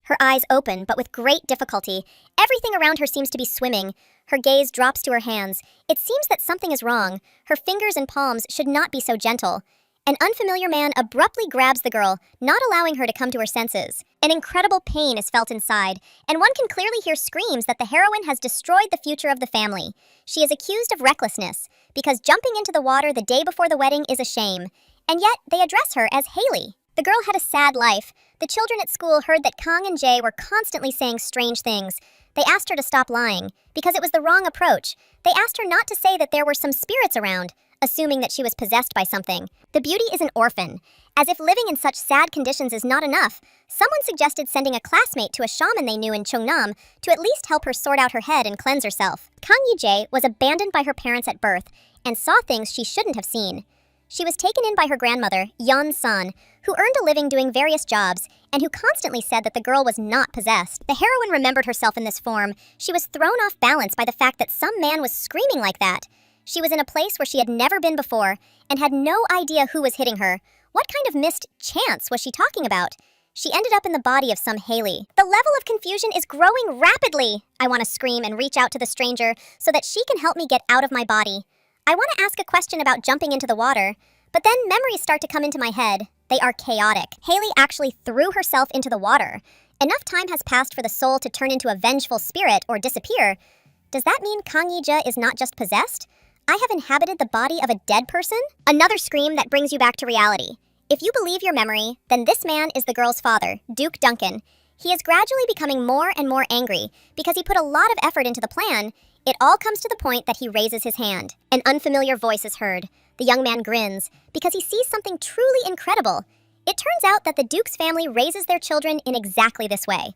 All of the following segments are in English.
Her eyes open, but with great difficulty. Everything around her seems to be swimming. Her gaze drops to her hands. It seems that something is wrong. Her fingers and palms should not be so gentle. An unfamiliar man abruptly grabs the girl, not allowing her to come to her senses. An incredible pain is felt inside, and one can clearly hear screams that the heroine has destroyed the future of the family. She is accused of recklessness, because jumping into the water the day before the wedding is a shame. And yet, they address her as Haley. The girl had a sad life. The children at school heard that Kang and Jae were constantly saying strange things. They asked her to stop lying, because it was the wrong approach. They asked her not to say that there were some spirits around, assuming that she was possessed by something. The beauty is an orphan. As if living in such sad conditions is not enough, someone suggested sending a classmate to a shaman they knew in Cheongnam to at least help her sort out her head and cleanse herself. Kang Yi-jae was abandoned by her parents at birth and saw things she shouldn't have seen. She was taken in by her grandmother, Yeon-san, who earned a living doing various jobs and who constantly said that the girl was not possessed. The heroine remembered herself in this form. She was thrown off balance by the fact that some man was screaming like that. She was in a place where she had never been before and had no idea who was hitting her. What kind of missed chance was she talking about? She ended up in the body of some Haley. The level of confusion is growing rapidly. I want to scream and reach out to the stranger so that she can help me get out of my body. I want to ask a question about jumping into the water, but then memories start to come into my head. They are chaotic. Haley actually threw herself into the water. Enough time has passed for the soul to turn into a vengeful spirit or disappear. Does that mean Kang Yi-jae is not just possessed? I have inhabited the body of a dead person? Another scream that brings you back to reality. If you believe your memory, then this man is the girl's father, Duke Duncan. He is gradually becoming more and more angry because he put a lot of effort into the plan. It all comes to the point that he raises his hand. An unfamiliar voice is heard. The young man grins because he sees something truly incredible. It turns out that the Duke's family raises their children in exactly this way.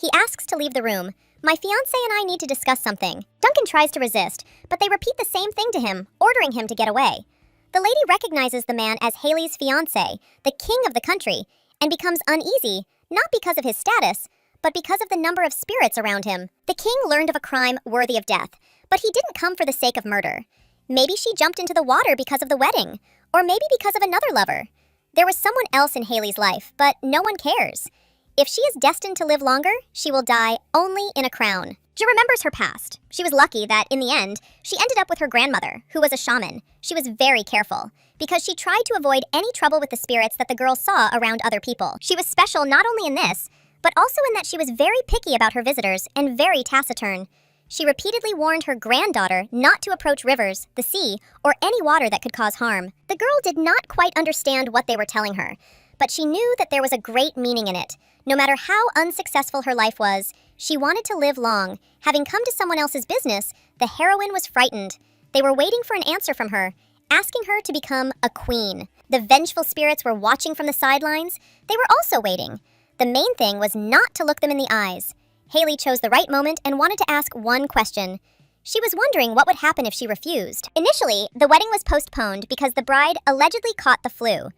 He asks to leave the room. My fiancé and I need to discuss something. Duncan tries to resist, but they repeat the same thing to him, ordering him to get away. The lady recognizes the man as Haley's fiancé, the king of the country, and becomes uneasy, not because of his status, but because of the number of spirits around him. The king learned of a crime worthy of death, but he didn't come for the sake of murder. Maybe she jumped into the water because of the wedding, or maybe because of another lover. There was someone else in Haley's life, but no one cares. If she is destined to live longer, she will die only in a crown. She remembers her past. She was lucky that, in the end, she ended up with her grandmother, who was a shaman. She was very careful, because she tried to avoid any trouble with the spirits that the girl saw around other people. She was special not only in this, but also in that she was very picky about her visitors and very taciturn. She repeatedly warned her granddaughter not to approach rivers, the sea, or any water that could cause harm. The girl did not quite understand what they were telling her, but she knew that there was a great meaning in it. No matter how unsuccessful her life was, she wanted to live long. Having come to someone else's business, the heroine was frightened. They were waiting for an answer from her, asking her to become a queen. The vengeful spirits were watching from the sidelines. They were also waiting. The main thing was not to look them in the eyes. Haley chose the right moment and wanted to ask one question. She was wondering what would happen if she refused. Initially, the wedding was postponed because the bride allegedly caught the flu.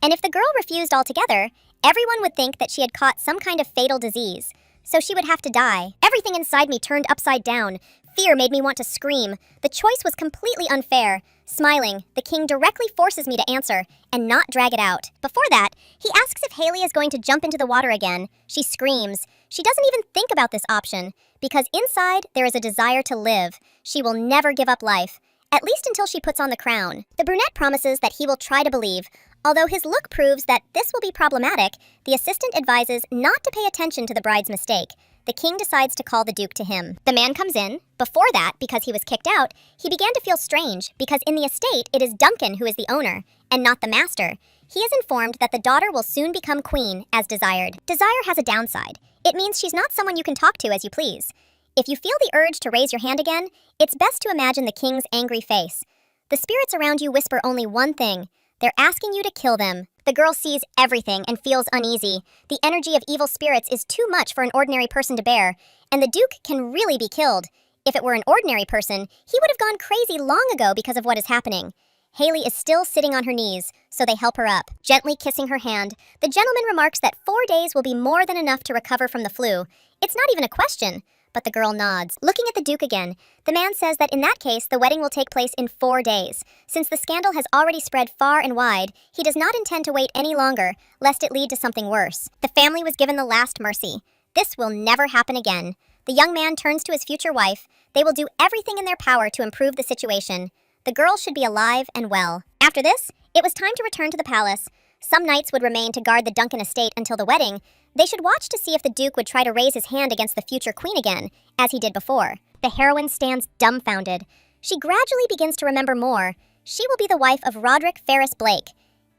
And if the girl refused altogether, everyone would think that she had caught some kind of fatal disease, so she would have to die. Everything inside me turned upside down. Fear made me want to scream. The choice was completely unfair. Smiling, the king directly forces me to answer and not drag it out. Before that, he asks if Haley is going to jump into the water again. She screams. She doesn't even think about this option, because inside there is a desire to live. She will never give up life, at least until she puts on the crown. The brunette promises that he will try to believe. Although his look proves that this will be problematic, the assistant advises not to pay attention to the bride's mistake. The king decides to call the duke to him. The man comes in. Before that, because he was kicked out, he began to feel strange because in the estate it is Duncan who is the owner, and not the master. He is informed that the daughter will soon become queen, as desired. Desire has a downside. It means she's not someone you can talk to as you please. If you feel the urge to raise your hand again, it's best to imagine the king's angry face. The spirits around you whisper only one thing. They're asking you to kill them. The girl sees everything and feels uneasy. The energy of evil spirits is too much for an ordinary person to bear, and the duke can really be killed. If it were an ordinary person, he would have gone crazy long ago because of what is happening. Haley is still sitting on her knees, so they help her up. Gently kissing her hand, the gentleman remarks that 4 days will be more than enough to recover from the flu. It's not even a question. But the girl nods. Looking at the duke again, the man says that in that case, the wedding will take place in 4 days. Since the scandal has already spread far and wide, he does not intend to wait any longer, lest it lead to something worse. The family was given the last mercy. This will never happen again. The young man turns to his future wife. They will do everything in their power to improve the situation. The girl should be alive and well. After this, it was time to return to the palace. Some knights would remain to guard the Duncan estate until the wedding. They should watch to see if the Duke would try to raise his hand against the future queen again, as he did before. The heroine stands dumbfounded. She gradually begins to remember more. She will be the wife of Roderick Ferris Blake.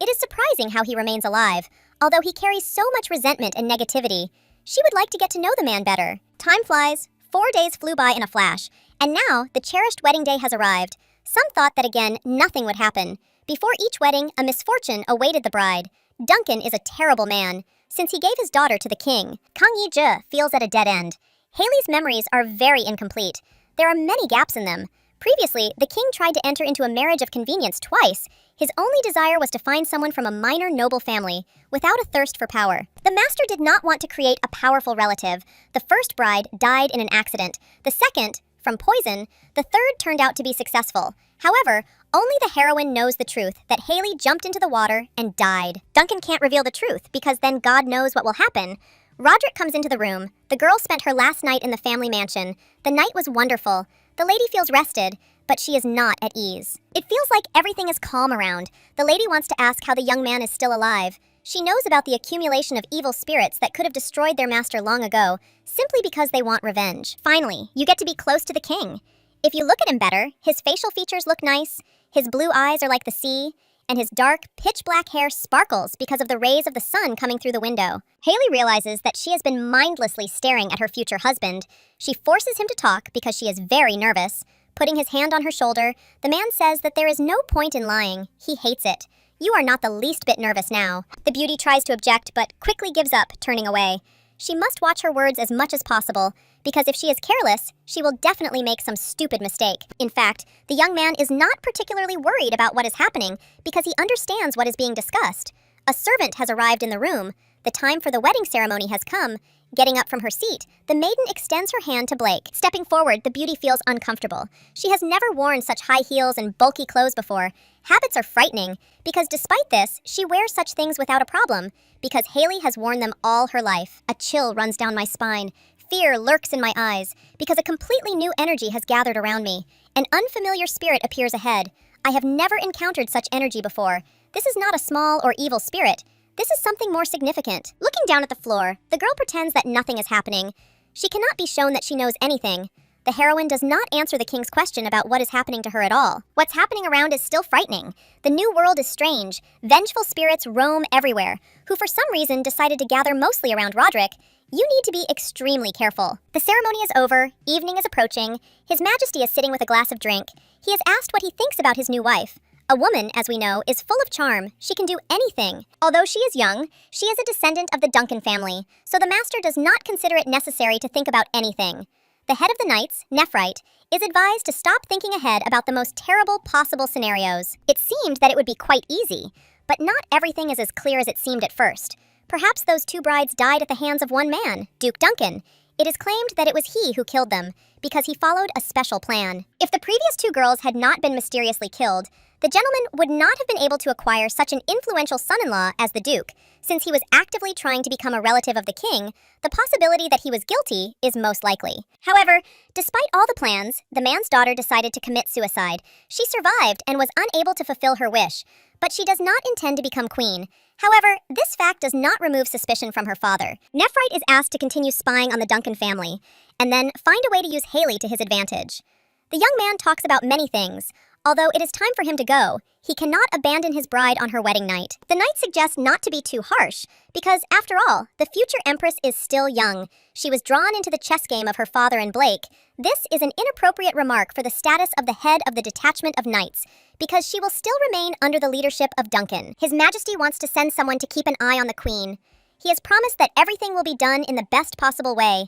It is surprising how he remains alive, although he carries so much resentment and negativity. She would like to get to know the man better. Time flies. 4 days flew by in a flash, and now the cherished wedding day has arrived. Some thought that again, nothing would happen. Before each wedding, a misfortune awaited the bride. Duncan is a terrible man, since he gave his daughter to the king. Kang Yi-je feels at a dead end. Haley's memories are very incomplete. There are many gaps in them. Previously, the king tried to enter into a marriage of convenience twice. His only desire was to find someone from a minor noble family, without a thirst for power. The master did not want to create a powerful relative. The first bride died in an accident. The second, from poison. The third turned out to be successful. However, only the heroine knows the truth, that Haley jumped into the water and died. Duncan can't reveal the truth, because then God knows what will happen. Roderick comes into the room. The girl spent her last night in the family mansion. The night was wonderful. The lady feels rested, but she is not at ease. It feels like everything is calm around. The lady wants to ask how the young man is still alive. She knows about the accumulation of evil spirits that could have destroyed their master long ago, simply because they want revenge. Finally, you get to be close to the king. If you look at him better, his facial features look nice, his blue eyes are like the sea, and his dark, pitch-black hair sparkles because of the rays of the sun coming through the window. Haley realizes that she has been mindlessly staring at her future husband. She forces him to talk because she is very nervous. Putting his hand on her shoulder, the man says that there is no point in lying. He hates it. You are not the least bit nervous now. The beauty tries to object, but quickly gives up, turning away. She must watch her words as much as possible, because if she is careless, she will definitely make some stupid mistake. In fact, the young man is not particularly worried about what is happening because he understands what is being discussed. A servant has arrived in the room. The time for the wedding ceremony has come. Getting up from her seat, the maiden extends her hand to Blake. Stepping forward, the beauty feels uncomfortable. She has never worn such high heels and bulky clothes before. Habits are frightening, because despite this, she wears such things without a problem, because Haley has worn them all her life. A chill runs down my spine. Fear lurks in my eyes, because a completely new energy has gathered around me. An unfamiliar spirit appears ahead. I have never encountered such energy before. This is not a small or evil spirit. This is something more significant. Looking down at the floor, the girl pretends that nothing is happening. She cannot be shown that she knows anything. The heroine does not answer the king's question about what is happening to her at all. What's happening around is still frightening. The new world is strange. Vengeful spirits roam everywhere, who for some reason decided to gather mostly around Roderick. You need to be extremely careful. The ceremony is over, evening is approaching. His Majesty is sitting with a glass of drink. He is asked what he thinks about his new wife. A woman, as we know, is full of charm. She can do anything. Although she is young, she is a descendant of the Duncan family, so the master does not consider it necessary to think about anything. The head of the knights, Nephrite, is advised to stop thinking ahead about the most terrible possible scenarios. It seemed that it would be quite easy, but not everything is as clear as it seemed at first. Perhaps those two brides died at the hands of one man, Duke Duncan. It is claimed that it was he who killed them, because he followed a special plan. If the previous two girls had not been mysteriously killed, the gentleman would not have been able to acquire such an influential son-in-law as the Duke. Since he was actively trying to become a relative of the king, the possibility that he was guilty is most likely. However, despite all the plans, the man's daughter decided to commit suicide. She survived and was unable to fulfill her wish, but she does not intend to become queen. However, this fact does not remove suspicion from her father. Nephrite is asked to continue spying on the Duncan family, and then find a way to use Haley to his advantage. The young man talks about many things. Although it is time for him to go, he cannot abandon his bride on her wedding night. The knight suggests not to be too harsh, because after all, the future empress is still young. She was drawn into the chess game of her father and Blake. This is an inappropriate remark for the status of the head of the detachment of knights, because she will still remain under the leadership of Duncan. His Majesty wants to send someone to keep an eye on the queen. He has promised that everything will be done in the best possible way.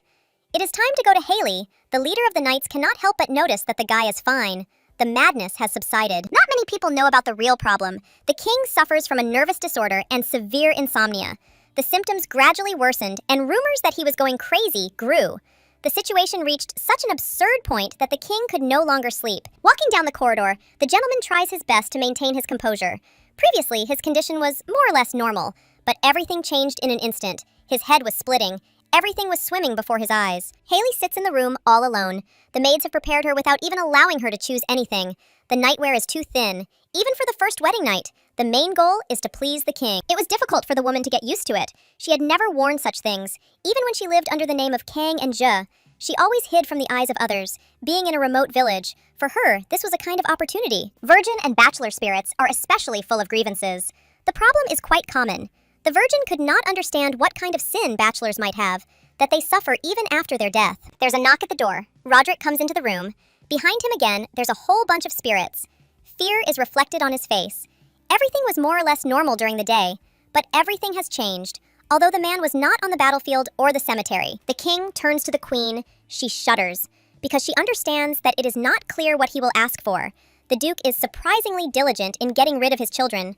It is time to go to Haley. The leader of the knights cannot help but notice that the guy is fine. The madness has subsided. Not many people know about the real problem. The king suffers from a nervous disorder and severe insomnia. The symptoms gradually worsened, and rumors that he was going crazy grew. The situation reached such an absurd point that the king could no longer sleep. Walking down the corridor, the gentleman tries his best to maintain his composure. Previously, his condition was more or less normal, but everything changed in an instant. His head was splitting. Everything was swimming before his eyes. Haley sits in the room all alone. The maids have prepared her without even allowing her to choose anything. The nightwear is too thin, even for the first wedding night. The main goal is to please the king. It was difficult for the woman to get used to it. She had never worn such things, even when she lived under the name of Kang and Je. She always hid from the eyes of others, being in a remote village. For her, this was a kind of opportunity. Virgin and bachelor spirits are especially full of grievances. The problem is quite common. The virgin could not understand what kind of sin bachelors might have, that they suffer even after their death. There's a knock at the door. Roderick comes into the room. Behind him again, there's a whole bunch of spirits. Fear is reflected on his face. Everything was more or less normal during the day, but everything has changed. Although the man was not on the battlefield or the cemetery, the king turns to the queen. She shudders, because she understands that it is not clear what he will ask for. The duke is surprisingly diligent in getting rid of his children.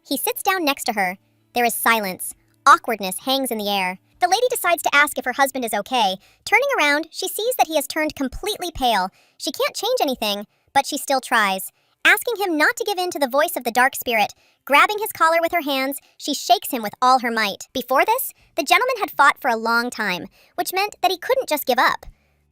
He sits down next to her. There is silence. Awkwardness hangs in the air. The lady decides to ask if her husband is okay. Turning around, she sees that he has turned completely pale. She can't change anything, but she still tries. Asking him not to give in to the voice of the dark spirit, grabbing his collar with her hands, she shakes him with all her might. Before this, the gentleman had fought for a long time, which meant that he couldn't just give up.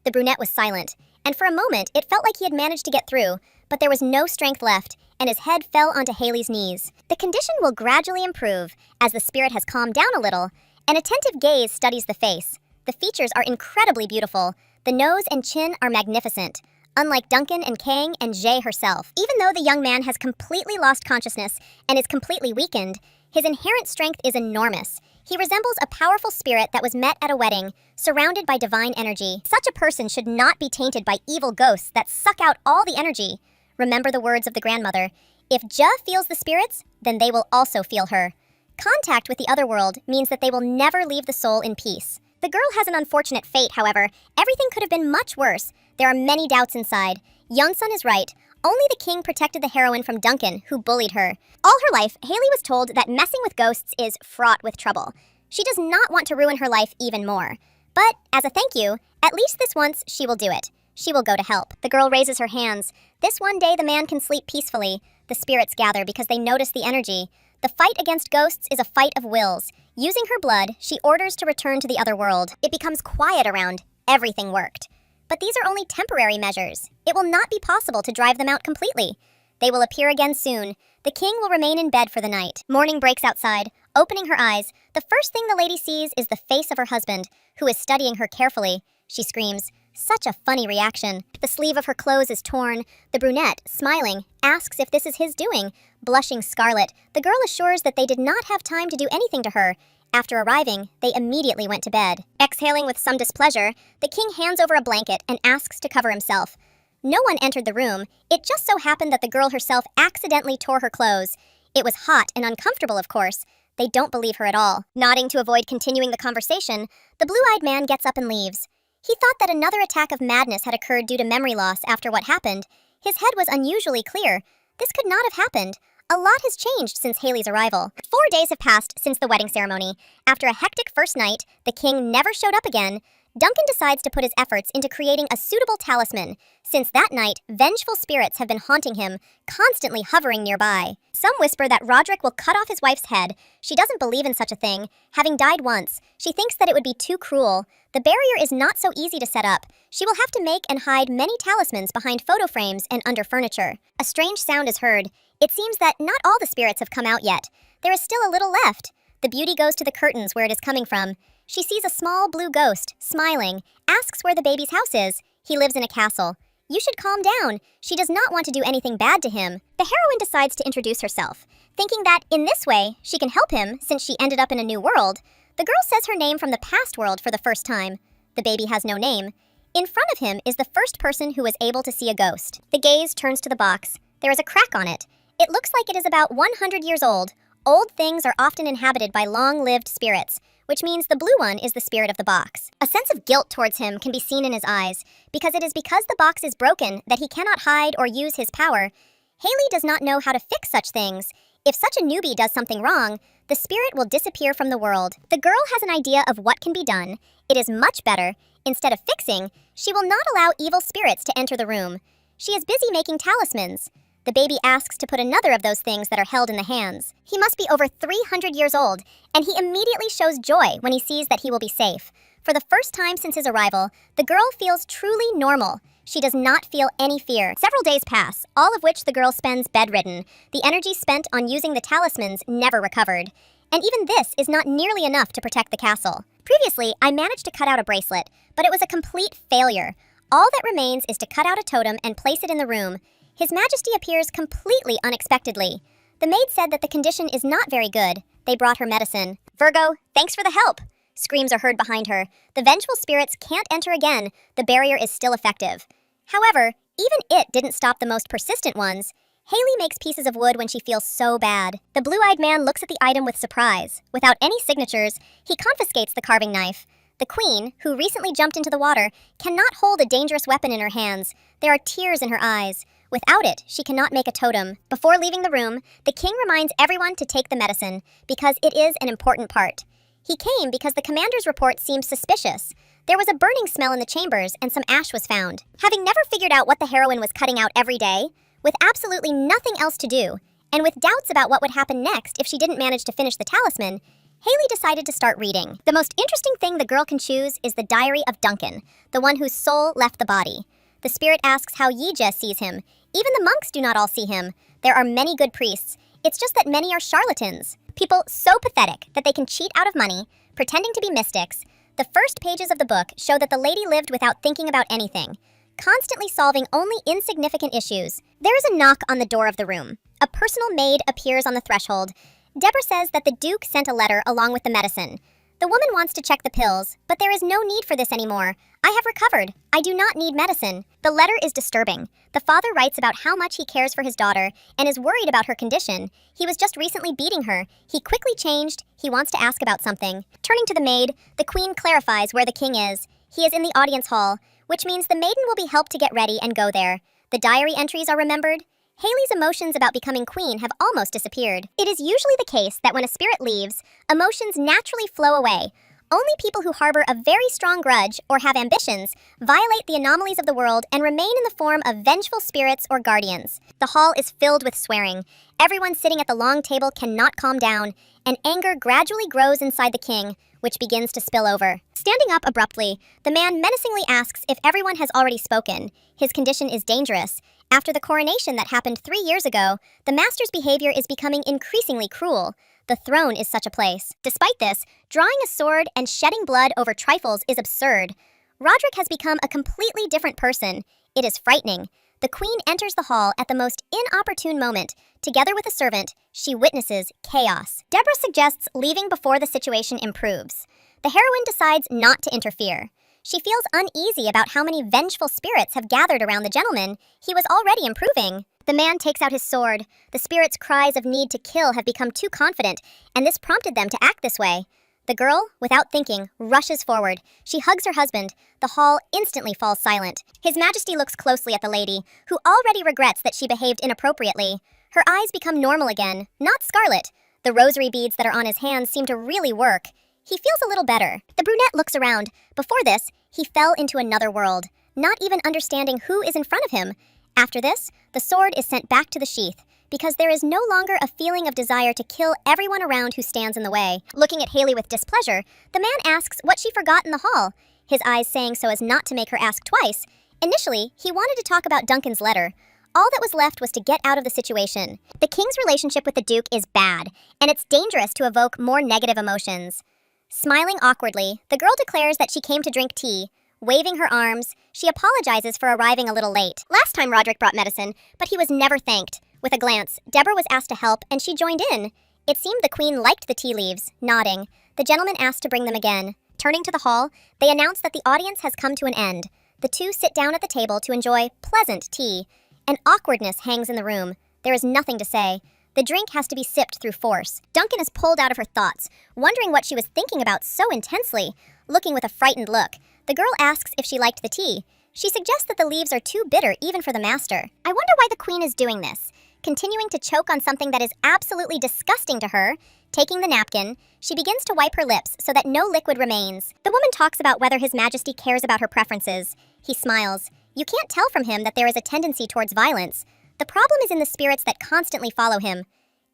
The brunette was silent, and for a moment it felt like he had managed to get through, but there was no strength left, and his head fell onto Haley's knees. The condition will gradually improve as the spirit has calmed down a little. An attentive gaze studies the face. The features are incredibly beautiful. The nose and chin are magnificent, unlike Duncan and Kang and Jay herself. Even though the young man has completely lost consciousness and is completely weakened, his inherent strength is enormous. He resembles a powerful spirit that was met at a wedding, surrounded by divine energy. Such a person should not be tainted by evil ghosts that suck out all the energy. Remember the words of the grandmother. If Ja feels the spirits, then they will also feel her. Contact with the other world means that they will never leave the soul in peace. The girl has an unfortunate fate, however. Everything could have been much worse. There are many doubts inside. Yunsun is right. Only the king protected the heroine from Duncan, who bullied her. All her life, Haley was told that messing with ghosts is fraught with trouble. She does not want to ruin her life even more. But, as a thank you, at least this once she will do it. She will go to help. The girl raises her hands. This one day the man can sleep peacefully. The spirits gather because they notice the energy. The fight against ghosts is a fight of wills. Using her blood, she orders to return to the other world. It becomes quiet around. Everything worked. But these are only temporary measures. It will not be possible to drive them out completely. They will appear again soon. The king will remain in bed for the night. Morning breaks outside. Opening her eyes, the first thing the lady sees is the face of her husband, who is studying her carefully. She screams. Such a funny reaction. The sleeve of her clothes is torn. The brunette, smiling, asks if this is his doing. Blushing scarlet, the girl assures that they did not have time to do anything to her. After arriving, they immediately went to bed. Exhaling with some displeasure, the king hands over a blanket and asks to cover himself. No one entered the room. It just so happened that the girl herself accidentally tore her clothes. It was hot and uncomfortable, of course. They don't believe her at all. Nodding to avoid continuing the conversation, the blue-eyed man gets up and leaves. He thought that another attack of madness had occurred due to memory loss after what happened. His head was unusually clear. This could not have happened. A lot has changed since Haley's arrival. 4 days have passed since the wedding ceremony. After a hectic first night, the king never showed up again. Duncan decides to put his efforts into creating a suitable talisman. Since that night, vengeful spirits have been haunting him, constantly hovering nearby. Some whisper that Roderick will cut off his wife's head. She doesn't believe in such a thing. Having died once, she thinks that it would be too cruel. The barrier is not so easy to set up. She will have to make and hide many talismans behind photo frames and under furniture. A strange sound is heard. It seems that not all the spirits have come out yet. There is still a little left. The beauty goes to the curtains where it is coming from. She sees a small blue ghost, smiling, asks where the baby's house is. He lives in a castle. You should calm down. She does not want to do anything bad to him. The heroine decides to introduce herself, thinking that in this way she can help him since she ended up in a new world. The girl says her name from the past world for the first time. The baby has no name. In front of him is the first person who was able to see a ghost. The gaze turns to the box. There is a crack on it. It looks like it is about 100 years old. Old things are often inhabited by long-lived spirits, which means the blue one is the spirit of the box. A sense of guilt towards him can be seen in his eyes, because it is because the box is broken that he cannot hide or use his power. Haley does not know how to fix such things. If such a newbie does something wrong, the spirit will disappear from the world. The girl has an idea of what can be done. It is much better. Instead of fixing, she will not allow evil spirits to enter the room. She is busy making talismans. The baby asks to put another of those things that are held in the hands. He must be over 300 years old, and he immediately shows joy when he sees that he will be safe. For the first time since his arrival, the girl feels truly normal. She does not feel any fear. Several days pass, all of which the girl spends bedridden. The energy spent on using the talismans never recovered. And even this is not nearly enough to protect the castle. Previously, I managed to cut out a bracelet, but it was a complete failure. All that remains is to cut out a totem and place it in the room. His Majesty appears completely unexpectedly. The maid said that the condition is not very good. They brought her medicine. "Virgo, thanks for the help!" Screams are heard behind her. The vengeful spirits can't enter again. The barrier is still effective. However, even it didn't stop the most persistent ones. Haley makes pieces of wood when she feels so bad. The blue-eyed man looks at the item with surprise. Without any signatures, he confiscates the carving knife. The queen, who recently jumped into the water, cannot hold a dangerous weapon in her hands. There are tears in her eyes. Without it, she cannot make a totem. Before leaving the room, the king reminds everyone to take the medicine, because it is an important part. He came because the commander's report seemed suspicious. There was a burning smell in the chambers and some ash was found. Having never figured out what the heroine was cutting out every day, with absolutely nothing else to do, and with doubts about what would happen next if she didn't manage to finish the talisman, Haley decided to start reading. The most interesting thing the girl can choose is the diary of Duncan, the one whose soul left the body. The spirit asks how Yija sees him. Even the monks do not all see him. There are many good priests. It's just that many are charlatans. People so pathetic that they can cheat out of money, pretending to be mystics. The first pages of the book show that the lady lived without thinking about anything, constantly solving only insignificant issues. There is a knock on the door of the room. A personal maid appears on the threshold. Deborah says that the Duke sent a letter along with the medicine. The woman wants to check the pills, but there is no need for this anymore. I have recovered. I do not need medicine. The letter is disturbing. The father writes about how much he cares for his daughter and is worried about her condition. He was just recently beating her. He quickly changed. He wants to ask about something. Turning to the maid, the queen clarifies where the king is. He is in the audience hall, which means the maiden will be helped to get ready and go there. The diary entries are remembered. Haley's emotions about becoming queen have almost disappeared. It is usually the case that when a spirit leaves, emotions naturally flow away. Only people who harbor a very strong grudge or have ambitions violate the anomalies of the world and remain in the form of vengeful spirits or guardians. The hall is filled with swearing. Everyone sitting at the long table cannot calm down, and anger gradually grows inside the king, which begins to spill over. Standing up abruptly, the man menacingly asks if everyone has already spoken. His condition is dangerous. After the coronation that happened 3 years ago, the master's behavior is becoming increasingly cruel. The throne is such a place. Despite this, drawing a sword and shedding blood over trifles is absurd. Roderick has become a completely different person. It is frightening. The queen enters the hall at the most inopportune moment. Together with a servant, she witnesses chaos. Deborah suggests leaving before the situation improves. The heroine decides not to interfere. She feels uneasy about how many vengeful spirits have gathered around the gentleman. He was already improving. The man takes out his sword. The spirits' cries of need to kill have become too confident, and this prompted them to act this way. The girl, without thinking, rushes forward. She hugs her husband. The hall instantly falls silent. His Majesty looks closely at the lady, who already regrets that she behaved inappropriately. Her eyes become normal again, not scarlet. The rosary beads that are on his hands seem to really work. He feels a little better. The brunette looks around. Before this, he fell into another world, not even understanding who is in front of him. After this, the sword is sent back to the sheath, because there is no longer a feeling of desire to kill everyone around who stands in the way. Looking at Haley with displeasure, the man asks what she forgot in the hall, his eyes saying so as not to make her ask twice. Initially, he wanted to talk about Duncan's letter. All that was left was to get out of the situation. The king's relationship with the Duke is bad, and it's dangerous to evoke more negative emotions. Smiling awkwardly, the girl declares that she came to drink tea. Waving her arms, she apologizes for arriving a little late. Last time Roderick brought medicine, but he was never thanked. With a glance, Deborah was asked to help, and she joined in. It seemed the queen liked the tea leaves, nodding. The gentleman asked to bring them again. Turning to the hall, they announce that the audience has come to an end. The two sit down at the table to enjoy pleasant tea. An awkwardness hangs in the room. There is nothing to say. The drink has to be sipped through force. Duncan is pulled out of her thoughts, wondering what she was thinking about so intensely. Looking with a frightened look, the girl asks if she liked the tea. She suggests that the leaves are too bitter even for the master. I wonder why the queen is doing this. Continuing to choke on something that is absolutely disgusting to her, taking the napkin, she begins to wipe her lips so that no liquid remains. The woman talks about whether His Majesty cares about her preferences. He smiles. You can't tell from him that there is a tendency towards violence. The problem is in the spirits that constantly follow him.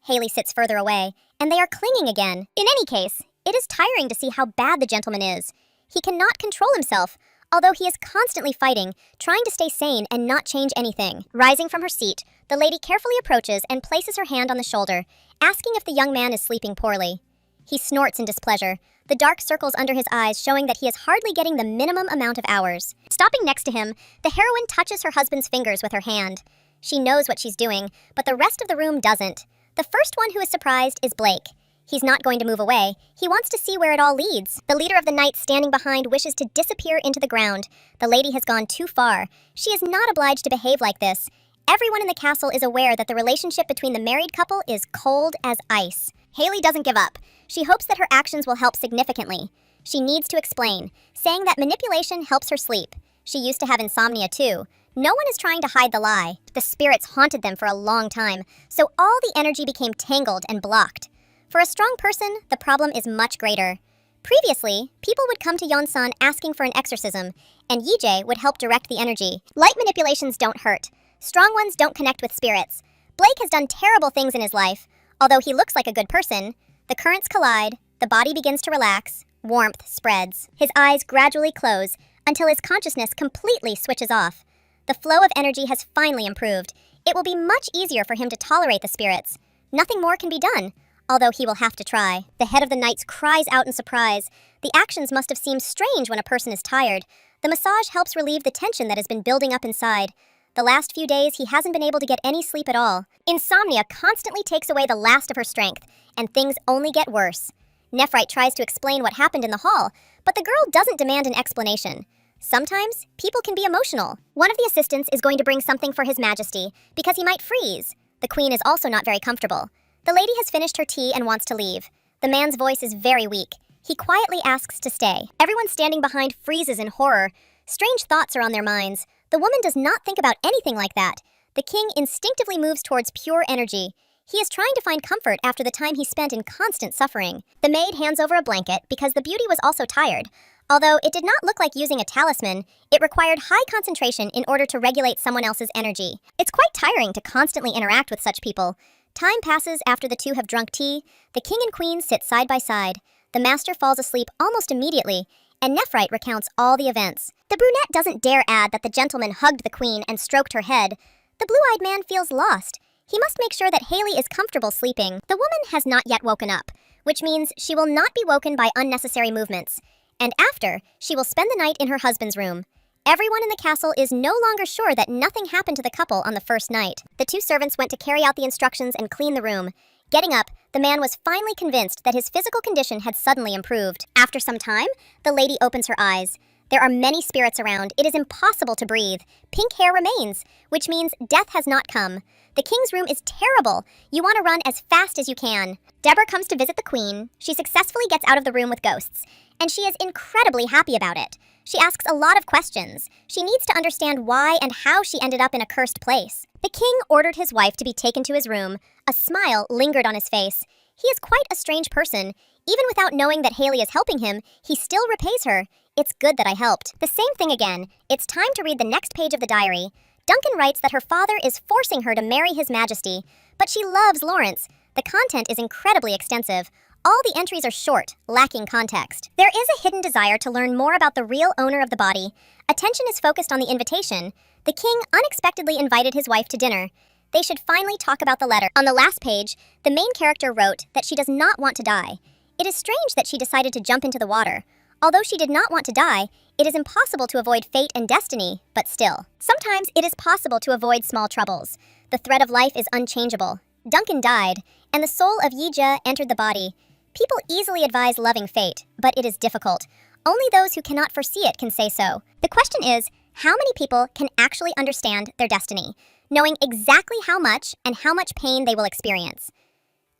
Haley sits further away, and they are clinging again. In any case, it is tiring to see how bad the gentleman is. He cannot control himself, although he is constantly fighting, trying to stay sane and not change anything. Rising from her seat, the lady carefully approaches and places her hand on the shoulder, asking if the young man is sleeping poorly. He snorts in displeasure, the dark circles under his eyes showing that he is hardly getting the minimum amount of hours. Stopping next to him, the heroine touches her husband's fingers with her hand. She knows what she's doing, but the rest of the room doesn't. The first one who is surprised is Blake. He's not going to move away. He wants to see where it all leads. The leader of the knights standing behind wishes to disappear into the ground. The lady has gone too far. She is not obliged to behave like this. Everyone in the castle is aware that the relationship between the married couple is cold as ice. Haley doesn't give up. She hopes that her actions will help significantly. She needs to explain, saying that manipulation helps her sleep. She used to have insomnia too. No one is trying to hide the lie. The spirits haunted them for a long time, so all the energy became tangled and blocked. For a strong person, the problem is much greater. Previously, people would come to Yonsan asking for an exorcism, and Yijie would help direct the energy. Light manipulations don't hurt. Strong ones don't connect with spirits. Blake has done terrible things in his life. Although he looks like a good person, the currents collide, the body begins to relax, warmth spreads. His eyes gradually close until his consciousness completely switches off. The flow of energy has finally improved. It will be much easier for him to tolerate the spirits. Nothing more can be done, although he will have to try. The head of the knights cries out in surprise. The actions must have seemed strange when a person is tired. The massage helps relieve the tension that has been building up inside. The last few days, he hasn't been able to get any sleep at all. Insomnia constantly takes away the last of her strength, and things only get worse. Nephrite tries to explain what happened in the hall, but the girl doesn't demand an explanation. Sometimes, people can be emotional. One of the assistants is going to bring something for His Majesty, because he might freeze. The queen is also not very comfortable. The lady has finished her tea and wants to leave. The man's voice is very weak. He quietly asks to stay. Everyone standing behind freezes in horror. Strange thoughts are on their minds. The woman does not think about anything like that. The king instinctively moves towards pure energy. He is trying to find comfort after the time he spent in constant suffering. The maid hands over a blanket because the beauty was also tired. Although it did not look like using a talisman, it required high concentration in order to regulate someone else's energy. It's quite tiring to constantly interact with such people. Time passes after the two have drunk tea. The king and queen sit side by side. The master falls asleep almost immediately, and Nephrite recounts all the events. The brunette doesn't dare add that the gentleman hugged the queen and stroked her head. The blue-eyed man feels lost. He must make sure that Haley is comfortable sleeping. The woman has not yet woken up, which means she will not be woken by unnecessary movements. And after, she will spend the night in her husband's room. Everyone in the castle is no longer sure that nothing happened to the couple on the first night. The two servants went to carry out the instructions and clean the room. Getting up, the man was finally convinced that his physical condition had suddenly improved. After some time, the lady opens her eyes. There are many spirits around. It is impossible to breathe. Pink hair remains, which means death has not come. The king's room is terrible. You want to run as fast as you can. Deborah comes to visit the queen. She successfully gets out of the room with ghosts, and she is incredibly happy about it. She asks a lot of questions. She needs to understand why and how she ended up in a cursed place. The king ordered his wife to be taken to his room. A smile lingered on his face. He is quite a strange person. Even without knowing that Haley is helping him, he still repays her. It's good that I helped. The same thing again. It's time to read the next page of the diary. Duncan writes that her father is forcing her to marry His Majesty, but she loves Lawrence. The content is incredibly extensive. All the entries are short, lacking context. There is a hidden desire to learn more about the real owner of the body. Attention is focused on the invitation. The king unexpectedly invited his wife to dinner. They should finally talk about the letter. On the last page, the main character wrote that she does not want to die. It is strange that she decided to jump into the water. Although she did not want to die, it is impossible to avoid fate and destiny, but still. Sometimes it is possible to avoid small troubles. The thread of life is unchangeable. Duncan died, and the soul of Yija entered the body. People easily advise loving fate, but it is difficult. Only those who cannot foresee it can say so. The question is, how many people can actually understand their destiny, knowing exactly how much and how much pain they will experience?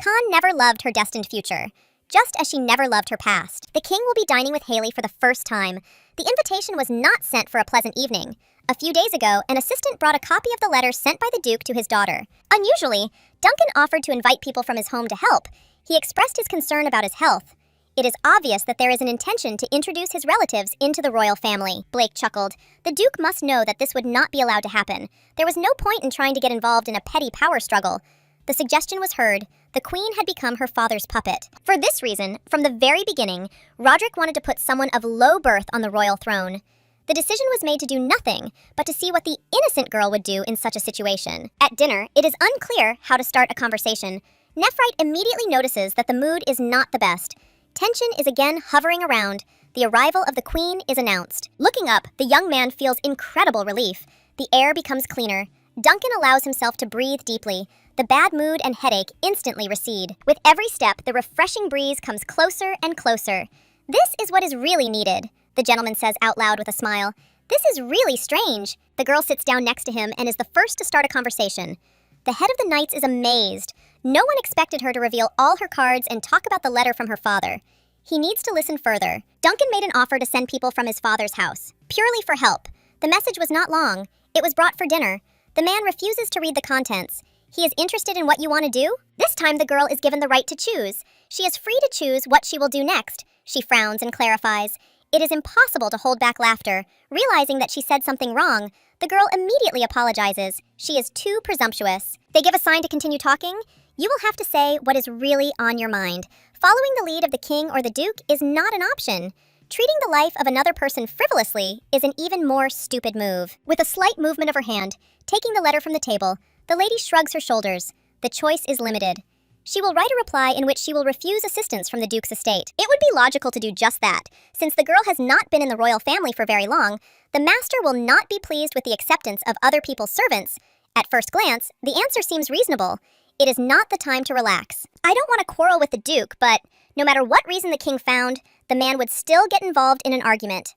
Khan never loved her destined future, just as she never loved her past. The king will be dining with Haley for the first time. The invitation was not sent for a pleasant evening. A few days ago, an assistant brought a copy of the letter sent by the Duke to his daughter. Unusually, Duncan offered to invite people from his home to help. He expressed his concern about his health. It is obvious that there is an intention to introduce his relatives into the royal family. Blake chuckled. The Duke must know that this would not be allowed to happen. There was no point in trying to get involved in a petty power struggle. The suggestion was heard. The queen had become her father's puppet. For this reason, from the very beginning, Roderick wanted to put someone of low birth on the royal throne. The decision was made to do nothing but to see what the innocent girl would do in such a situation. At dinner, it is unclear how to start a conversation. Nephrite immediately notices that the mood is not the best. Tension is again hovering around. The arrival of the queen is announced. Looking up, the young man feels incredible relief. The air becomes cleaner. Duncan allows himself to breathe deeply. The bad mood and headache instantly recede. With every step, the refreshing breeze comes closer and closer. "This is what is really needed," the gentleman says out loud with a smile. "This is really strange." The girl sits down next to him and is the first to start a conversation. The head of the knights is amazed. No one expected her to reveal all her cards and talk about the letter from her father. He needs to listen further. Duncan made an offer to send people from his father's house, purely for help. The message was not long. It was brought for dinner. The man refuses to read the contents. He is interested in what you want to do? This time the girl is given the right to choose. She is free to choose what she will do next. She frowns and clarifies. It is impossible to hold back laughter. Realizing that she said something wrong, the girl immediately apologizes. She is too presumptuous. They give a sign to continue talking. You will have to say what is really on your mind. Following the lead of the king or the duke is not an option. Treating the life of another person frivolously is an even more stupid move. With a slight movement of her hand, taking the letter from the table, the lady shrugs her shoulders. The choice is limited. She will write a reply in which she will refuse assistance from the duke's estate. It would be logical to do just that. Since the girl has not been in the royal family for very long, the master will not be pleased with the acceptance of other people's servants. At first glance, the answer seems reasonable. It is not the time to relax. I don't want to quarrel with the duke, but no matter what reason the king found, the man would still get involved in an argument.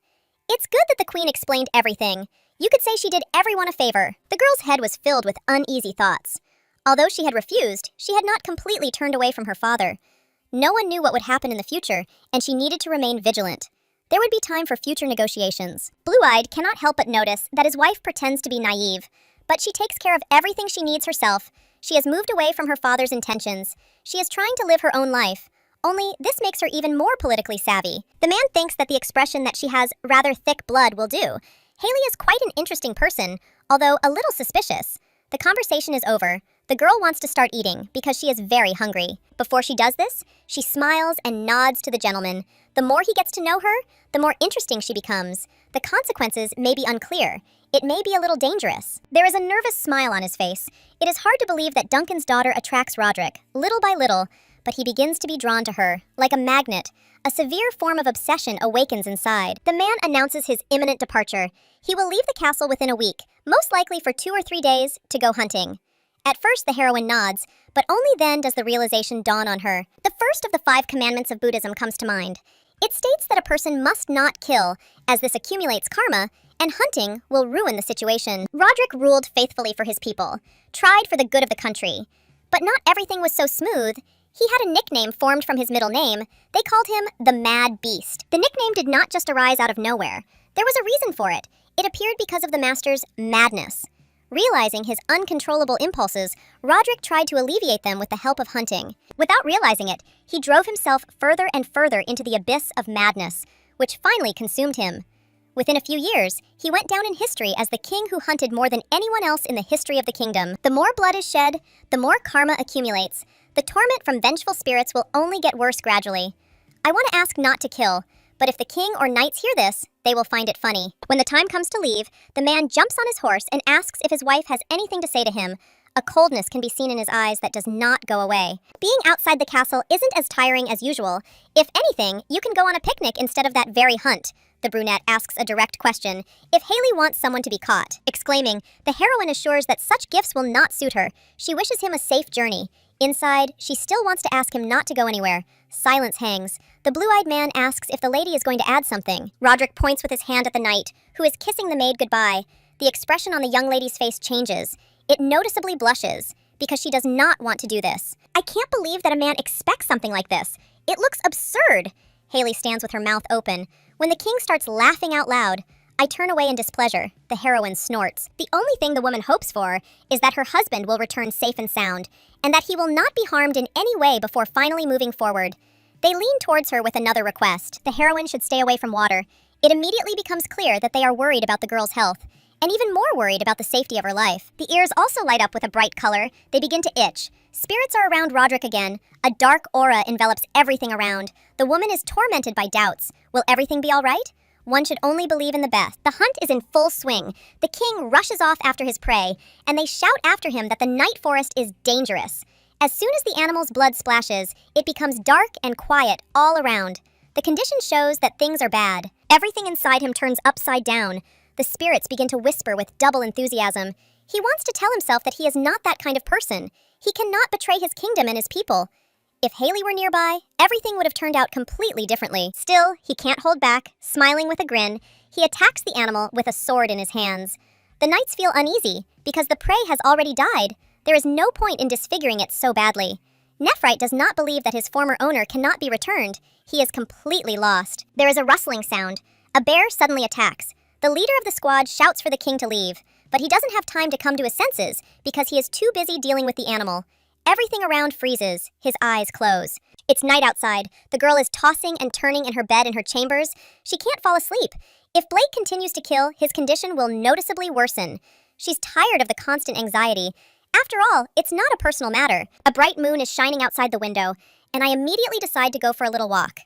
It's good that the queen explained everything. You could say she did everyone a favor. The girl's head was filled with uneasy thoughts. Although she had refused, she had not completely turned away from her father. No one knew what would happen in the future, and she needed to remain vigilant. There would be time for future negotiations. Blue-Eyed cannot help but notice that his wife pretends to be naive, but she takes care of everything she needs herself. She has moved away from her father's intentions. She is trying to live her own life. Only this makes her even more politically savvy. The man thinks that the expression that she has rather thick blood will do. Haley is quite an interesting person, although a little suspicious. The conversation is over. The girl wants to start eating because she is very hungry. Before she does this, she smiles and nods to the gentleman. The more he gets to know her, the more interesting she becomes. The consequences may be unclear. It may be a little dangerous. There is a nervous smile on his face. It is hard to believe that Duncan's daughter attracts Roderick, little by little, but he begins to be drawn to her, like a magnet. A severe form of obsession awakens inside. The man announces his imminent departure. He will leave the castle within a week, most likely for 2 or 3 days, to go hunting. At first, the heroine nods, but only then does the realization dawn on her. The first of the 5 commandments of Buddhism comes to mind. It states that a person must not kill, as this accumulates karma, and hunting will ruin the situation. Roderick ruled faithfully for his people, tried for the good of the country. But not everything was so smooth. He had a nickname formed from his middle name. They called him the Mad Beast. The nickname did not just arise out of nowhere. There was a reason for it. It appeared because of the master's madness. Realizing his uncontrollable impulses, Roderick tried to alleviate them with the help of hunting. Without realizing it, he drove himself further and further into the abyss of madness, which finally consumed him. Within a few years, he went down in history as the king who hunted more than anyone else in the history of the kingdom. The more blood is shed, the more karma accumulates. The torment from vengeful spirits will only get worse gradually. I want to ask not to kill, but if the king or knights hear this, they will find it funny. When the time comes to leave, the man jumps on his horse and asks if his wife has anything to say to him. A coldness can be seen in his eyes that does not go away. Being outside the castle isn't as tiring as usual. If anything, you can go on a picnic instead of that very hunt. The brunette asks a direct question, if Haley wants someone to be caught. Exclaiming, the heroine assures that such gifts will not suit her. She wishes him a safe journey. Inside, she still wants to ask him not to go anywhere. Silence hangs. The blue-eyed man asks if the lady is going to add something. Roderick points with his hand at the knight, who is kissing the maid goodbye. The expression on the young lady's face changes. It noticeably blushes, because she does not want to do this. I can't believe that a man expects something like this. It looks absurd. Haley stands with her mouth open. When the king starts laughing out loud, I turn away in displeasure. The heroine snorts. The only thing the woman hopes for is that her husband will return safe and sound, and that he will not be harmed in any way before finally moving forward. They lean towards her with another request. The heroine should stay away from water. It immediately becomes clear that they are worried about the girl's health, and even more worried about the safety of her life. The ears also light up with a bright color. They begin to itch. Spirits are around Roderick again. A dark aura envelops everything around. The woman is tormented by doubts. Will everything be all right? One should only believe in the best. The hunt is in full swing. The king rushes off after his prey, and they shout after him that the night forest is dangerous. As soon as the animal's blood splashes, it becomes dark and quiet all around. The condition shows that things are bad. Everything inside him turns upside down. The spirits begin to whisper with double enthusiasm. He wants to tell himself that he is not that kind of person. He cannot betray his kingdom and his people. If Haley were nearby, everything would have turned out completely differently. Still, he can't hold back. Smiling with a grin, he attacks the animal with a sword in his hands. The knights feel uneasy because the prey has already died. There is no point in disfiguring it so badly. Nephrite does not believe that his former owner cannot be returned. He is completely lost. There is a rustling sound. A bear suddenly attacks. The leader of the squad shouts for the king to leave, but he doesn't have time to come to his senses because he is too busy dealing with the animal. Everything around freezes. His eyes close. It's night outside. The girl is tossing and turning in her bed in her chambers. She can't fall asleep. If Blake continues to kill, his condition will noticeably worsen. She's tired of the constant anxiety. After all, it's not a personal matter. A bright moon is shining outside the window, and I immediately decide to go for a little walk.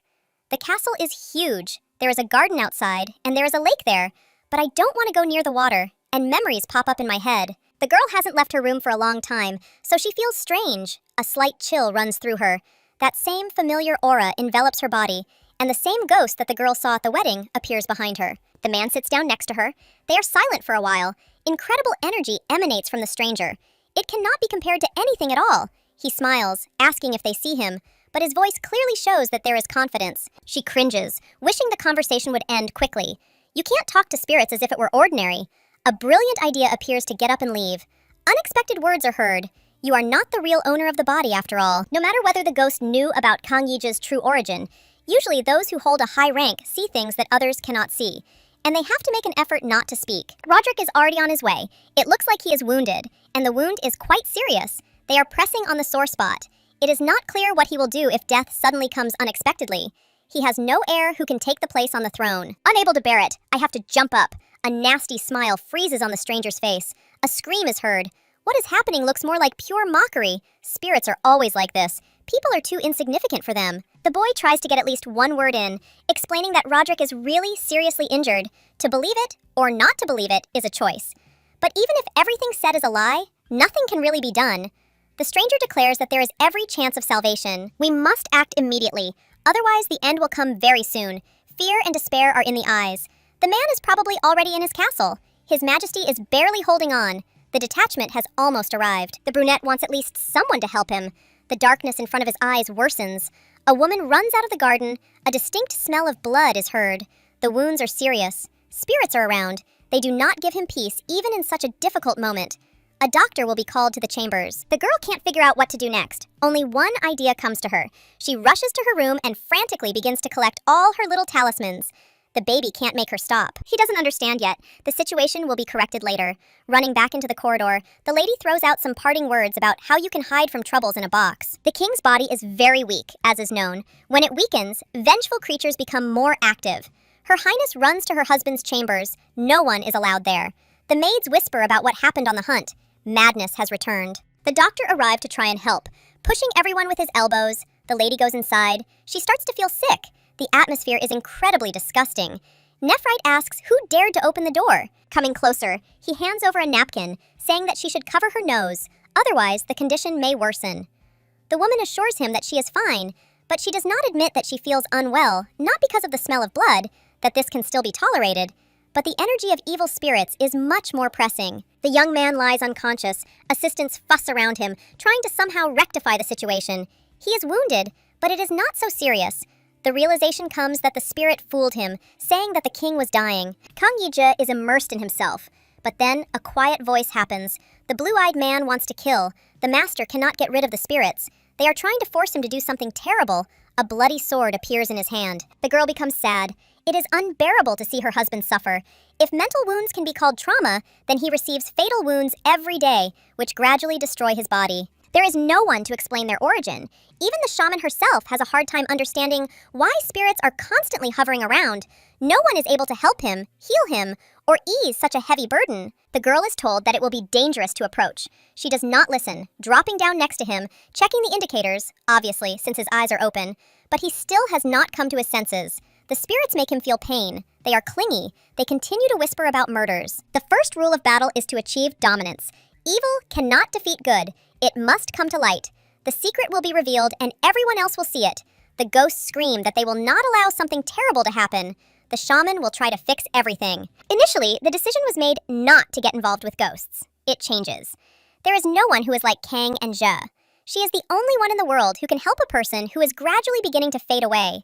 The castle is huge. There is a garden outside, and there is a lake there, but I don't want to go near the water, and memories pop up in my head. The girl hasn't left her room for a long time, so she feels strange. A slight chill runs through her. That same familiar aura envelops her body, and the same ghost that the girl saw at the wedding appears behind her. The man sits down next to her. They are silent for a while. Incredible energy emanates from the stranger. It cannot be compared to anything at all. He smiles, asking if they see him, but his voice clearly shows that there is confidence. She cringes, wishing the conversation would end quickly. You can't talk to spirits as if it were ordinary. A brilliant idea appears to get up and leave. Unexpected words are heard. You are not the real owner of the body after all. No matter whether the ghost knew about Kang Yija's true origin, usually those who hold a high rank see things that others cannot see, and they have to make an effort not to speak. Roderick is already on his way. It looks like he is wounded, and the wound is quite serious. They are pressing on the sore spot. It is not clear what he will do if death suddenly comes unexpectedly. He has no heir who can take the place on the throne. Unable to bear it, I have to jump up. A nasty smile freezes on the stranger's face. A scream is heard. What is happening looks more like pure mockery. Spirits are always like this. People are too insignificant for them. The boy tries to get at least one word in, explaining that Roderick is really seriously injured. To believe it or not to believe it is a choice. But even if everything said is a lie, nothing can really be done. The stranger declares that there is every chance of salvation. We must act immediately, otherwise the end will come very soon. Fear and despair are in the eyes. The man is probably already in his castle. His Majesty is barely holding on. The detachment has almost arrived. The brunette wants at least someone to help him. The darkness in front of his eyes worsens. A woman runs out of the garden. A distinct smell of blood is heard. The wounds are serious. Spirits are around. They do not give him peace even in such a difficult moment. A doctor will be called to the chambers. The girl can't figure out what to do next. Only one idea comes to her. She rushes to her room and frantically begins to collect all her little talismans. The baby can't make her stop. He doesn't understand yet. The situation will be corrected later. Running back into the corridor, the lady throws out some parting words about how you can hide from troubles in a box. The king's body is very weak, as is known. When it weakens, vengeful creatures become more active. Her Highness runs to her husband's chambers. No one is allowed there. The maids whisper about what happened on the hunt. Madness has returned. The doctor arrived to try and help, pushing everyone with his elbows. The lady goes inside. She starts to feel sick. The atmosphere is incredibly disgusting. Nephrite asks who dared to open the door. Coming closer, he hands over a napkin, saying that she should cover her nose, otherwise the condition may worsen. The woman assures him that she is fine, but she does not admit that she feels unwell, not because of the smell of blood, that this can still be tolerated, but the energy of evil spirits is much more pressing. The young man lies unconscious. Assistants fuss around him, trying to somehow rectify the situation. He is wounded, but it is not so serious. The realization comes that the spirit fooled him, saying that the king was dying. Kang Yija is immersed in himself. But then, a quiet voice happens. The blue-eyed man wants to kill. The master cannot get rid of the spirits. They are trying to force him to do something terrible. A bloody sword appears in his hand. The girl becomes sad. It is unbearable to see her husband suffer. If mental wounds can be called trauma, then he receives fatal wounds every day, which gradually destroy his body. There is no one to explain their origin. Even the shaman herself has a hard time understanding why spirits are constantly hovering around. No one is able to help him, heal him, or ease such a heavy burden. The girl is told that it will be dangerous to approach. She does not listen, dropping down next to him, checking the indicators, obviously, since his eyes are open. But he still has not come to his senses. The spirits make him feel pain. They are clingy. They continue to whisper about murders. The first rule of battle is to achieve dominance. Evil cannot defeat good. It must come to light. The secret will be revealed and everyone else will see it. The ghosts scream that they will not allow something terrible to happen. The shaman will try to fix everything. Initially, the decision was made not to get involved with ghosts. It changes. There is no one who is like Kang and Zhe. She is the only one in the world who can help a person who is gradually beginning to fade away.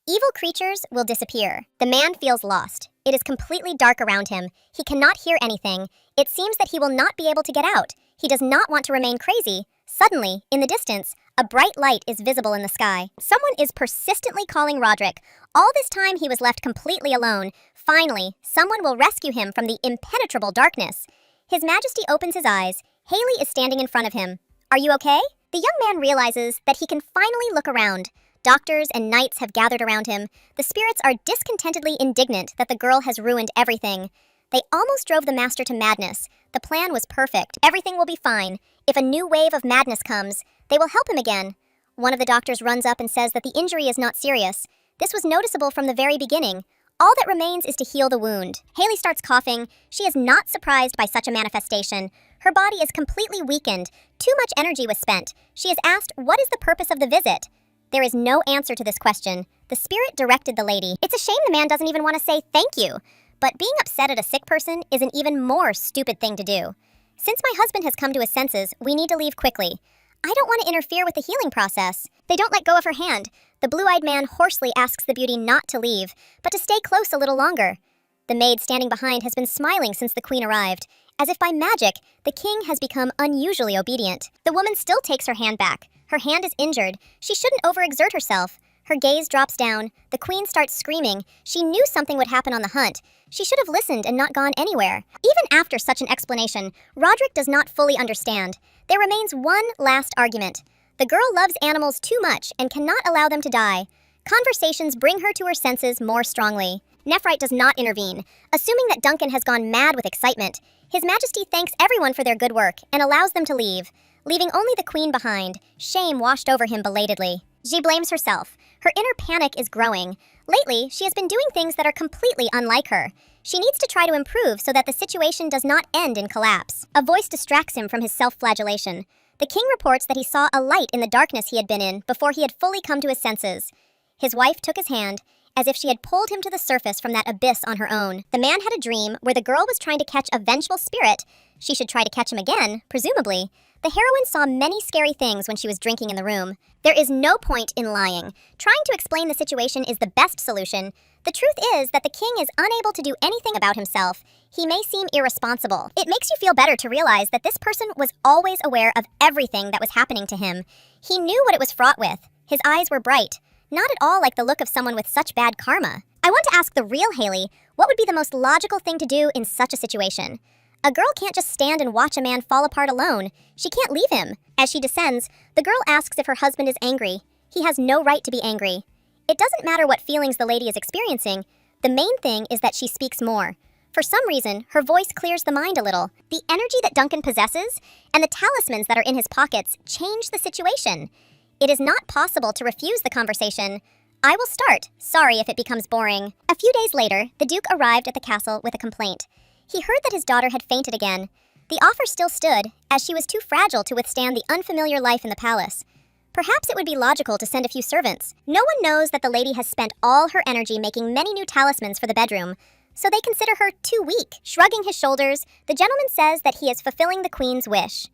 Evil creatures will disappear. The man feels lost. It is completely dark around him. He cannot hear anything. It seems that he will not be able to get out. He does not want to remain crazy. Suddenly, in the distance, a bright light is visible in the sky. Someone is persistently calling Roderick. All this time, he was left completely alone. Finally, someone will rescue him from the impenetrable darkness. His Majesty opens his eyes. Haley is standing in front of him. Are you okay? The young man realizes that he can finally look around. Doctors and knights have gathered around him. The spirits are discontentedly indignant that the girl has ruined everything. They almost drove the master to madness. The plan was perfect. Everything will be fine. If a new wave of madness comes, they will help him again. One of the doctors runs up and says that the injury is not serious. This was noticeable from the very beginning. All that remains is to heal the wound. Haley starts coughing. She is not surprised by such a manifestation. Her body is completely weakened. Too much energy was spent. She is asked, what is the purpose of the visit? There is no answer to this question. The spirit directed the lady. It's a shame the man doesn't even want to say thank you. But being upset at a sick person is an even more stupid thing to do. Since my husband has come to his senses, we need to leave quickly. I don't want to interfere with the healing process. They don't let go of her hand. The blue-eyed man hoarsely asks the beauty not to leave, but to stay close a little longer. The maid standing behind has been smiling since the queen arrived. As if by magic, the king has become unusually obedient. The woman still takes her hand back. Her hand is injured. She shouldn't overexert herself. Her gaze drops down. The queen starts screaming. She knew something would happen on the hunt. She should have listened and not gone anywhere. Even after such an explanation, Roderick does not fully understand. There remains one last argument. The girl loves animals too much and cannot allow them to die. Conversations bring her to her senses more strongly. Nephrite does not intervene, assuming that Duncan has gone mad with excitement. His Majesty thanks everyone for their good work and allows them to leave, leaving only the queen behind. Shame washed over him belatedly. She blames herself. Her inner panic is growing. Lately, she has been doing things that are completely unlike her. She needs to try to improve so that the situation does not end in collapse. A voice distracts him from his self-flagellation. The king reports that he saw a light in the darkness he had been in before he had fully come to his senses. His wife took his hand, as if she had pulled him to the surface from that abyss on her own. The man had a dream where the girl was trying to catch a vengeful spirit. She should try to catch him again, presumably. The heroine saw many scary things when she was drinking in the room. There is no point in lying. Trying to explain the situation is the best solution. The truth is that the king is unable to do anything about himself. He may seem irresponsible. It makes you feel better to realize that this person was always aware of everything that was happening to him. He knew what it was fraught with. His eyes were bright. Not at all like the look of someone with such bad karma. I want to ask the real Haley, what would be the most logical thing to do in such a situation? A girl can't just stand and watch a man fall apart alone. She can't leave him. As she descends, the girl asks if her husband is angry. He has no right to be angry. It doesn't matter what feelings the lady is experiencing. The main thing is that she speaks more. For some reason, her voice clears the mind a little. The energy that Duncan possesses and the talismans that are in his pockets change the situation. It is not possible to refuse the conversation. I will start. Sorry if it becomes boring. A few days later, the Duke arrived at the castle with a complaint. He heard that his daughter had fainted again. The offer still stood, as she was too fragile to withstand the unfamiliar life in the palace. Perhaps it would be logical to send a few servants. No one knows that the lady has spent all her energy making many new talismans for the bedroom, so they consider her too weak. Shrugging his shoulders, the gentleman says that he is fulfilling the queen's wish.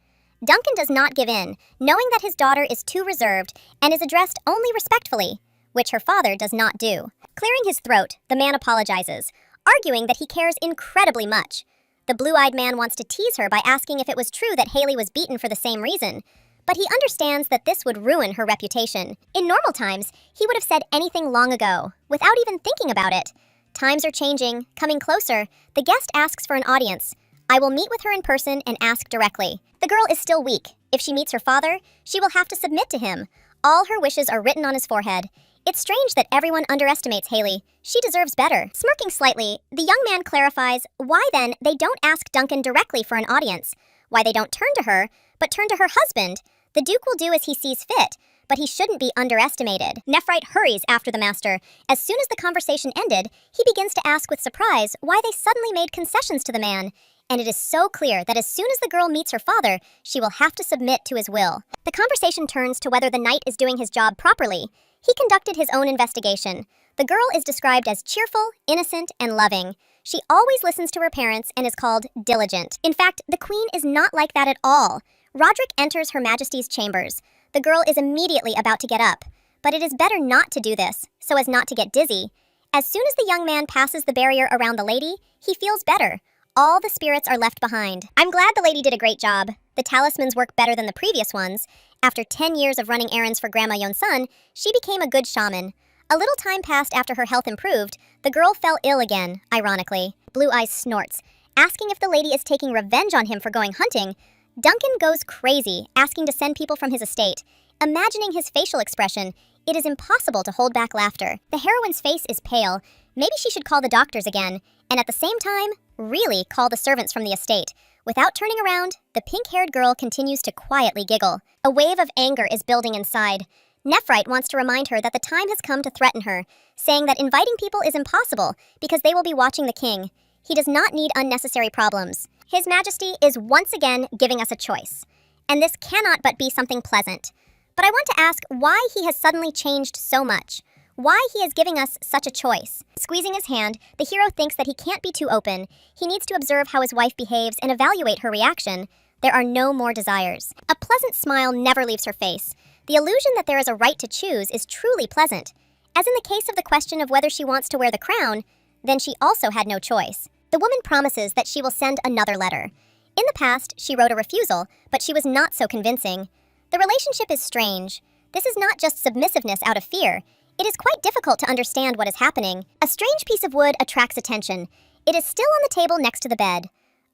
Duncan does not give in, knowing that his daughter is too reserved and is addressed only respectfully, which her father does not do. Clearing his throat, the man apologizes, arguing that he cares incredibly much. The blue-eyed man wants to tease her by asking if it was true that Haley was beaten for the same reason, but he understands that this would ruin her reputation. In normal times, he would have said anything long ago, without even thinking about it. Times are changing. Coming closer, the guest asks for an audience. I will meet with her in person and ask directly. The girl is still weak. If she meets her father, she will have to submit to him. All her wishes are written on his forehead. It's strange that everyone underestimates Haley. She deserves better. Smirking slightly, the young man clarifies why then they don't ask Duncan directly for an audience, why they don't turn to her, but turn to her husband. The Duke will do as he sees fit, but he shouldn't be underestimated. Nephrite hurries after the master. As soon as the conversation ended, he begins to ask with surprise why they suddenly made concessions to the man. And it is so clear that as soon as the girl meets her father, she will have to submit to his will. The conversation turns to whether the knight is doing his job properly. He conducted his own investigation. The girl is described as cheerful, innocent, and loving. She always listens to her parents and is called diligent. In fact, the queen is not like that at all. Roderick enters Her Majesty's chambers. The girl is immediately about to get up, but it is better not to do this, so as not to get dizzy. As soon as the young man passes the barrier around the lady, he feels better. All the spirits are left behind. I'm glad the lady did a great job. The talismans work better than the previous ones. After 10 years of running errands for Grandma Yonsun, she became a good shaman. A little time passed after her health improved. The girl fell ill again, ironically. Blue Eyes snorts, asking if the lady is taking revenge on him for going hunting. Duncan goes crazy, asking to send people from his estate. Imagining his facial expression, it is impossible to hold back laughter. The heroine's face is pale. Maybe she should call the doctors again, and at the same time, really call the servants from the estate. Without turning around, the pink-haired girl continues to quietly giggle. A wave of anger is building inside. Nephrite wants to remind her that the time has come to threaten her, saying that inviting people is impossible because they will be watching the king. He does not need unnecessary problems. His Majesty is once again giving us a choice, and this cannot but be something pleasant. But I want to ask why he has suddenly changed so much. Why he is giving us such a choice. Squeezing his hand, the hero thinks that he can't be too open. He needs to observe how his wife behaves and evaluate her reaction. There are no more desires. A pleasant smile never leaves her face. The illusion that there is a right to choose is truly pleasant. As in the case of the question of whether she wants to wear the crown, then she also had no choice. The woman promises that she will send another letter. In the past, she wrote a refusal, but she was not so convincing. The relationship is strange. This is not just submissiveness out of fear. It is quite difficult to understand what is happening. A strange piece of wood attracts attention. It is still on the table next to the bed.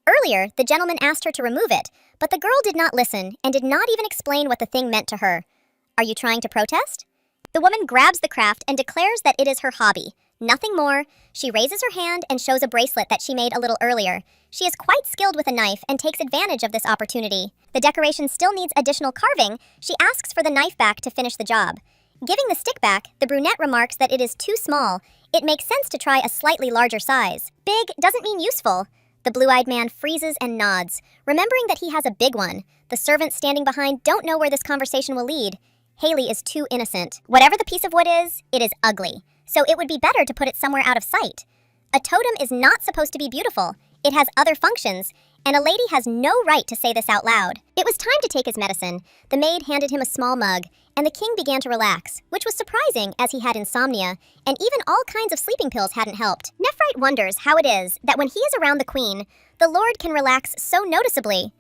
Earlier, the gentleman asked her to remove it, but the girl did not listen and did not even explain what the thing meant to her. Are you trying to protest? The woman grabs the craft and declares that it is her hobby. Nothing more. She raises her hand and shows a bracelet that she made a little earlier. She is quite skilled with a knife and takes advantage of this opportunity. The decoration still needs additional carving. She asks for the knife back to finish the job. Giving the stick back, the brunette remarks that it is too small. It makes sense to try a slightly larger size. Big doesn't mean useful. The blue-eyed man freezes and nods, remembering that he has a big one. The servants standing behind don't know where this conversation will lead. Haley is too innocent. Whatever the piece of wood is, it is ugly. So it would be better to put it somewhere out of sight. A totem is not supposed to be beautiful. It has other functions, and a lady has no right to say this out loud. It was time to take his medicine. The maid handed him a small mug, and the king began to relax, which was surprising as he had insomnia, and even all kinds of sleeping pills hadn't helped. Nephrite wonders how it is that when he is around the queen, the lord can relax so noticeably.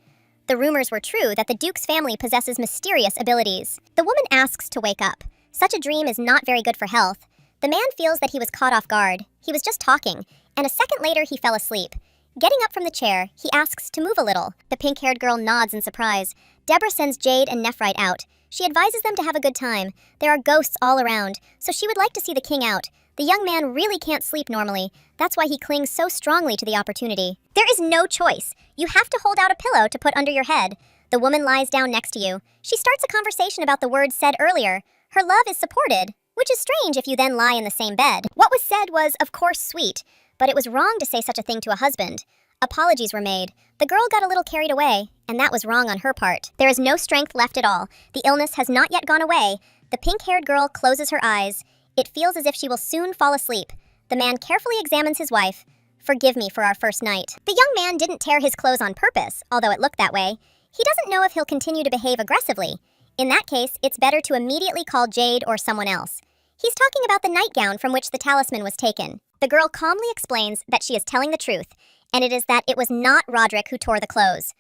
The rumors were true that the duke's family possesses mysterious abilities. The woman asks to wake up. Such a dream is not very good for health. The man feels that he was caught off guard. He was just talking, and a second later he fell asleep. Getting up from the chair, he asks to move a little. The pink-haired girl nods in surprise. Deborah sends Jade and Nephrite out. She advises them to have a good time. There are ghosts all around, so she would like to see the king out. The young man really can't sleep normally. That's why he clings so strongly to the opportunity. There is no choice. You have to hold out a pillow to put under your head. The woman lies down next to you. She starts a conversation about the words said earlier. Her love is supported, which is strange if you then lie in the same bed. What was said was, of course, sweet, but it was wrong to say such a thing to a husband. Apologies were made. The girl got a little carried away, and that was wrong on her part. There is no strength left at all. The illness has not yet gone away. The pink-haired girl closes her eyes. It feels as if she will soon fall asleep. The man carefully examines his wife. Forgive me for our first night. The young man didn't tear his clothes on purpose, although it looked that way. He doesn't know if he'll continue to behave aggressively. In that case, it's better to immediately call Jade or someone else. He's talking about the nightgown from which the talisman was taken. The girl calmly explains that she is telling the truth, and it is that it was not Roderick who tore the clothes.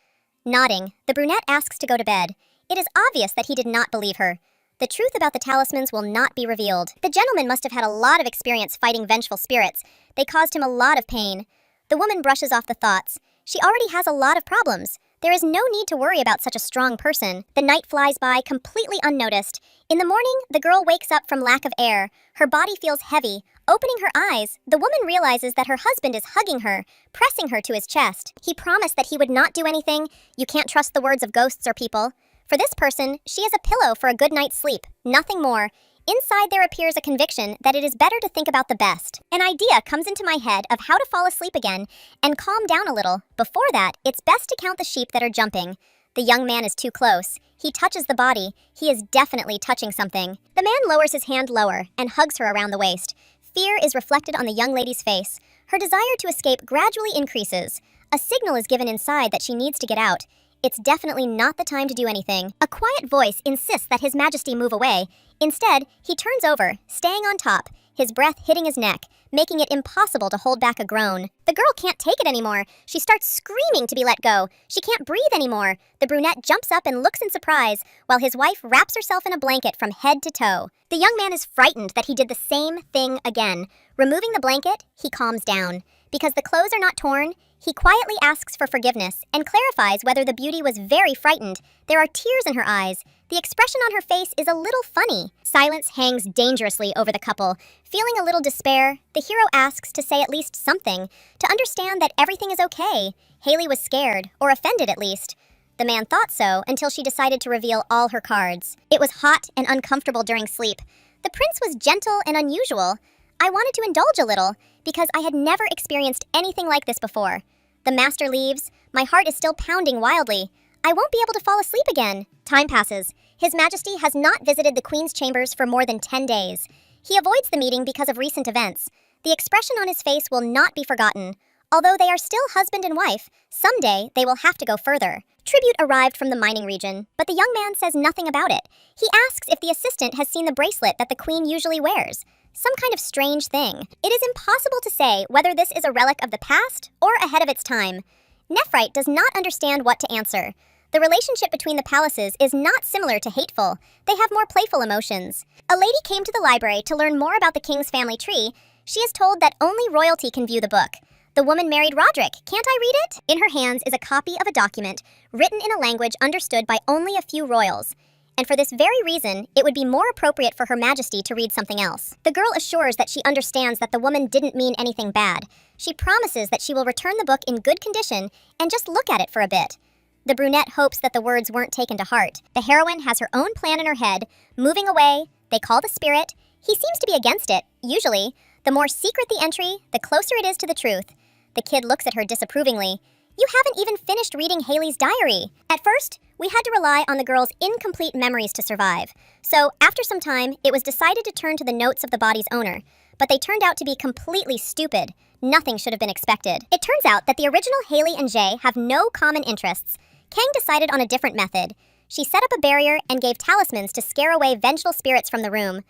Nodding, the brunette asks to go to bed. It is obvious that he did not believe her. The truth about the talismans will not be revealed. The gentleman must have had a lot of experience fighting vengeful spirits. They caused him a lot of pain. The woman brushes off the thoughts. She already has a lot of problems. There is no need to worry about such a strong person. The night flies by completely unnoticed. In the morning, the girl wakes up from lack of air. Her body feels heavy. Opening her eyes, the woman realizes that her husband is hugging her, pressing her to his chest. He promised that he would not do anything. You can't trust the words of ghosts or people. For this person, she is a pillow for a good night's sleep, nothing more. Inside there appears a conviction that it is better to think about the best. An idea comes into my head of how to fall asleep again and calm down a little. Before that, it's best to count the sheep that are jumping. The young man is too close. He touches the body. He is definitely touching something. The man lowers his hand lower and hugs her around the waist. Fear is reflected on the young lady's face. Her desire to escape gradually increases. A signal is given inside that she needs to get out. It's definitely not the time to do anything. A quiet voice insists that His Majesty move away. Instead, he turns over, staying on top, his breath hitting his neck, making it impossible to hold back a groan. The girl can't take it anymore. She starts screaming to be let go. She can't breathe anymore. The brunette jumps up and looks in surprise, while his wife wraps herself in a blanket from head to toe. The young man is frightened that he did the same thing again. Removing the blanket, he calms down. Because the clothes are not torn, he quietly asks for forgiveness and clarifies whether the beauty was very frightened. There are tears in her eyes. The expression on her face is a little funny. Silence hangs dangerously over the couple. Feeling a little despair, the hero asks to say at least something, to understand that everything is okay. Haley was scared, or offended at least. The man thought so until she decided to reveal all her cards. It was hot and uncomfortable during sleep. The prince was gentle and unusual. I wanted to indulge a little, because I had never experienced anything like this before. The master leaves. My heart is still pounding wildly. I won't be able to fall asleep again. Time passes. His Majesty has not visited the Queen's chambers for more than 10 days. He avoids the meeting because of recent events. The expression on his face will not be forgotten. Although they are still husband and wife, someday they will have to go further. Tribute arrived from the mining region, but the young man says nothing about it. He asks if the assistant has seen the bracelet that the Queen usually wears. Some kind of strange thing. It is impossible to say whether this is a relic of the past or ahead of its time. Nephrite does not understand what to answer. The relationship between the palaces is not similar to hateful. They have more playful emotions. A lady came to the library to learn more about the king's family tree. She is told that only royalty can view the book. The woman married Roderick. Can't I read it? In her hands is a copy of a document written in a language understood by only a few royals. And for this very reason, it would be more appropriate for Her Majesty to read something else. The girl assures that she understands that the woman didn't mean anything bad. She promises that she will return the book in good condition and just look at it for a bit. The brunette hopes that the words weren't taken to heart. The heroine has her own plan in her head. Moving away, they call the spirit. He seems to be against it, usually. The more secret the entry, the closer it is to the truth. The kid looks at her disapprovingly. You haven't even finished reading Haley's diary. At first, we had to rely on the girl's incomplete memories to survive. So, after some time, it was decided to turn to the notes of the body's owner. But they turned out to be completely stupid. Nothing should have been expected. It turns out that the original Haley and Jay have no common interests. Kang decided on a different method. She set up a barrier and gave talismans to scare away vengeful spirits from the room.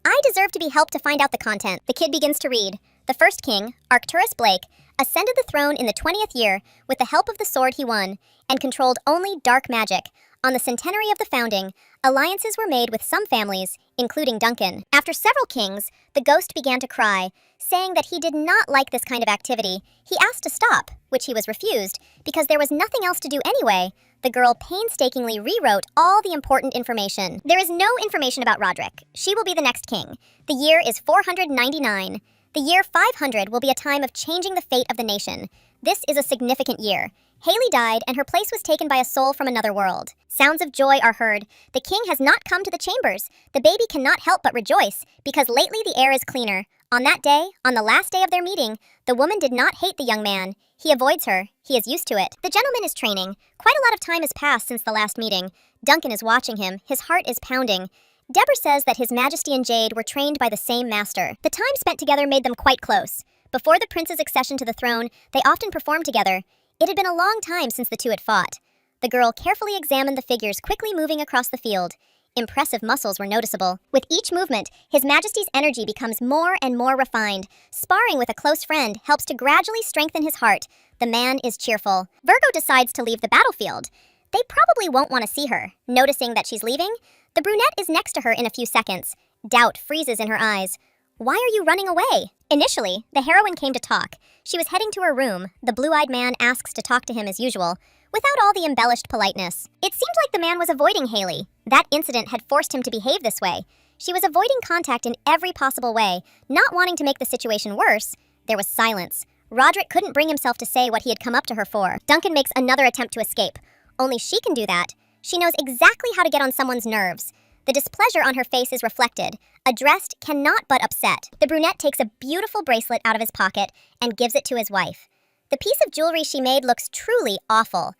I deserve to be helped to find out the content. The kid begins to read. The first king, Arcturus Blake, ascended the throne in the 20th year with the help of the sword he won, and controlled only dark magic. On the centenary of the founding, alliances were made with some families, including Duncan. After several kings, the ghost began to cry, saying that he did not like this kind of activity. He asked to stop, which he was refused, because there was nothing else to do anyway. The girl painstakingly rewrote all the important information. There is no information about Roderick. She will be the next king. The year is 499. The year 500 will be a time of changing the fate of the nation. This is a significant year. Haley died, and her place was taken by a soul from another world. Sounds of joy are heard. The king has not come to the chambers. The baby cannot help but rejoice, because lately the air is cleaner. On that day, on the last day of their meeting, the woman did not hate the young man. He avoids her. He is used to it. The gentleman is training. Quite a lot of time has passed since the last meeting. Duncan is watching him. His heart is pounding. Deborah says that His Majesty and Jade were trained by the same master. The time spent together made them quite close. Before the prince's accession to the throne, they often performed together. It had been a long time since the two had fought. The girl carefully examined the figures quickly moving across the field. Impressive muscles were noticeable. With each movement, His Majesty's energy becomes more and more refined. Sparring with a close friend helps to gradually strengthen his heart. The man is cheerful. Virgo decides to leave the battlefield. They probably won't want to see her. Noticing that she's leaving, the brunette is next to her in a few seconds. Doubt freezes in her eyes. Why are you running away? Initially, the heroine came to talk. She was heading to her room. The blue-eyed man asks to talk to him as usual, without all the embellished politeness. It seemed like the man was avoiding Haley. That incident had forced him to behave this way. She was avoiding contact in every possible way, not wanting to make the situation worse. There was silence. Roderick couldn't bring himself to say what he had come up to her for. Duncan makes another attempt to escape. Only she can do that. She knows exactly how to get on someone's nerves. The displeasure on her face is reflected. Addressed cannot but upset. The brunette takes a beautiful bracelet out of his pocket and gives it to his wife. The piece of jewelry she made looks truly awful.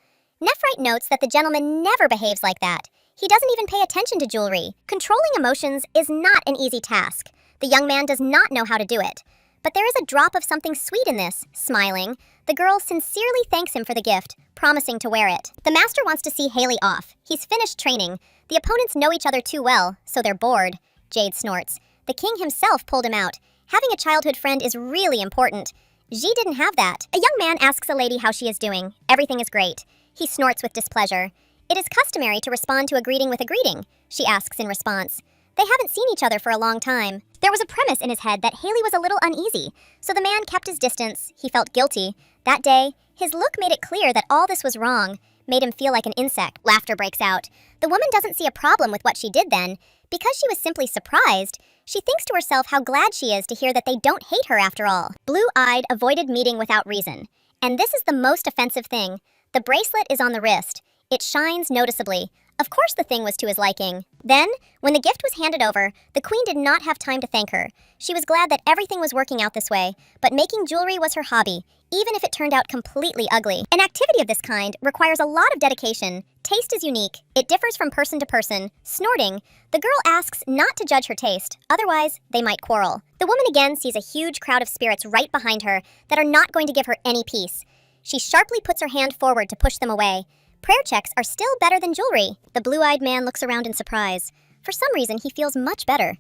Nephrite notes that the gentleman never behaves like that. He doesn't even pay attention to jewelry. Controlling emotions is not an easy task. The young man does not know how to do it. But there is a drop of something sweet in this. Smiling, the girl sincerely thanks him for the gift, promising to wear it. The master wants to see Haley off. He's finished training. The opponents know each other too well, so they're bored. Jade snorts. The king himself pulled him out. Having a childhood friend is really important. Ji didn't have that. A young man asks a lady how she is doing. Everything is great. He snorts with displeasure. It is customary to respond to a greeting with a greeting, she asks in response. They haven't seen each other for a long time. There was a premise in his head that Haley was a little uneasy, so the man kept his distance. He felt guilty. That day, his look made it clear that all this was wrong, made him feel like an insect. Laughter breaks out. The woman doesn't see a problem with what she did then. Because she was simply surprised, she thinks to herself how glad she is to hear that they don't hate her after all. Blue-eyed avoided meeting without reason. And this is the most offensive thing. The bracelet is on the wrist. It shines noticeably. Of course the thing was to his liking. Then, when the gift was handed over, the queen did not have time to thank her. She was glad that everything was working out this way, but making jewelry was her hobby, even if it turned out completely ugly. An activity of this kind requires a lot of dedication. Taste is unique. It differs from person to person. Snorting, the girl asks not to judge her taste, otherwise they might quarrel. The woman again sees a huge crowd of spirits right behind her that are not going to give her any peace. She sharply puts her hand forward to push them away. Prayer checks are still better than jewelry. The blue-eyed man looks around in surprise. For some reason, he feels much better.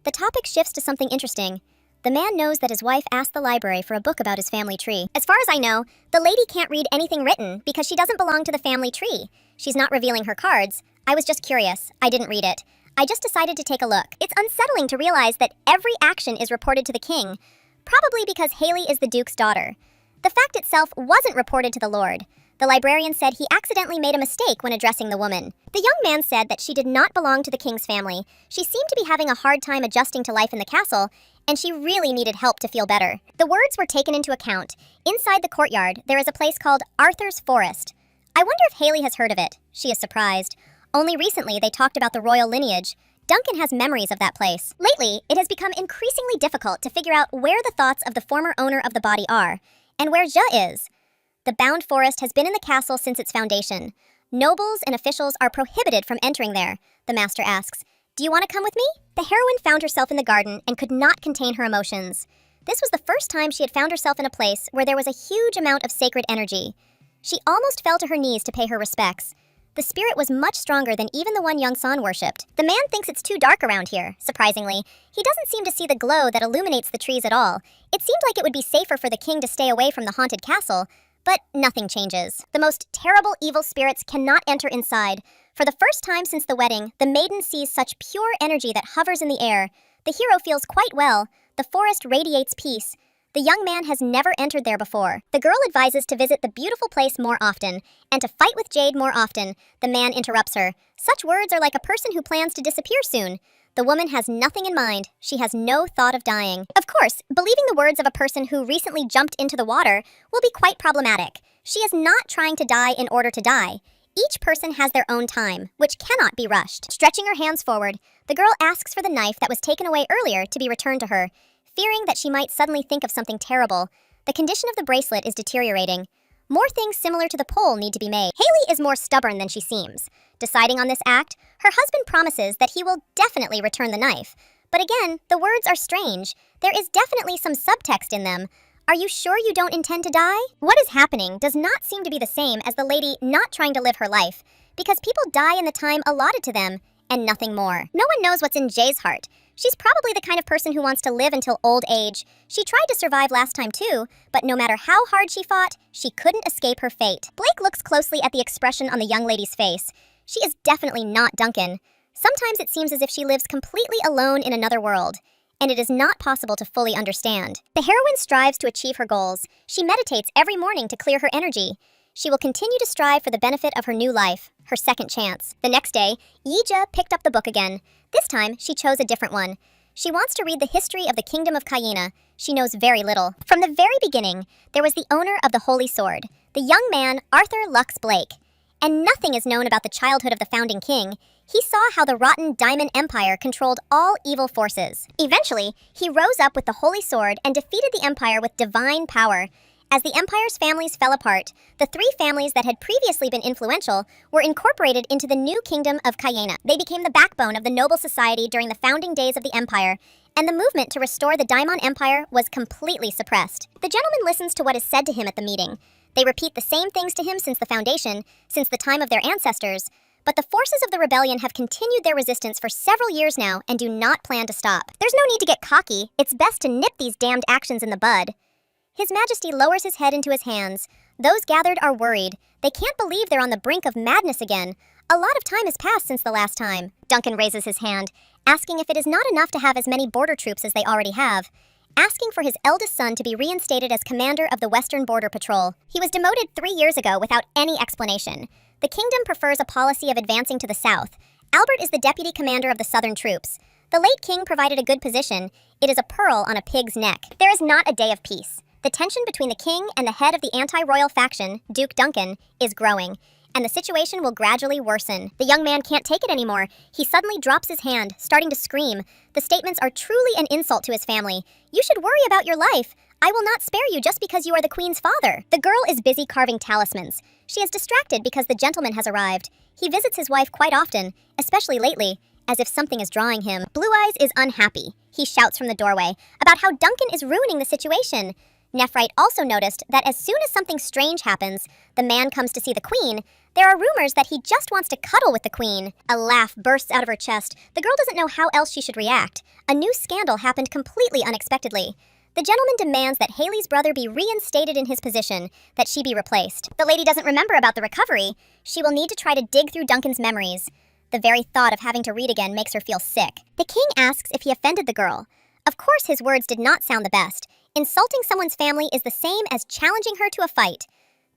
The topic shifts to something interesting. The man knows that his wife asked the library for a book about his family tree. As far as I know, the lady can't read anything written because she doesn't belong to the family tree. She's not revealing her cards. I was just curious. I didn't read it. I just decided to take a look. It's unsettling to realize that every action is reported to the king, probably because Haley is the duke's daughter. The fact itself wasn't reported to the lord. The librarian said he accidentally made a mistake when addressing the woman. The young man said that she did not belong to the king's family. She seemed to be having a hard time adjusting to life in the castle, and she really needed help to feel better. The words were taken into account. Inside the courtyard, there is a place called Arthur's Forest. I wonder if Haley has heard of it. She is surprised. Only recently they talked about the royal lineage. Duncan has memories of that place. Lately, it has become increasingly difficult to figure out where the thoughts of the former owner of the body are, and where Ja is. The bound forest has been in the castle since its foundation. Nobles and officials are prohibited from entering there, the master asks. Do you want to come with me? The heroine found herself in the garden and could not contain her emotions. This was the first time she had found herself in a place where there was a huge amount of sacred energy. She almost fell to her knees to pay her respects. The spirit was much stronger than even the one young San worshipped. The man thinks it's too dark around here, surprisingly. He doesn't seem to see the glow that illuminates the trees at all. It seemed like it would be safer for the king to stay away from the haunted castle, but nothing changes. The most terrible evil spirits cannot enter inside. For the first time since the wedding, the maiden sees such pure energy that hovers in the air. The hero feels quite well. The forest radiates peace. The young man has never entered there before. The girl advises to visit the beautiful place more often, and to fight with Jade more often. The man interrupts her. Such words are like a person who plans to disappear soon. The woman has nothing in mind. She has no thought of dying. Of course, believing the words of a person who recently jumped into the water will be quite problematic. She is not trying to die in order to die. Each person has their own time, which cannot be rushed. Stretching her hands forward, the girl asks for the knife that was taken away earlier to be returned to her, fearing that she might suddenly think of something terrible. The condition of the bracelet is deteriorating. More things similar to the pole need to be made. Haley is more stubborn than she seems. Deciding on this act, her husband promises that he will definitely return the knife. But again, the words are strange. There is definitely some subtext in them. Are you sure you don't intend to die? What is happening does not seem to be the same as the lady not trying to live her life, because people die in the time allotted to them, and nothing more. No one knows what's in Jay's heart. She's probably the kind of person who wants to live until old age. She tried to survive last time too, but no matter how hard she fought, she couldn't escape her fate. Blake looks closely at the expression on the young lady's face. She is definitely not Duncan. Sometimes it seems as if she lives completely alone in another world. and it is not possible to fully understand. The heroine strives to achieve her goals. She meditates every morning to clear her energy. She will continue to strive for the benefit of her new life, her second chance. The next day, Yija picked up the book again. This time, she chose a different one. She wants to read the history of the Kingdom of Kyena. She knows very little. From the very beginning, there was the owner of the Holy Sword, the young man Arthur Lux Blake. And nothing is known about the childhood of the founding king. He saw how the rotten Diamond Empire controlled all evil forces. Eventually, he rose up with the Holy Sword and defeated the Empire with divine power. As the Empire's families fell apart, the three families that had previously been influential were incorporated into the new Kingdom of Kyena. They became the backbone of the noble society during the founding days of the Empire, and the movement to restore the Daimon Empire was completely suppressed. The gentleman listens to what is said to him at the meeting. They repeat the same things to him since the foundation, since the time of their ancestors, but the forces of the rebellion have continued their resistance for several years now and do not plan to stop. There's no need to get cocky. It's best to nip these damned actions in the bud. His Majesty lowers his head into his hands. Those gathered are worried. They can't believe they're on the brink of madness again. A lot of time has passed since the last time. Duncan raises his hand, asking if it is not enough to have as many border troops as they already have, asking for his eldest son to be reinstated as commander of the Western Border Patrol. He was demoted 3 years ago without any explanation. The kingdom prefers a policy of advancing to the south. Albert is the deputy commander of the southern troops. The late king provided a good position. It is a pearl on a pig's neck. There is not a day of peace. The tension between the king and the head of the anti-royal faction, Duke Duncan, is growing, and the situation will gradually worsen. The young man can't take it anymore. He suddenly drops his hand, starting to scream. The statements are truly an insult to his family. You should worry about your life. I will not spare you just because you are the queen's father. The girl is busy carving talismans. She is distracted because the gentleman has arrived. He visits his wife quite often, especially lately, as if something is drawing him. Blue Eyes is unhappy. He shouts from the doorway about how Duncan is ruining the situation. Nephrite also noticed that as soon as something strange happens, the man comes to see the queen. There are rumors that he just wants to cuddle with the queen. A laugh bursts out of her chest. The girl doesn't know how else she should react. A new scandal happened completely unexpectedly. The gentleman demands that Haley's brother be reinstated in his position, that she be replaced. The lady doesn't remember about the recovery. She will need to try to dig through Duncan's memories. The very thought of having to read again makes her feel sick. The king asks if he offended the girl. Of course his words did not sound the best. Insulting someone's family is the same as challenging her to a fight.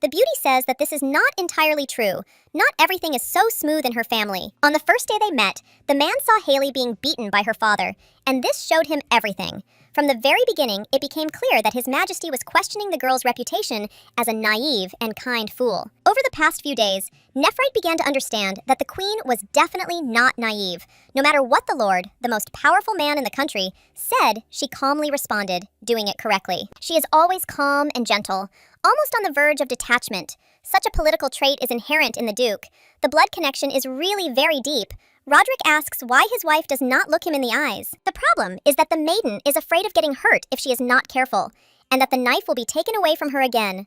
The beauty says that this is not entirely true. Not everything is so smooth in her family. On the first day they met, the man saw Haley being beaten by her father, and this showed him everything. From the very beginning, it became clear that His Majesty was questioning the girl's reputation as a naive and kind fool. Over the past few days, Nephrite began to understand that the queen was definitely not naive. No matter what the lord, the most powerful man in the country, said, she calmly responded, doing it correctly. She is always calm and gentle, almost on the verge of detachment. Such a political trait is inherent in the Duke. The blood connection is really very deep. Roderick asks why his wife does not look him in the eyes. The problem is that the maiden is afraid of getting hurt if she is not careful, and that the knife will be taken away from her again.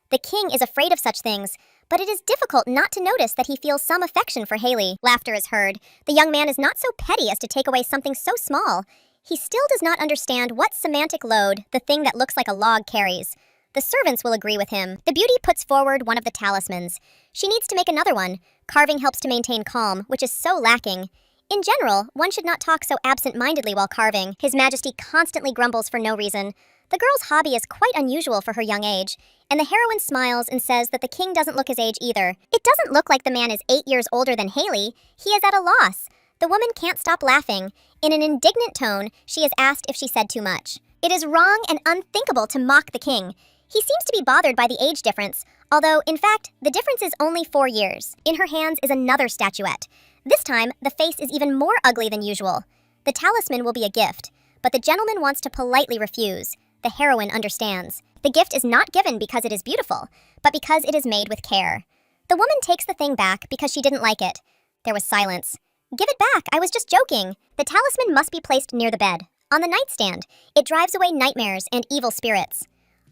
The king is afraid of such things, but it is difficult not to notice that he feels some affection for Haley. Laughter is heard. The young man is not so petty as to take away something so small. He still does not understand what semantic load the thing that looks like a log carries. The servants will agree with him. The beauty puts forward one of the talismans. She needs to make another one. Carving helps to maintain calm, which is so lacking. In general, one should not talk so absent-mindedly while carving. His Majesty constantly grumbles for no reason. The girl's hobby is quite unusual for her young age, and the heroine smiles and says that the king doesn't look his age either. It doesn't look like the man is 8 years older than Haley. He is at a loss. The woman can't stop laughing. In an indignant tone, she is asked if she said too much. It is wrong and unthinkable to mock the king. He seems to be bothered by the age difference, although, in fact, the difference is only 4 years. In her hands is another statuette. This time, the face is even more ugly than usual. The talisman will be a gift, but the gentleman wants to politely refuse. The heroine understands. The gift is not given because it is beautiful, but because it is made with care. The woman takes the thing back because she didn't like it. There was silence. Give it back, I was just joking. The talisman must be placed near the bed, on the nightstand. It drives away nightmares and evil spirits.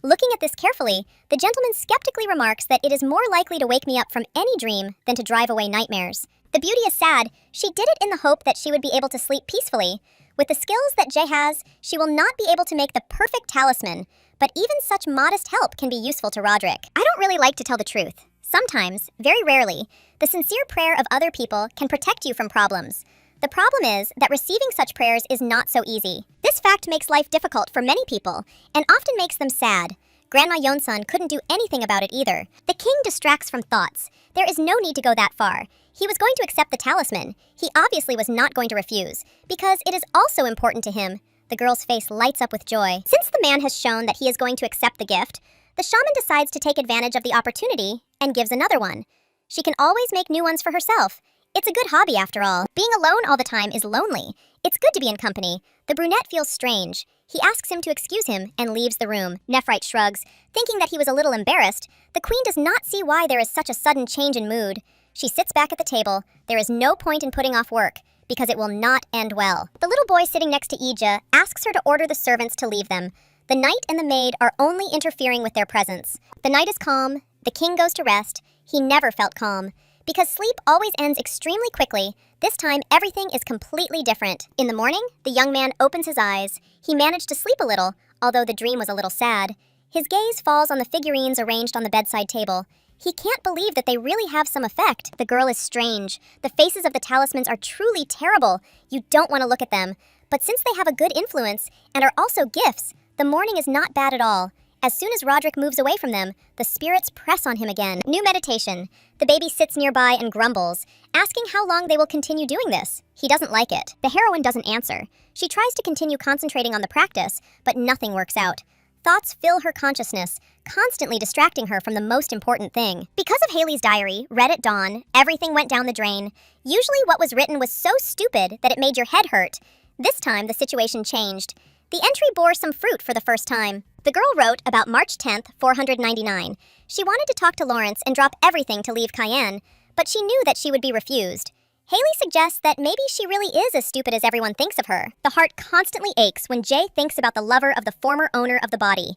Looking at this carefully, the gentleman skeptically remarks that it is more likely to wake me up from any dream than to drive away nightmares. The beauty is sad. She did it in the hope that she would be able to sleep peacefully. With the skills that Jay has, she will not be able to make the perfect talisman, but even such modest help can be useful to Roderick. I don't really like to tell the truth. Sometimes, very rarely, the sincere prayer of other people can protect you from problems. The problem is that receiving such prayers is not so easy. This fact makes life difficult for many people and often makes them sad. Grandma Yonsun couldn't do anything about it either. The king distracts from thoughts. There is no need to go that far. He was going to accept the talisman. He obviously was not going to refuse, because it is also important to him. The girl's face lights up with joy. Since the man has shown that he is going to accept the gift, the shaman decides to take advantage of the opportunity and gives another one. She can always make new ones for herself. It's a good hobby after all. Being alone all the time is lonely. It's good to be in company. The brunette feels strange. He asks him to excuse him and leaves the room. Nephrite shrugs, thinking that he was a little embarrassed. The queen does not see why there is such a sudden change in mood. She sits back at the table. There is no point in putting off work, because it will not end well. The little boy sitting next to Ija asks her to order the servants to leave them. The knight and the maid are only interfering with their presence. The night is calm. The king goes to rest. He never felt calm. Because sleep always ends extremely quickly, this time everything is completely different. In the morning, the young man opens his eyes. He managed to sleep a little, although the dream was a little sad. His gaze falls on the figurines arranged on the bedside table. He can't believe that they really have some effect. The girl is strange. The faces of the talismans are truly terrible. You don't want to look at them. But since they have a good influence and are also gifts, the morning is not bad at all. As soon as Roderick moves away from them, the spirits press on him again. New meditation. The baby sits nearby and grumbles, asking how long they will continue doing this. He doesn't like it. The heroine doesn't answer. She tries to continue concentrating on the practice, but nothing works out. Thoughts fill her consciousness, constantly distracting her from the most important thing. Because of Haley's diary, read at dawn, everything went down the drain. Usually what was written was so stupid that it made your head hurt. This time, the situation changed. The entry bore some fruit for the first time. The girl wrote about March 10th, 499. She wanted to talk to Lawrence and drop everything to leave Cayenne, but she knew that she would be refused. Haley suggests that maybe she really is as stupid as everyone thinks of her. The heart constantly aches when Jay thinks about the lover of the former owner of the body.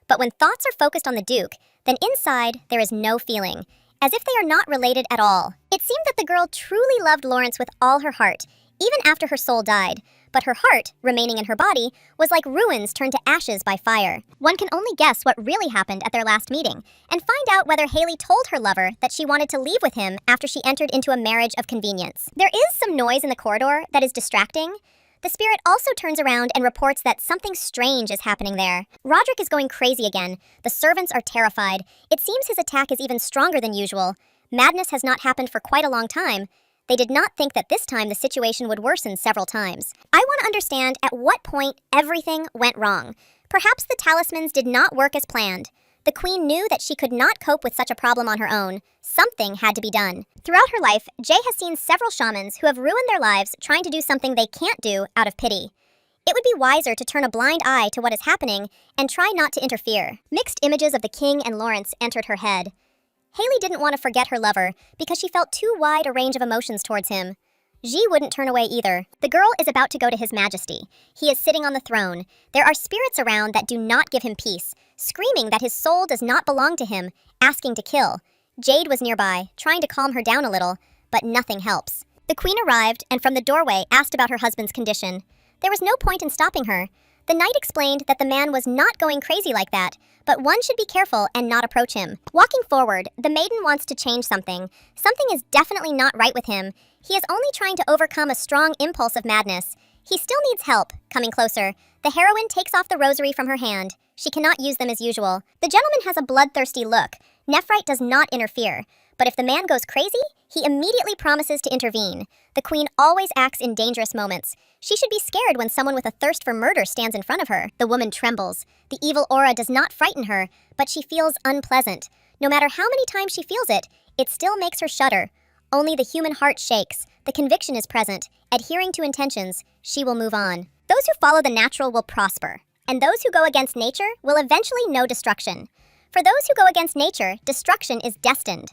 But when thoughts are focused on the Duke, then inside there is no feeling, as if they are not related at all. It seemed that the girl truly loved Lawrence with all her heart, even after her soul died. But her heart, remaining in her body, was like ruins turned to ashes by fire. One can only guess what really happened at their last meeting, and find out whether Haley told her lover that she wanted to leave with him after she entered into a marriage of convenience. There is some noise in the corridor that is distracting. The spirit also turns around and reports that something strange is happening there. Roderick is going crazy again. The servants are terrified. It seems his attack is even stronger than usual. Madness has not happened for quite a long time. They did not think that this time the situation would worsen several times. I want to understand at what point everything went wrong. Perhaps the talismans did not work as planned. The queen knew that she could not cope with such a problem on her own. Something had to be done. Throughout her life, Jay has seen several shamans who have ruined their lives trying to do something they can't do out of pity. It would be wiser to turn a blind eye to what is happening and try not to interfere. Mixed images of the king and Lawrence entered her head. Haley didn't want to forget her lover because she felt too wide a range of emotions towards him. Ji wouldn't turn away either. The girl is about to go to his majesty. He is sitting on the throne. There are spirits around that do not give him peace, screaming that his soul does not belong to him, asking to kill. Jade was nearby, trying to calm her down a little, but nothing helps. The queen arrived and from the doorway asked about her husband's condition. There was no point in stopping her. The knight explained that the man was not going crazy like that, but one should be careful and not approach him. Walking forward, the maiden wants to change something. Something is definitely not right with him. He is only trying to overcome a strong impulse of madness. He still needs help. Coming closer, the heroine takes off the rosary from her hand. She cannot use them as usual. The gentleman has a bloodthirsty look. Nephrite does not interfere. But if the man goes crazy, he immediately promises to intervene. The queen always acts in dangerous moments. She should be scared when someone with a thirst for murder stands in front of her. The woman trembles. The evil aura does not frighten her, but she feels unpleasant. No matter how many times she feels it, it still makes her shudder. Only the human heart shakes. The conviction is present. Adhering to intentions, she will move on. Those who follow the natural will prosper, and those who go against nature will eventually know destruction. For those who go against nature, destruction is destined.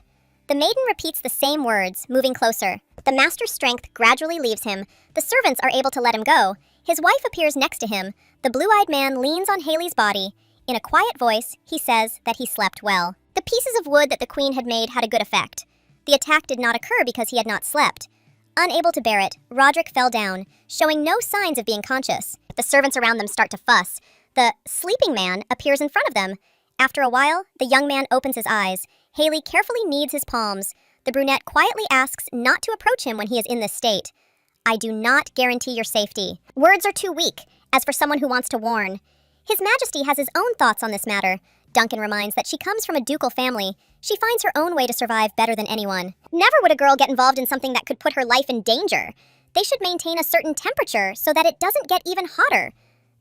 The maiden repeats the same words, moving closer. The master's strength gradually leaves him. The servants are able to let him go. His wife appears next to him. The blue-eyed man leans on Haley's body. In a quiet voice, he says that he slept well. The pieces of wood that the queen had made had a good effect. The attack did not occur because he had not slept. Unable to bear it, Roderick fell down, showing no signs of being conscious. The servants around them start to fuss. The sleeping man appears in front of them. After a while, the young man opens his eyes. Haley carefully kneads his palms. The brunette quietly asks not to approach him when he is in this state. I do not guarantee your safety. Words are too weak, as for someone who wants to warn. His Majesty has his own thoughts on this matter. Duncan reminds that she comes from a ducal family. She finds her own way to survive better than anyone. Never would a girl get involved in something that could put her life in danger. They should maintain a certain temperature so that it doesn't get even hotter.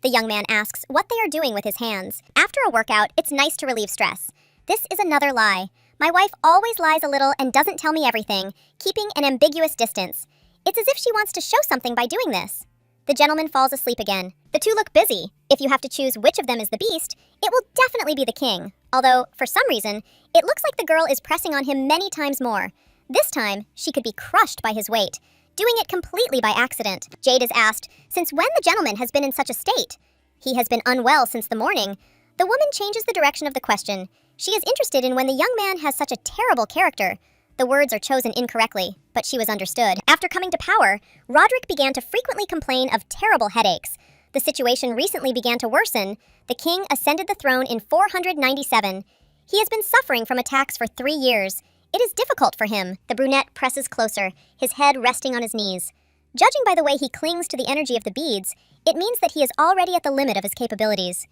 The young man asks what they are doing with his hands. After a workout, it's nice to relieve stress. This is another lie. My wife always lies a little and doesn't tell me everything, keeping an ambiguous distance. It's as if she wants to show something by doing this. The gentleman falls asleep again. The two look busy. If you have to choose which of them is the beast, it will definitely be the king. Although, for some reason, it looks like the girl is pressing on him many times more. This time, she could be crushed by his weight, doing it completely by accident. Jade is asked, since when the gentleman has been in such a state? He has been unwell since the morning. The woman changes the direction of the question. She is interested in when the young man has such a terrible character. The words are chosen incorrectly, but she was understood. After coming to power, Roderick began to frequently complain of terrible headaches. The situation recently began to worsen. The king ascended the throne in 497. He has been suffering from attacks for 3 years. It is difficult for him. The brunette presses closer, his head resting on his knees. Judging by the way he clings to the energy of the beads, it means that he is already at the limit of his capabilities.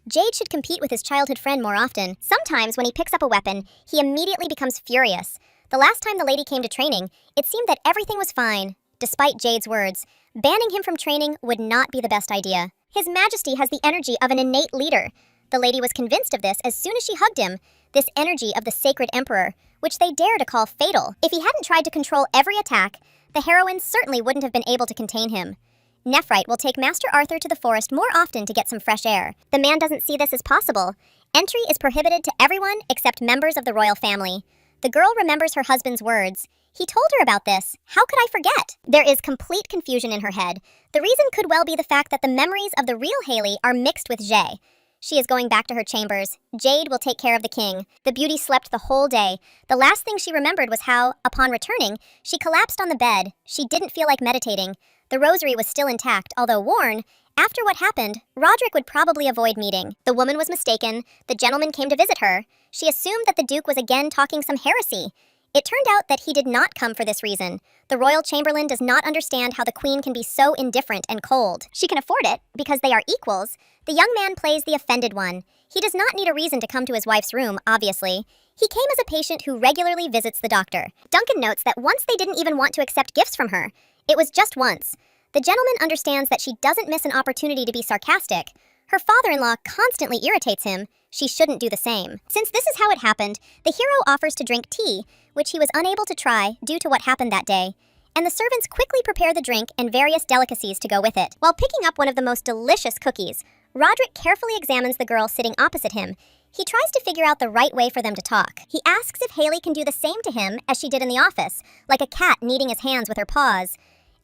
Jade should compete with his childhood friend more often. Sometimes when he picks up a weapon, he immediately becomes furious. The last time the lady came to training, it seemed that everything was fine. Despite Jade's words, banning him from training would not be the best idea. His Majesty has the energy of an innate leader. The lady was convinced of this as soon as she hugged him, this energy of the sacred emperor, which they dare to call fatal. If he hadn't tried to control every attack, the heroine certainly wouldn't have been able to contain him. Nephrite will take Master Arthur to the forest more often to get some fresh air. The man doesn't see this as possible. Entry is prohibited to everyone except members of the royal family. The girl remembers her husband's words. He told her about this. How could I forget? There is complete confusion in her head. The reason could well be the fact that the memories of the real Haley are mixed with Jay. She is going back to her chambers. Jade will take care of the king. The beauty slept the whole day. The last thing she remembered was how, upon returning, she collapsed on the bed. She didn't feel like meditating. The rosary was still intact, although worn. After what happened, Roderick would probably avoid meeting. The woman was mistaken. The gentleman came to visit her. She assumed that the Duke was again talking some heresy. It turned out that he did not come for this reason. The royal chamberlain does not understand how the queen can be so indifferent and cold. She can afford it, because they are equals. The young man plays the offended one. He does not need a reason to come to his wife's room, obviously. He came as a patient who regularly visits the doctor. Duncan notes that once they didn't even want to accept gifts from her. It was just once. The gentleman understands that she doesn't miss an opportunity to be sarcastic. Her father-in-law constantly irritates him. She shouldn't do the same. Since this is how it happened, the hero offers to drink tea, which he was unable to try due to what happened that day, and the servants quickly prepare the drink and various delicacies to go with it. While picking up one of the most delicious cookies, Roderick carefully examines the girl sitting opposite him. He tries to figure out the right way for them to talk. He asks if Haley can do the same to him as she did in the office, like a cat kneading his hands with her paws.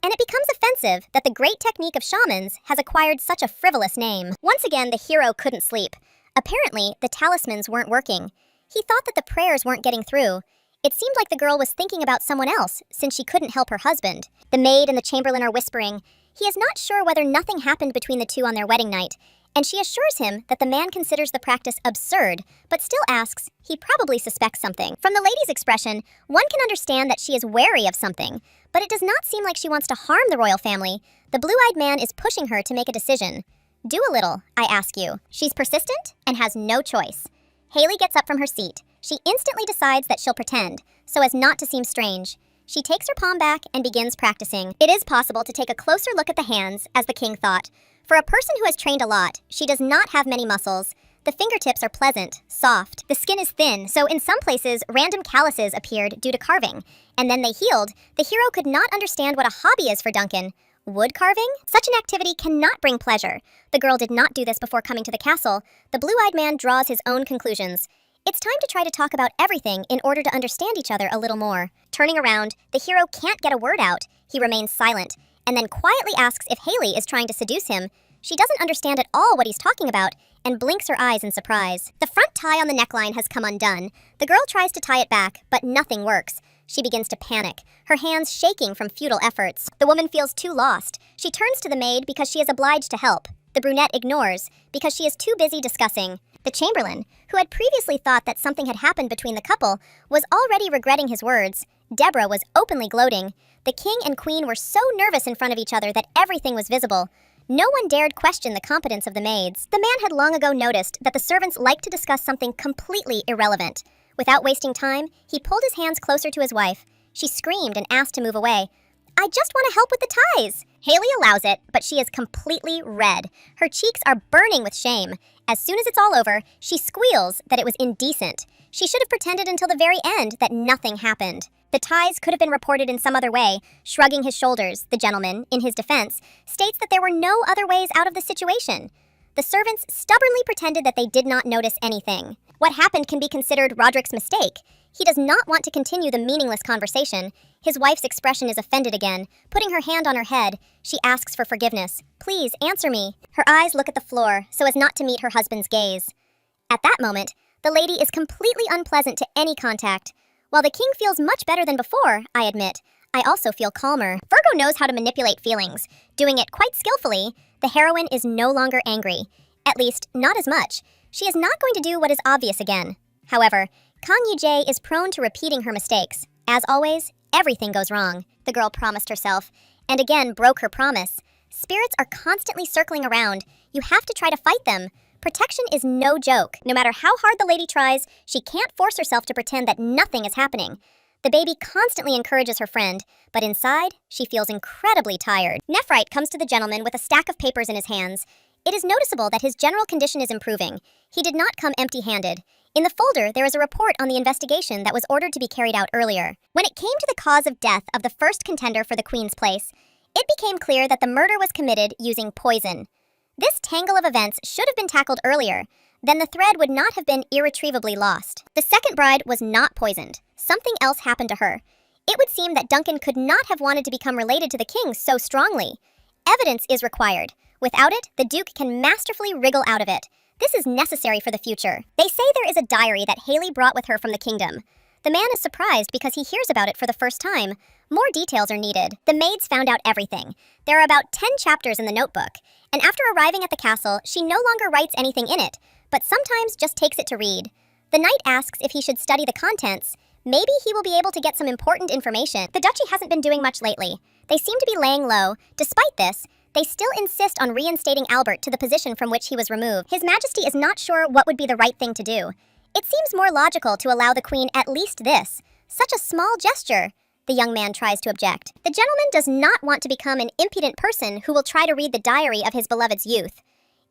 And it becomes offensive that the great technique of shamans has acquired such a frivolous name. Once again, the hero couldn't sleep. Apparently, the talismans weren't working. He thought that the prayers weren't getting through. It seemed like the girl was thinking about someone else, since she couldn't help her husband. The maid and the chamberlain are whispering. He is not sure whether nothing happened between the two on their wedding night, and she assures him that the man considers the practice absurd, but still asks, he probably suspects something. From the lady's expression, one can understand that she is wary of something, but it does not seem like she wants to harm the royal family. The blue-eyed man is pushing her to make a decision. Do a little, I ask you. She's persistent and has no choice. Haley gets up from her seat. She instantly decides that she'll pretend, so as not to seem strange. She takes her palm back and begins practicing. It is possible to take a closer look at the hands, as the king thought. For a person who has trained a lot, she does not have many muscles. The fingertips are pleasant, soft. The skin is thin, so in some places, random calluses appeared due to carving. And then they healed. The hero could not understand what a hobby is for Duncan. Wood carving? Such an activity cannot bring pleasure. The girl did not do this before coming to the castle. The blue-eyed man draws his own conclusions. It's time to try to talk about everything in order to understand each other a little more. Turning around, the hero can't get a word out. He remains silent, and then quietly asks if Haley is trying to seduce him. She doesn't understand at all what he's talking about, and blinks her eyes in surprise. The front tie on the neckline has come undone. The girl tries to tie it back, but nothing works. She begins to panic, her hands shaking from futile efforts. The woman feels too lost. She turns to the maid because she is obliged to help. The brunette ignores because she is too busy discussing. The chamberlain, who had previously thought that something had happened between the couple, was already regretting his words. Deborah was openly gloating. The king and queen were so nervous in front of each other that everything was visible. No one dared question the competence of the maids. The man had long ago noticed that the servants liked to discuss something completely irrelevant. Without wasting time, he pulled his hands closer to his wife. She screamed and asked to move away. "I just want to help with the ties." Haley allows it, but she is completely red. Her cheeks are burning with shame. As soon as it's all over, she squeals that it was indecent. She should have pretended until the very end that nothing happened. The ties could have been reported in some other way. Shrugging his shoulders, the gentleman, in his defense, states that there were no other ways out of the situation. The servants stubbornly pretended that they did not notice anything. What happened can be considered Roderick's mistake. He does not want to continue the meaningless conversation. His wife's expression is offended again. Putting her hand on her head, she asks for forgiveness. "Please, answer me." Her eyes look at the floor so as not to meet her husband's gaze. At that moment, the lady is completely unpleasant to any contact. While the king feels much better than before, I admit, I also feel calmer. Virgo knows how to manipulate feelings. Doing it quite skillfully, the heroine is no longer angry. At least, not as much. She is not going to do what is obvious again. However, Kang Yi-jae is prone to repeating her mistakes. As always, everything goes wrong, the girl promised herself, and again broke her promise. Spirits are constantly circling around. You have to try to fight them. Protection is no joke. No matter how hard the lady tries, she can't force herself to pretend that nothing is happening. The baby constantly encourages her friend, but inside, she feels incredibly tired. Nephrite comes to the gentleman with a stack of papers in his hands. It is noticeable that his general condition is improving. He did not come empty-handed. In the folder, there is a report on the investigation that was ordered to be carried out earlier. When it came to the cause of death of the first contender for the queen's place, it became clear that the murder was committed using poison. This tangle of events should have been tackled earlier. Then the thread would not have been irretrievably lost. The second bride was not poisoned. Something else happened to her. It would seem that Duncan could not have wanted to become related to the king so strongly. Evidence is required. Without it, the Duke can masterfully wriggle out of it. This is necessary for the future. They say there is a diary that Haley brought with her from the kingdom. The man is surprised because he hears about it for the first time. More details are needed. The maids found out everything. There are about 10 chapters in the notebook, and after arriving at the castle, she no longer writes anything in it, but sometimes just takes it to read. The knight asks if he should study the contents. Maybe he will be able to get some important information. The duchy hasn't been doing much lately. They seem to be laying low. Despite this, they still insist on reinstating Albert to the position from which he was removed. His Majesty is not sure what would be the right thing to do. It seems more logical to allow the Queen at least this. Such a small gesture. The young man tries to object. The gentleman does not want to become an impudent person who will try to read the diary of his beloved's youth.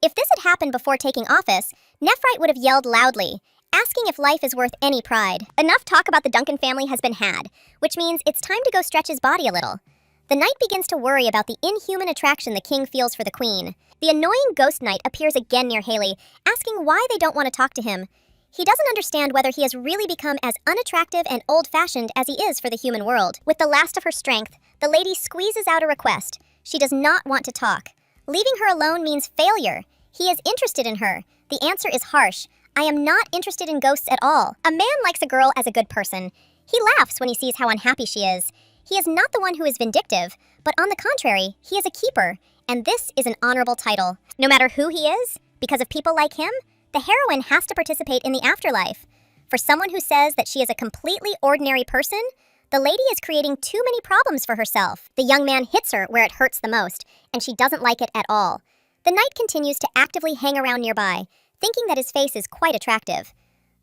If this had happened before taking office, Nephrite would have yelled loudly, asking if life is worth any pride. Enough talk about the Duncan family has been had, which means it's time to go stretch his body a little. The knight begins to worry about the inhuman attraction the king feels for the queen. The annoying ghost knight appears again near Haley, asking why they don't want to talk to him. He doesn't understand whether he has really become as unattractive and old-fashioned as he is for the human world. With the last of her strength, the lady squeezes out a request. She does not want to talk. Leaving her alone means failure. He is interested in her. The answer is harsh. I am not interested in ghosts at all. A man likes a girl as a good person. He laughs when he sees how unhappy she is. He is not the one who is vindictive, but on the contrary, he is a keeper, and this is an honorable title. No matter who he is, because of people like him, the heroine has to participate in the afterlife. For someone who says that she is a completely ordinary person, the lady is creating too many problems for herself. The young man hits her where it hurts the most, and she doesn't like it at all. The knight continues to actively hang around nearby, thinking that his face is quite attractive.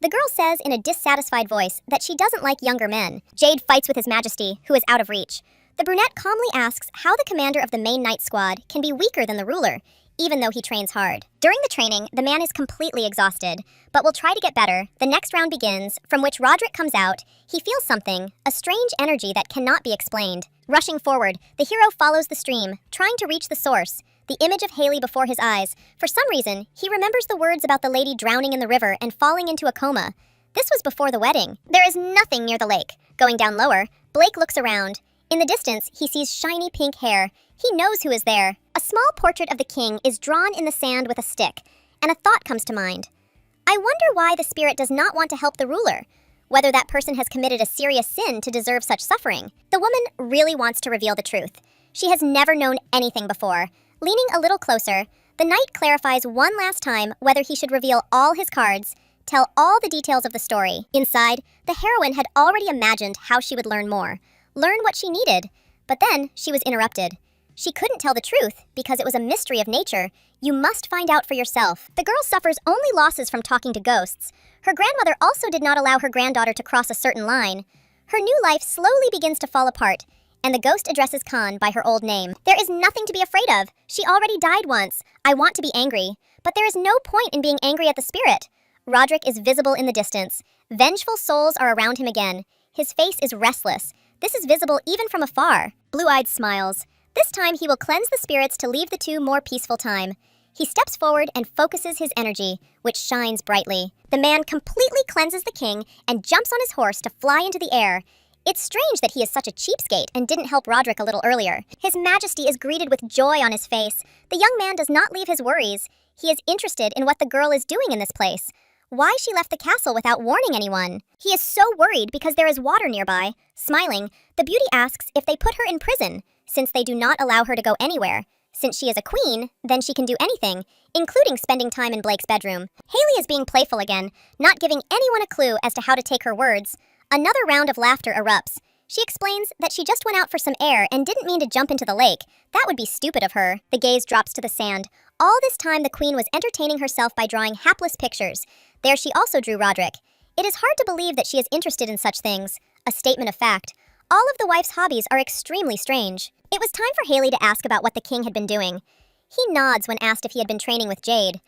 The girl says in a dissatisfied voice that she doesn't like younger men. Jade fights with his majesty, who is out of reach. The brunette calmly asks how the commander of the main knight squad can be weaker than the ruler, even though he trains hard. During the training, the man is completely exhausted, but will try to get better. The next round begins, from which Roderick comes out. He feels something, a strange energy that cannot be explained. Rushing forward, the hero follows the stream, trying to reach the source. The image of Haley before his eyes. For some reason, he remembers the words about the lady drowning in the river and falling into a coma. This was before the wedding. There is nothing near the lake. Going down lower, Blake looks around. In the distance, he sees shiny pink hair. He knows who is there. A small portrait of the king is drawn in the sand with a stick, and a thought comes to mind. I wonder why the spirit does not want to help the ruler. Whether that person has committed a serious sin to deserve such suffering. The woman really wants to reveal the truth. She has never known anything before. Leaning a little closer, the knight clarifies one last time whether he should reveal all his cards. tell all the details of the story. Inside, the heroine had already imagined how she would learn more, learn what she needed. But then she was interrupted. She couldn't tell the truth because it was a mystery of nature. You must find out for yourself. The girl suffers only losses from talking to ghosts. Her grandmother also did not allow her granddaughter to cross a certain line. Her new life slowly begins to fall apart, and the ghost addresses Khan by her old name. There is nothing to be afraid of. She already died once. I want to be angry, but there is no point in being angry at the spirit. Roderick is visible in the distance. Vengeful souls are around him again. His face is restless. This is visible even from afar. Blue-eyed smiles. This time he will cleanse the spirits to leave the two more peaceful time. He steps forward and focuses his energy, which shines brightly. The man completely cleanses the king and jumps on his horse to fly into the air. It's strange that he is such a cheapskate and didn't help Roderick a little earlier. His Majesty is greeted with joy on his face. The young man does not leave his worries. He is interested in what the girl is doing in this place. Why she left the castle without warning anyone. He is so worried because there is water nearby. Smiling, the beauty asks if they put her in prison, since they do not allow her to go anywhere. Since she is a queen, then she can do anything, including spending time in Blake's bedroom. Haley is being playful again, not giving anyone a clue as to how to take her words. Another round of laughter erupts. She explains that she just went out for some air and didn't mean to jump into the lake. That would be stupid of her. The gaze drops to the sand. All this time, the queen was entertaining herself by drawing hapless pictures. There she also drew Roderick. It is hard to believe that she is interested in such things. A statement of fact. All of the wife's hobbies are extremely strange. It was time for Haley to ask about what the king had been doing. He nods when asked if he had been training with Jade.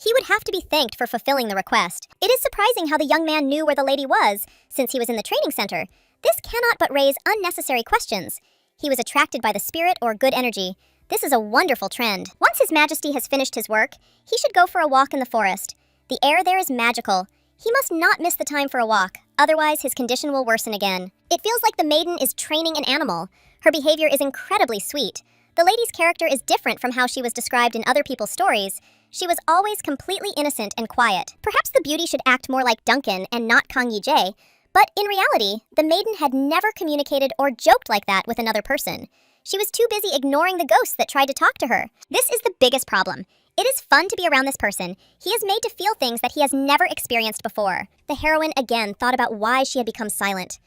He would have to be thanked for fulfilling the request. It is surprising how the young man knew where the lady was, since he was in the training center. This cannot but raise unnecessary questions. He was attracted by the spirit or good energy. This is a wonderful trend. Once His Majesty has finished his work, he should go for a walk in the forest. The air there is magical. He must not miss the time for a walk, otherwise his condition will worsen again. It feels like the maiden is training an animal. Her behavior is incredibly sweet. The lady's character is different from how she was described in other people's stories. She was always completely innocent and quiet. Perhaps the beauty should act more like Duncan and not Kang Yi-jae, but in reality, the maiden had never communicated or joked like that with another person. She was too busy ignoring the ghosts that tried to talk to her. This is the biggest problem. It is fun to be around this person. He is made to feel things that he has never experienced before. The heroine again thought about why she had become silent.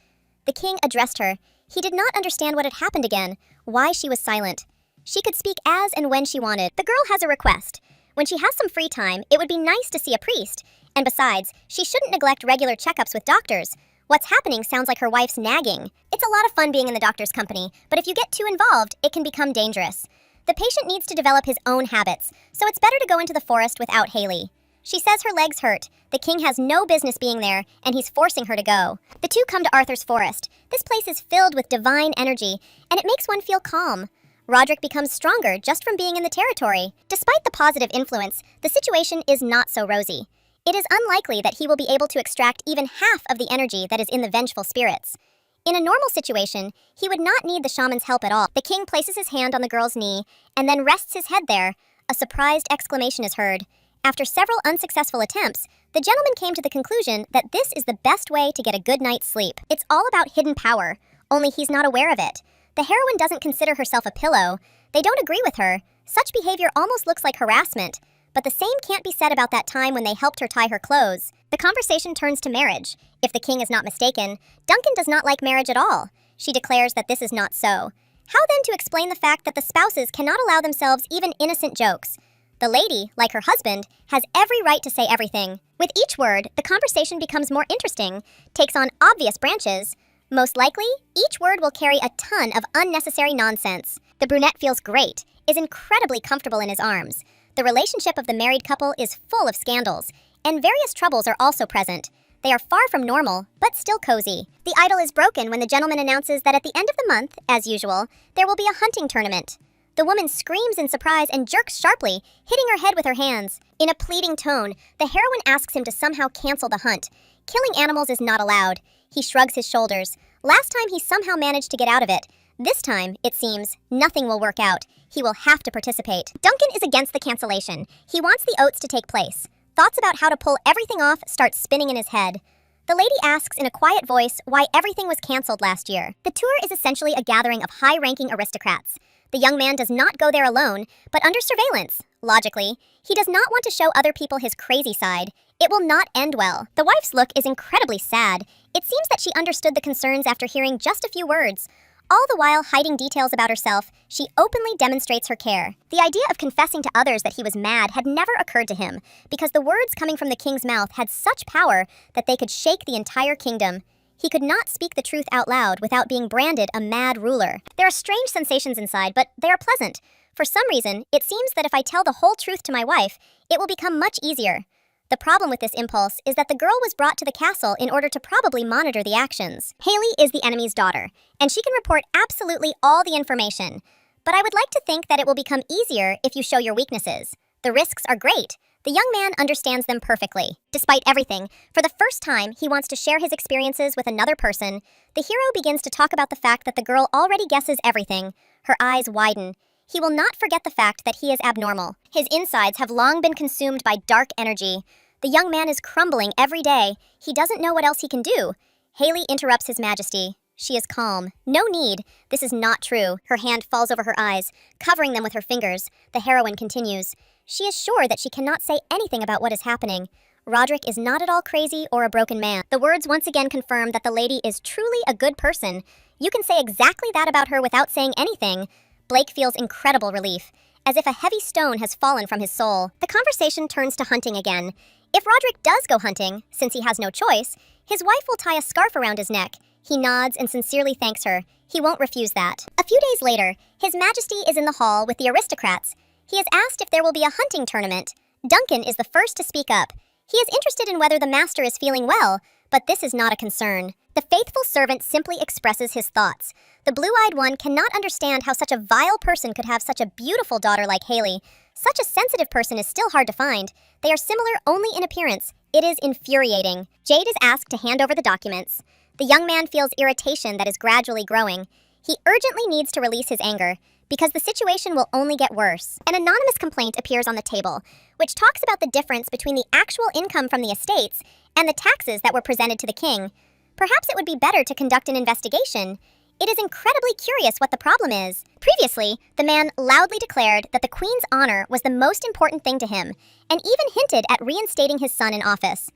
The king addressed her. He did not understand what had happened again, why she was silent. She could speak as and when she wanted. The girl has a request. When she has some free time, it would be nice to see a priest. And besides, she shouldn't neglect regular checkups with doctors. What's happening sounds like her wife's nagging. It's a lot of fun being in the doctor's company, but if you get too involved, it can become dangerous. The patient needs to develop his own habits, so it's better to go into the forest without Haley. She says her legs hurt. The king has no business being there, and he's forcing her to go. The two come to Arthur's forest. This place is filled with divine energy, and it makes one feel calm. Roderick becomes stronger just from being in the territory. Despite the positive influence, the situation is not so rosy. It is unlikely that he will be able to extract even half of the energy that is in the vengeful spirits. In a normal situation, he would not need the shaman's help at all. The king places his hand on the girl's knee and then rests his head there. A surprised exclamation is heard. After several unsuccessful attempts, the gentleman came to the conclusion that this is the best way to get a good night's sleep. It's all about hidden power, only he's not aware of it. The heroine doesn't consider herself a pillow. They don't agree with her. Such behavior almost looks like harassment. But the same can't be said about that time when they helped her tie her clothes. The conversation turns to marriage. If the king is not mistaken, Duncan does not like marriage at all. She declares that this is not so. How then to explain the fact that the spouses cannot allow themselves even innocent jokes? The lady, like her husband, has every right to say everything. With each word, the conversation becomes more interesting, takes on obvious branches. Most likely, each word will carry a ton of unnecessary nonsense. The brunette feels great, is incredibly comfortable in his arms. The relationship of the married couple is full of scandals, and various troubles are also present. They are far from normal, but still cozy. The idyll is broken when the gentleman announces that at the end of the month, as usual, there will be a hunting tournament. The woman screams in surprise and jerks sharply, hitting her head with her hands. In a pleading tone, the heroine asks him to somehow cancel the hunt. Killing animals is not allowed. He shrugs his shoulders. Last time he somehow managed to get out of it. This time, it seems, nothing will work out. He will have to participate. Duncan is against the cancellation. He wants the oaths to take place. Thoughts about how to pull everything off start spinning in his head. The lady asks in a quiet voice why everything was cancelled last year. The tour is essentially a gathering of high-ranking aristocrats. The young man does not go there alone, but under surveillance. Logically, he does not want to show other people his crazy side. It will not end well. The wife's look is incredibly sad. It seems that she understood the concerns after hearing just a few words. All the while hiding details about herself, she openly demonstrates her care. The idea of confessing to others that he was mad had never occurred to him, because the words coming from the king's mouth had such power that they could shake the entire kingdom. He could not speak the truth out loud without being branded a mad ruler. There are strange sensations inside, but they are pleasant. For some reason, it seems that if I tell the whole truth to my wife, it will become much easier. The problem with this impulse is that the girl was brought to the castle in order to probably monitor the actions. Haley is the enemy's daughter, and she can report absolutely all the information. But I would like to think that it will become easier if you show your weaknesses. The risks are great. The young man understands them perfectly. Despite everything, for the first time, he wants to share his experiences with another person. The hero begins to talk about the fact that the girl already guesses everything. Her eyes widen. He will not forget the fact that he is abnormal. His insides have long been consumed by dark energy. The young man is crumbling every day. He doesn't know what else he can do. Haley interrupts His Majesty. She is calm. No need. This is not true. Her hand falls over her eyes, covering them with her fingers. The heroine continues. She is sure that she cannot say anything about what is happening. Roderick is not at all crazy or a broken man. The words once again confirm that the lady is truly a good person. You can say exactly that about her without saying anything. Blake feels incredible relief, as if a heavy stone has fallen from his soul. The conversation turns to hunting again. If Roderick does go hunting, since he has no choice, his wife will tie a scarf around his neck. He nods and sincerely thanks her. He won't refuse that. A few days later, His Majesty is in the hall with the aristocrats. He is asked if there will be a hunting tournament. Duncan is the first to speak up. He is interested in whether the master is feeling well, but this is not a concern. The faithful servant simply expresses his thoughts. The blue-eyed one cannot understand how such a vile person could have such a beautiful daughter like Haley. Such a sensitive person is still hard to find. They are similar only in appearance. It is infuriating. Jade is asked to hand over the documents. The young man feels irritation that is gradually growing. He urgently needs to release his anger, because the situation will only get worse. An anonymous complaint appears on the table, which talks about the difference between the actual income from the estates and the taxes that were presented to the king. Perhaps it would be better to conduct an investigation. It is incredibly curious what the problem is. Previously, the man loudly declared that the queen's honor was the most important thing to him, and even hinted at reinstating his son in office.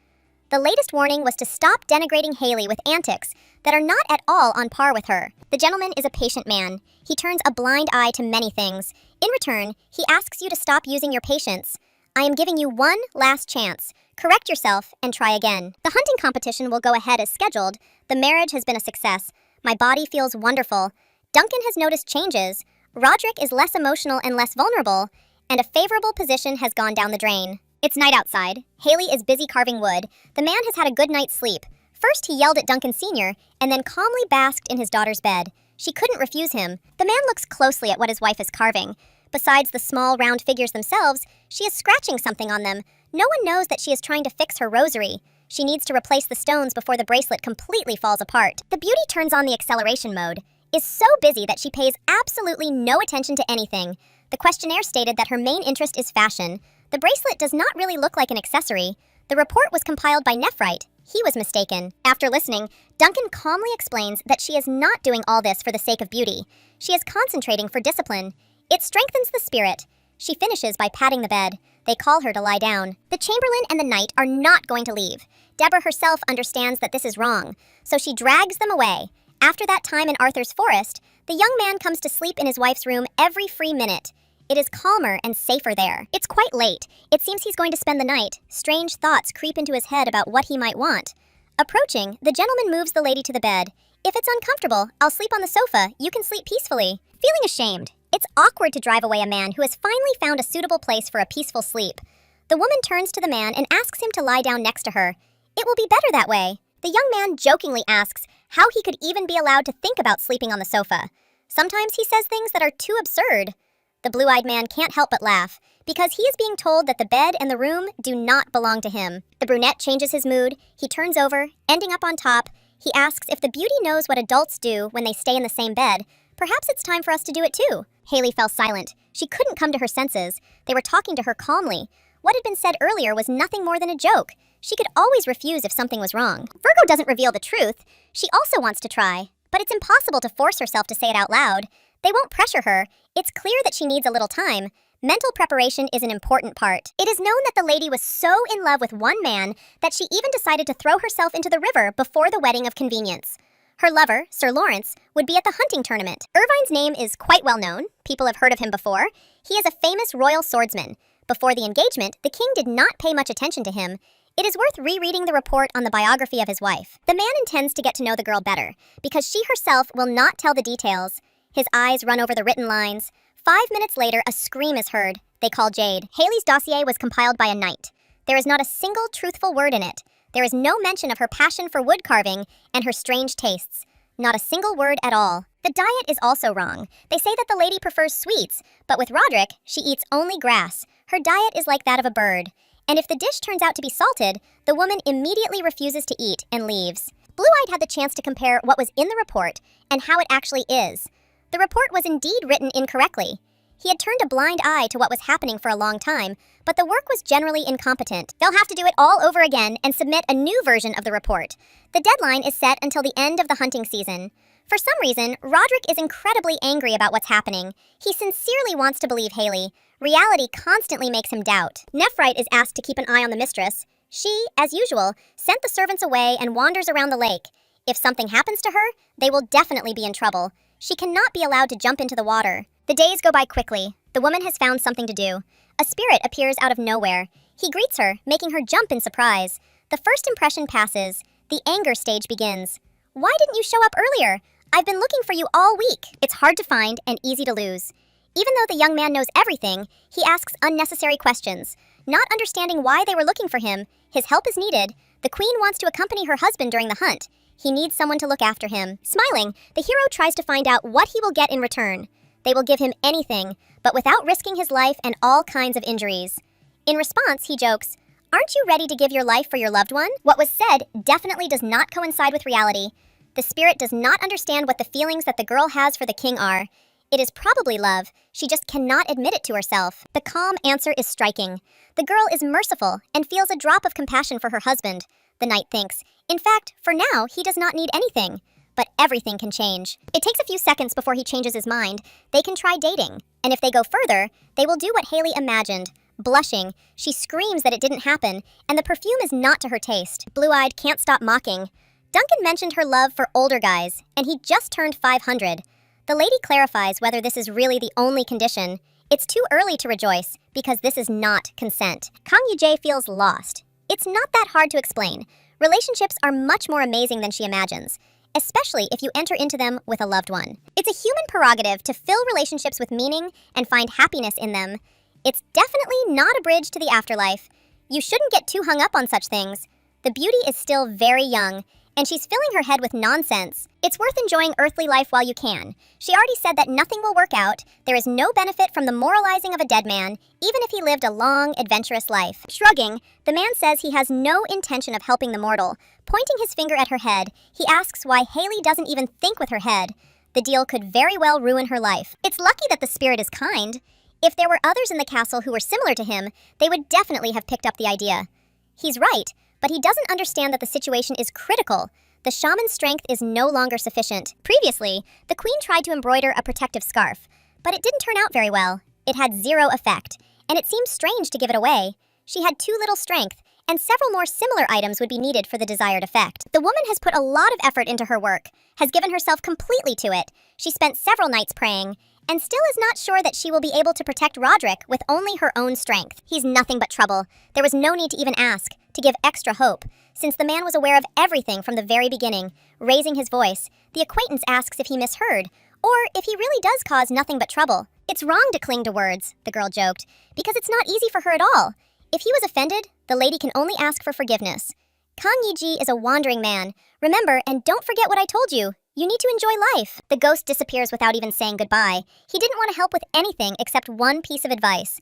The latest warning was to stop denigrating Haley with antics that are not at all on par with her. The gentleman is a patient man. He turns a blind eye to many things. In return, he asks you to stop using your patience. I am giving you one last chance. Correct yourself and try again. The hunting competition will go ahead as scheduled. The marriage has been a success. My body feels wonderful. Duncan has noticed changes. Roderick is less emotional and less vulnerable, and a favorable position has gone down the drain. It's night outside. Haley is busy carving wood. The man has had a good night's sleep. First, he yelled at Duncan Sr., and then calmly basked in his daughter's bed. She couldn't refuse him. The man looks closely at what his wife is carving. Besides the small, round figures themselves, she is scratching something on them. No one knows that she is trying to fix her rosary. She needs to replace the stones before the bracelet completely falls apart. The beauty turns on the acceleration mode, is so busy that she pays absolutely no attention to anything. The questionnaire stated that her main interest is fashion. The bracelet does not really look like an accessory. The report was compiled by Nephrite. He was mistaken. After listening, Duncan calmly explains that she is not doing all this for the sake of beauty. She is concentrating for discipline. It strengthens the spirit. She finishes by patting the bed. They call her to lie down. The chamberlain and the knight are not going to leave. Deborah herself understands that this is wrong, so she drags them away. After that time in Arthur's forest, the young man comes to sleep in his wife's room every free minute. It is calmer and safer there. It's quite late. It seems he's going to spend the night. Strange thoughts creep into his head about what he might want. Approaching, the gentleman moves the lady to the bed. If it's uncomfortable, I'll sleep on the sofa. You can sleep peacefully. Feeling ashamed. It's awkward to drive away a man who has finally found a suitable place for a peaceful sleep. The woman turns to the man and asks him to lie down next to her. It will be better that way. The young man jokingly asks how he could even be allowed to think about sleeping on the sofa. Sometimes he says things that are too absurd. The blue-eyed man can't help but laugh, because he is being told that the bed and the room do not belong to him. The brunette changes his mood. He turns over, ending up on top. He asks if the beauty knows what adults do when they stay in the same bed. Perhaps it's time for us to do it too. Haley fell silent. She couldn't come to her senses. They were talking to her calmly. What had been said earlier was nothing more than a joke. She could always refuse if something was wrong. Virgo doesn't reveal the truth. She also wants to try, but it's impossible to force herself to say it out loud. They won't pressure her. It's clear that she needs a little time. Mental preparation is an important part. It is known that the lady was so in love with one man that she even decided to throw herself into the river before the wedding of convenience. Her lover, Sir Lawrence, would be at the hunting tournament. Irvine's name is quite well known. People have heard of him before. He is a famous royal swordsman. Before the engagement, the king did not pay much attention to him. It is worth rereading the report on the biography of his wife. The man intends to get to know the girl better, because she herself will not tell the details. His eyes run over the written lines. 5 minutes later, a scream is heard. They call Jade. Haley's dossier was compiled by a knight. There is not a single truthful word in it. There is no mention of her passion for wood carving and her strange tastes. Not a single word at all. The diet is also wrong. They say that the lady prefers sweets, but with Roderick, she eats only grass. Her diet is like that of a bird. And if the dish turns out to be salted, the woman immediately refuses to eat and leaves. Blue-Eyed had the chance to compare what was in the report and how it actually is. The report was indeed written incorrectly. He had turned a blind eye to what was happening for a long time, but the work was generally incompetent. They'll have to do it all over again and submit a new version of the report. The deadline is set until the end of the hunting season. For some reason, Roderick is incredibly angry about what's happening. He sincerely wants to believe Haley. Reality constantly makes him doubt. Nephrite is asked to keep an eye on the mistress. She, as usual, sent the servants away and wanders around the lake. If something happens to her, they will definitely be in trouble. She cannot be allowed to jump into the water. The days go by quickly. The woman has found something to do. A spirit appears out of nowhere. He greets her, making her jump in surprise. The first impression passes. The anger stage begins. Why didn't you show up earlier? I've been looking for you all week. It's hard to find and easy to lose. Even though the young man knows everything, he asks unnecessary questions. Not understanding why they were looking for him, his help is needed. The queen wants to accompany her husband during the hunt. He needs someone to look after him. Smiling, the hero tries to find out what he will get in return. They will give him anything, but without risking his life and all kinds of injuries. In response, he jokes, "Aren't you ready to give your life for your loved one?" What was said definitely does not coincide with reality. The spirit does not understand what the feelings that the girl has for the king are. It is probably love. She just cannot admit it to herself. The calm answer is striking. The girl is merciful and feels a drop of compassion for her husband. The knight thinks, in fact, for now, he does not need anything. But everything can change. It takes a few seconds before he changes his mind. They can try dating. And if they go further, they will do what Haley imagined. Blushing, she screams that it didn't happen, and the perfume is not to her taste. Blue-Eyed can't stop mocking. Duncan mentioned her love for older guys, and he just turned 500. The lady clarifies whether this is really the only condition. It's too early to rejoice, because this is not consent. Kang Yu-jae feels lost. It's not that hard to explain. Relationships are much more amazing than she imagines, especially if you enter into them with a loved one. It's a human prerogative to fill relationships with meaning and find happiness in them. It's definitely not a bridge to the afterlife. You shouldn't get too hung up on such things. The beauty is still very young, and she's filling her head with nonsense. It's worth enjoying earthly life while you can. She already said that nothing will work out. There is no benefit from the moralizing of a dead man, even if he lived a long, adventurous life. Shrugging, the man says he has no intention of helping the mortal. Pointing his finger at her head, he asks why Haley doesn't even think with her head. The deal could very well ruin her life. It's lucky that the spirit is kind. If there were others in the castle who were similar to him, they would definitely have picked up the idea. He's right, but he doesn't understand that the situation is critical. The shaman's strength is no longer sufficient. Previously, the queen tried to embroider a protective scarf, but it didn't turn out very well. It had zero effect, and it seemed strange to give it away. She had too little strength, and several more similar items would be needed for the desired effect. The woman has put a lot of effort into her work, has given herself completely to it. She spent several nights praying, and still is not sure that she will be able to protect Roderick with only her own strength. He's nothing but trouble. There was no need to even ask, to give extra hope, since the man was aware of everything from the very beginning. Raising his voice, the acquaintance asks if he misheard, or if he really does cause nothing but trouble. It's wrong to cling to words, the girl joked, because it's not easy for her at all. If he was offended, the lady can only ask for forgiveness. Kang Yi-ji is a wandering man. Remember, and don't forget what I told you. You need to enjoy life. The ghost disappears without even saying goodbye. He didn't want to help with anything except one piece of advice.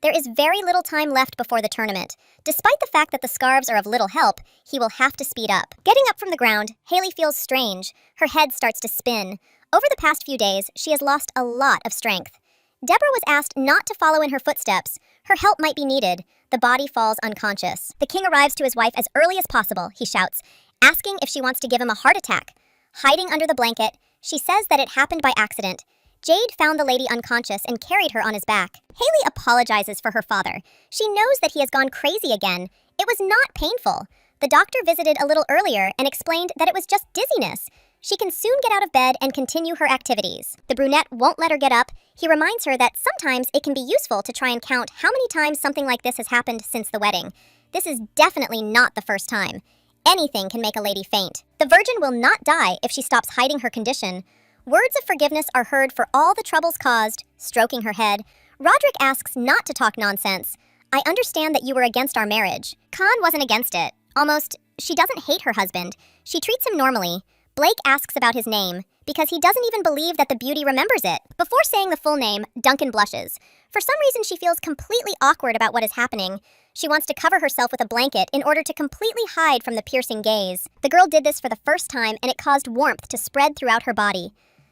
There is very little time left before the tournament. Despite the fact that the scarves are of little help, he will have to speed up. Getting up from the ground, Haley feels strange. Her head starts to spin. Over the past few days, she has lost a lot of strength. Deborah was asked not to follow in her footsteps. Her help might be needed. The body falls unconscious. The king arrives to his wife as early as possible, he shouts, asking if she wants to give him a heart attack. Hiding under the blanket, she says that it happened by accident. Jade found the lady unconscious and carried her on his back. Haley apologizes for her father. She knows that he has gone crazy again. It was not painful. The doctor visited a little earlier and explained that it was just dizziness. She can soon get out of bed and continue her activities. The brunette won't let her get up. He reminds her that sometimes it can be useful to try and count how many times something like this has happened since the wedding. This is definitely not the first time. Anything can make a lady faint. The virgin will not die if she stops hiding her condition. Words of forgiveness are heard for all the troubles caused. Stroking her head, Roderick asks not to talk nonsense. I understand that you were against our marriage. Khan wasn't against it. Almost, she doesn't hate her husband. She treats him normally. Blake asks about his name, because he doesn't even believe that the beauty remembers it. Before saying the full name, Duncan blushes. For some reason, she feels completely awkward about what is happening. She wants to cover herself with a blanket in order to completely hide from the piercing gaze. The girl did this for the first time, and it caused warmth to spread throughout her body.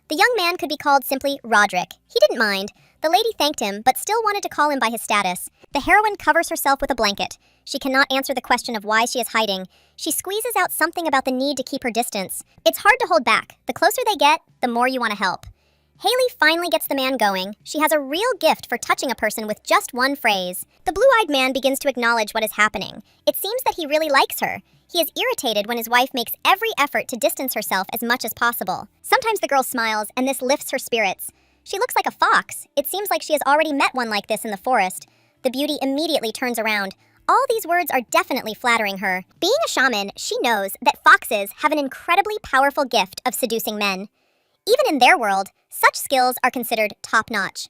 The young man could be called simply Roderick. He didn't mind. The lady thanked him, but still wanted to call him by his status. The heroine covers herself with a blanket. She cannot answer the question of why she is hiding. She squeezes out something about the need to keep her distance. It's hard to hold back. The closer they get, the more you want to help. Haley finally gets the man going. She has a real gift for touching a person with just one phrase. The blue-eyed man begins to acknowledge what is happening. It seems that he really likes her. He is irritated when his wife makes every effort to distance herself as much as possible. Sometimes the girl smiles, and this lifts her spirits. She looks like a fox. It seems like she has already met one like this in the forest. The beauty immediately turns around. All these words are definitely flattering her. Being a shaman, she knows that foxes have an incredibly powerful gift of seducing men. Even in their world, such skills are considered top-notch.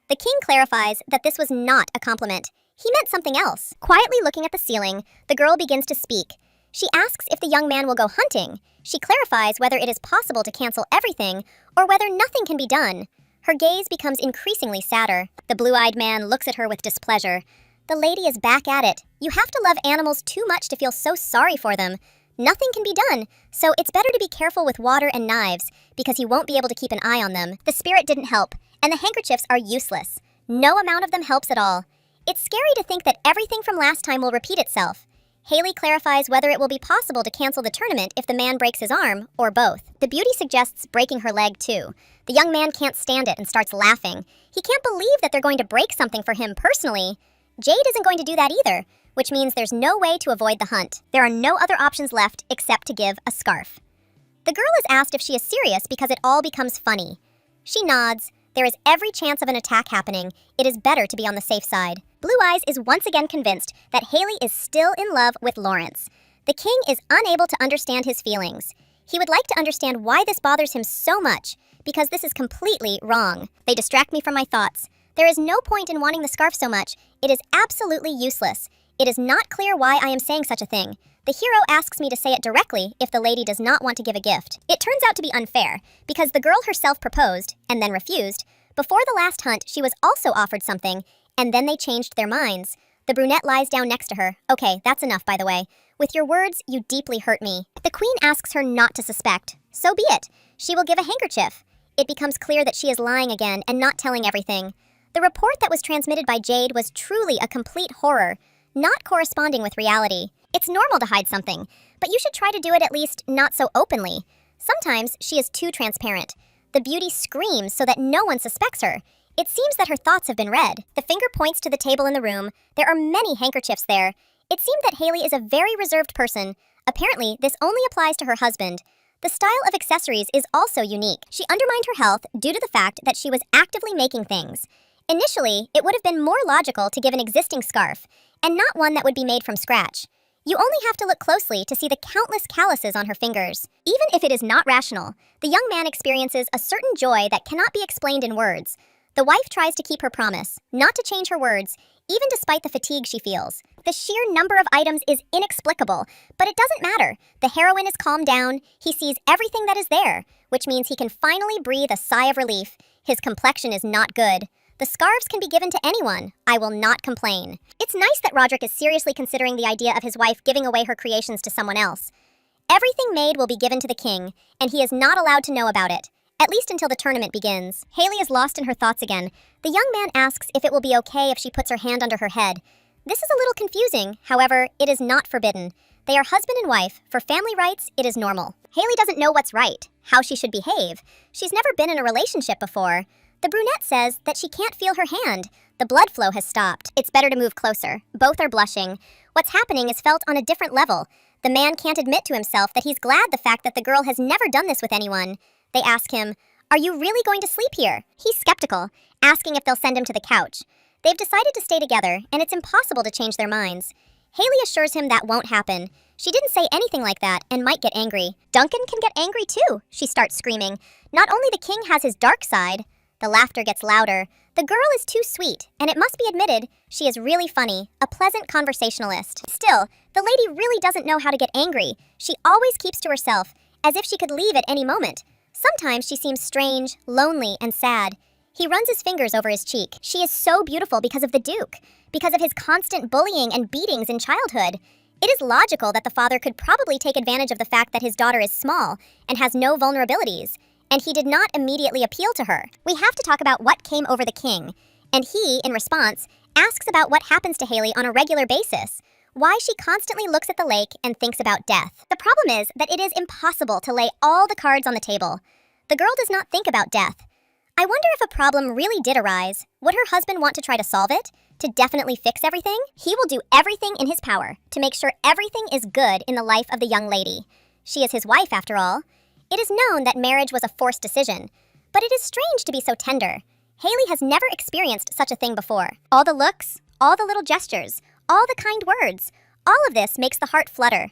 The king clarifies that this was not a compliment. He meant something else. Quietly looking at the ceiling, the girl begins to speak. She asks if the young man will go hunting. She clarifies whether it is possible to cancel everything or whether nothing can be done. Her gaze becomes increasingly sadder. The blue-eyed man looks at her with displeasure. The lady is back at it. You have to love animals too much to feel so sorry for them. Nothing can be done, so it's better to be careful with water and knives, because he won't be able to keep an eye on them. The spirit didn't help, and the handkerchiefs are useless. No amount of them helps at all. It's scary to think that everything from last time will repeat itself. Haley clarifies whether it will be possible to cancel the tournament if the man breaks his arm, or both. The beauty suggests breaking her leg too. The young man can't stand it and starts laughing. He can't believe that they're going to break something for him personally. Jade isn't going to do that either, which means there's no way to avoid the hunt. There are no other options left except to give a scarf. The girl is asked if she is serious because it all becomes funny. She nods. There is every chance of an attack happening. It is better to be on the safe side. Blue Eyes is once again convinced that Haley is still in love with Lawrence. The king is unable to understand his feelings. He would like to understand why this bothers him so much, because this is completely wrong. They distract me from my thoughts. There is no point in wanting the scarf so much. It is absolutely useless. It is not clear why I am saying such a thing. The hero asks me to say it directly if the lady does not want to give a gift. It turns out to be unfair, because the girl herself proposed, and then refused. Before the last hunt, she was also offered something, and then they changed their minds. The brunette lies down next to her. Okay, that's enough, by the way. With your words, you deeply hurt me. The queen asks her not to suspect. So be it. She will give a handkerchief. It becomes clear that she is lying again and not telling everything. The report that was transmitted by Jade was truly a complete horror, not corresponding with reality. It's normal to hide something, but you should try to do it at least not so openly. Sometimes she is too transparent. The beauty screams so that no one suspects her. It seems that her thoughts have been read. The finger points to the table in the room. There are many handkerchiefs there. It seemed that Haley is a very reserved person. Apparently, this only applies to her husband. The style of accessories is also unique. She undermined her health due to the fact that she was actively making things. Initially, it would have been more logical to give an existing scarf, and not one that would be made from scratch. You only have to look closely to see the countless calluses on her fingers. Even if it is not rational, the young man experiences a certain joy that cannot be explained in words. The wife tries to keep her promise, not to change her words, even despite the fatigue she feels. The sheer number of items is inexplicable, but it doesn't matter. The heroine is calmed down. He sees everything that is there, which means he can finally breathe a sigh of relief. His complexion is not good. The scarves can be given to anyone. I will not complain. It's nice that Roderick is seriously considering the idea of his wife giving away her creations to someone else. Everything made will be given to the king, and he is not allowed to know about it, at least until the tournament begins. Haley is lost in her thoughts again. The young man asks if it will be okay if she puts her hand under her head. This is a little confusing, however, it is not forbidden. They are husband and wife. For family rights, it is normal. Haley doesn't know what's right, how she should behave. She's never been in a relationship before. The brunette says that she can't feel her hand. The blood flow has stopped. It's better to move closer. Both are blushing. What's happening is felt on a different level. The man can't admit to himself that he's glad the fact that the girl has never done this with anyone. They ask him, "Are you really going to sleep here?" He's skeptical, asking if they'll send him to the couch. They've decided to stay together, and it's impossible to change their minds. Haley assures him that won't happen. She didn't say anything like that and might get angry. Duncan can get angry too, she starts screaming. Not only the king has his dark side. The laughter gets louder. The girl is too sweet, and it must be admitted, she is really funny, a pleasant conversationalist. Still, the lady really doesn't know how to get angry. She always keeps to herself, as if she could leave at any moment. Sometimes she seems strange, lonely, and sad. He runs his fingers over his cheek. She is so beautiful because of the Duke, because of his constant bullying and beatings in childhood. It is logical that the father could probably take advantage of the fact that his daughter is small and has no vulnerabilities, and he did not immediately appeal to her. We have to talk about what came over the king, and he, in response, asks about what happens to Haley on a regular basis, why she constantly looks at the lake and thinks about death. The problem is that it is impossible to lay all the cards on the table. The girl does not think about death. I wonder if a problem really did arise. Would her husband want to try to solve it? To definitely fix everything? He will do everything in his power to make sure everything is good in the life of the young lady. She is his wife, after all. It is known that marriage was a forced decision, but it is strange to be so tender. Haley has never experienced such a thing before. All the looks, all the little gestures, all the kind words, all of this makes the heart flutter.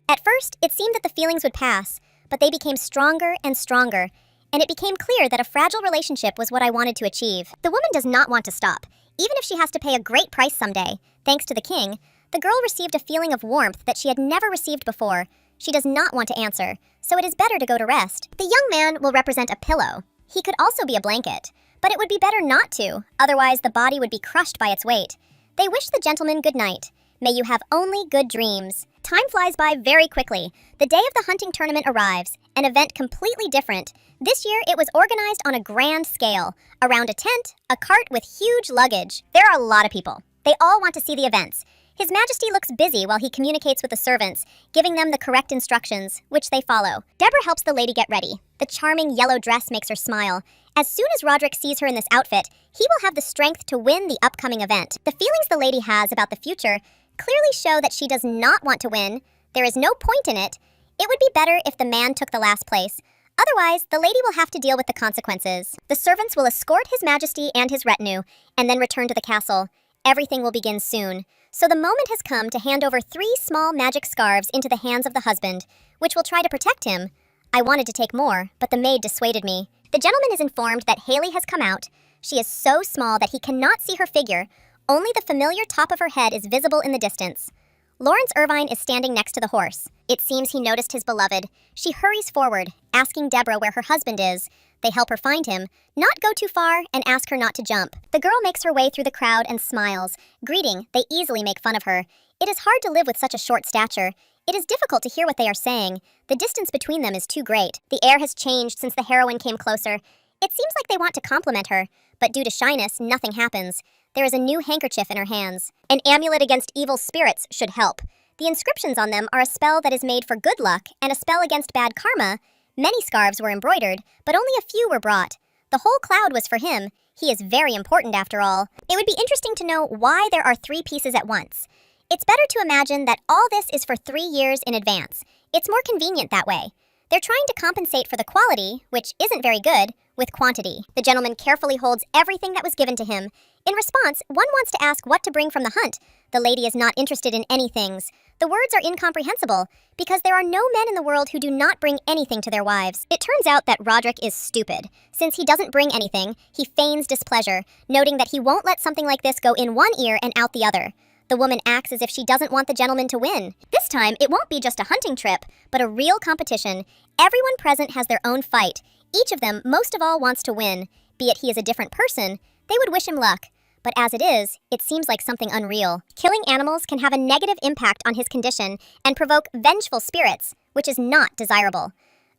At first, it seemed that the feelings would pass, but they became stronger and stronger, and it became clear that a fragile relationship was what I wanted to achieve. The woman does not want to stop, even if she has to pay a great price someday. Thanks to the king, the girl received a feeling of warmth that she had never received before. She does not want to answer, so it is better to go to rest. The young man will represent a pillow. He could also be a blanket, but it would be better not to, otherwise the body would be crushed by its weight. They wish the gentleman good night. May you have only good dreams. Time flies by very quickly. The day of the hunting tournament arrives, an event completely different. This year, it was organized on a grand scale, around a tent, a cart with huge luggage. There are a lot of people. They all want to see the events. His Majesty looks busy while he communicates with the servants, giving them the correct instructions, which they follow. Deborah helps the lady get ready. The charming yellow dress makes her smile. As soon as Roderick sees her in this outfit, he will have the strength to win the upcoming event. The feelings the lady has about the future clearly show that she does not want to win. There is no point in it. It would be better if the man took the last place. Otherwise, the lady will have to deal with the consequences. The servants will escort His Majesty and his retinue, and then return to the castle. Everything will begin soon. So the moment has come to hand over 3 small magic scarves into the hands of the husband, which will try to protect him. I wanted to take more, but the maid dissuaded me. The gentleman is informed that Haley has come out. She is so small that he cannot see her figure. Only the familiar top of her head is visible in the distance. Lawrence Irvine is standing next to the horse. It seems he noticed his beloved. She hurries forward, asking Deborah where her husband is. They help her find him, not go too far, and ask her not to jump. The girl makes her way through the crowd and smiles. Greeting, they easily make fun of her. It is hard to live with such a short stature. It is difficult to hear what they are saying. The distance between them is too great. The air has changed since the heroine came closer. It seems like they want to compliment her, but due to shyness, nothing happens. There is a new handkerchief in her hands. An amulet against evil spirits should help. The inscriptions on them are a spell that is made for good luck and a spell against bad karma. Many scarves were embroidered, but only a few were brought. The whole cloud was for him. He is very important after all. It would be interesting to know why there are 3 pieces at once. It's better to imagine that all this is for 3 years in advance. It's more convenient that way. They're trying to compensate for the quality, which isn't very good, with quantity. The gentleman carefully holds everything that was given to him. In response, one wants to ask what to bring from the hunt. The lady is not interested in any things. The words are incomprehensible, because there are no men in the world who do not bring anything to their wives. It turns out that Roderick is stupid. Since he doesn't bring anything, he feigns displeasure, noting that he won't let something like this go in one ear and out the other. The woman acts as if she doesn't want the gentleman to win. This time, it won't be just a hunting trip, but a real competition. Everyone present has their own fight. Each of them, most of all, wants to win. Be it he is a different person, they would wish him luck. But as it is, it seems like something unreal. Killing animals can have a negative impact on his condition and provoke vengeful spirits, which is not desirable.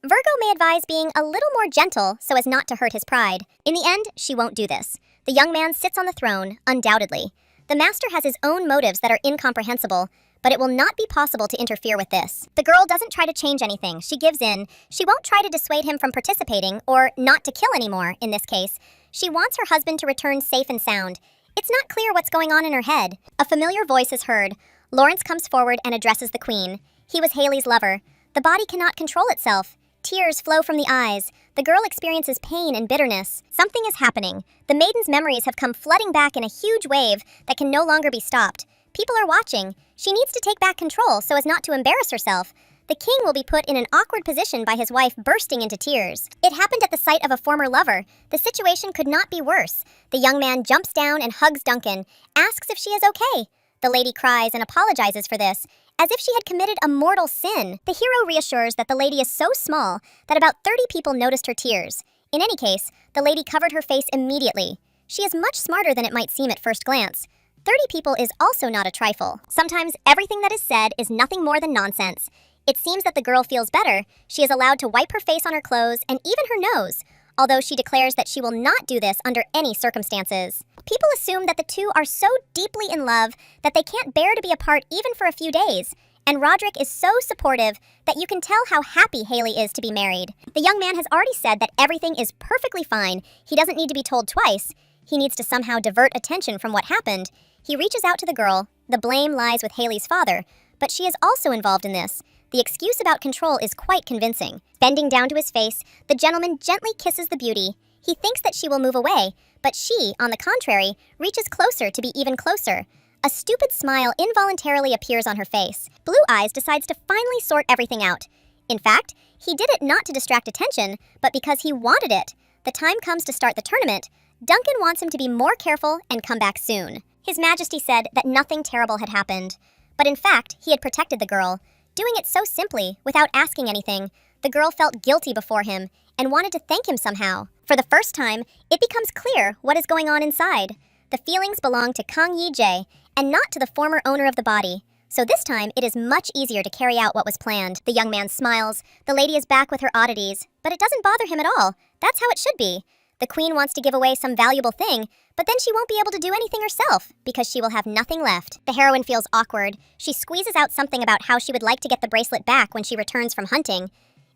Virgo may advise being a little more gentle so as not to hurt his pride. In the end, she won't do this. The young man sits on the throne, undoubtedly. The master has his own motives that are incomprehensible, but it will not be possible to interfere with this. The girl doesn't try to change anything. She gives in. She won't try to dissuade him from participating, or not to kill anymore, in this case. She wants her husband to return safe and sound. It's not clear what's going on in her head. A familiar voice is heard. Lawrence comes forward and addresses the queen. He was Haley's lover. The body cannot control itself. Tears flow from the eyes. The girl experiences pain and bitterness. Something is happening. The maiden's memories have come flooding back in a huge wave that can no longer be stopped. People are watching. She needs to take back control so as not to embarrass herself. The king will be put in an awkward position by his wife bursting into tears. It happened at the sight of a former lover. The situation could not be worse. The young man jumps down and hugs Duncan, asks if she is okay. The lady cries and apologizes for this, as if she had committed a mortal sin. The hero reassures that the lady is so small that about 30 people noticed her tears. In any case, the lady covered her face immediately. She is much smarter than it might seem at first glance. 30 people is also not a trifle. Sometimes everything that is said is nothing more than nonsense. It seems that the girl feels better. She is allowed to wipe her face on her clothes and even her nose, although she declares that she will not do this under any circumstances. People assume that the two are so deeply in love that they can't bear to be apart even for a few days, and Roderick is so supportive that you can tell how happy Haley is to be married. The young man has already said that everything is perfectly fine. He doesn't need to be told twice. He needs to somehow divert attention from what happened. He reaches out to the girl. The blame lies with Haley's father, but she is also involved in this. The excuse about control is quite convincing. Bending down to his face, the gentleman gently kisses the beauty. He thinks that she will move away, but she, on the contrary, reaches closer to be even closer. A stupid smile involuntarily appears on her face. Blue Eyes decides to finally sort everything out. In fact, he did it not to distract attention, but because he wanted it. The time comes to start the tournament. Duncan wants him to be more careful and come back soon. His Majesty said that nothing terrible had happened. But in fact, he had protected the girl. Doing it so simply, without asking anything, the girl felt guilty before him and wanted to thank him somehow. For the first time, it becomes clear what is going on inside. The feelings belong to Kang Yi-jae and not to the former owner of the body. So this time, it is much easier to carry out what was planned. The young man smiles. The lady is back with her oddities, but it doesn't bother him at all. That's how it should be. The queen wants to give away some valuable thing, but then she won't be able to do anything herself because she will have nothing left. The heroine feels awkward. She squeezes out something about how she would like to get the bracelet back when she returns from hunting.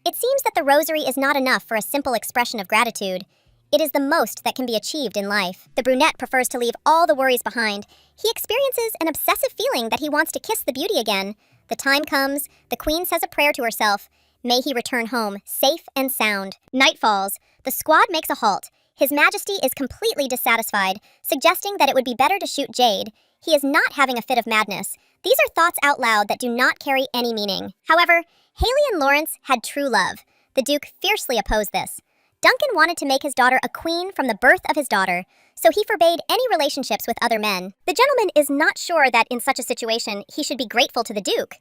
It seems that the rosary is not enough for a simple expression of gratitude. It is the most that can be achieved in life. The brunette prefers to leave all the worries behind. He experiences an obsessive feeling that he wants to kiss the beauty again. The time comes. The queen says a prayer to herself. May he return home, safe and sound. Night falls. The squad makes a halt. His Majesty is completely dissatisfied, suggesting that it would be better to shoot Jade. He is not having a fit of madness. These are thoughts out loud that do not carry any meaning. However, Haley and Lawrence had true love. The Duke fiercely opposed this. Duncan wanted to make his daughter a queen from the birth of his daughter, so he forbade any relationships with other men. The gentleman is not sure that in such a situation he should be grateful to the Duke.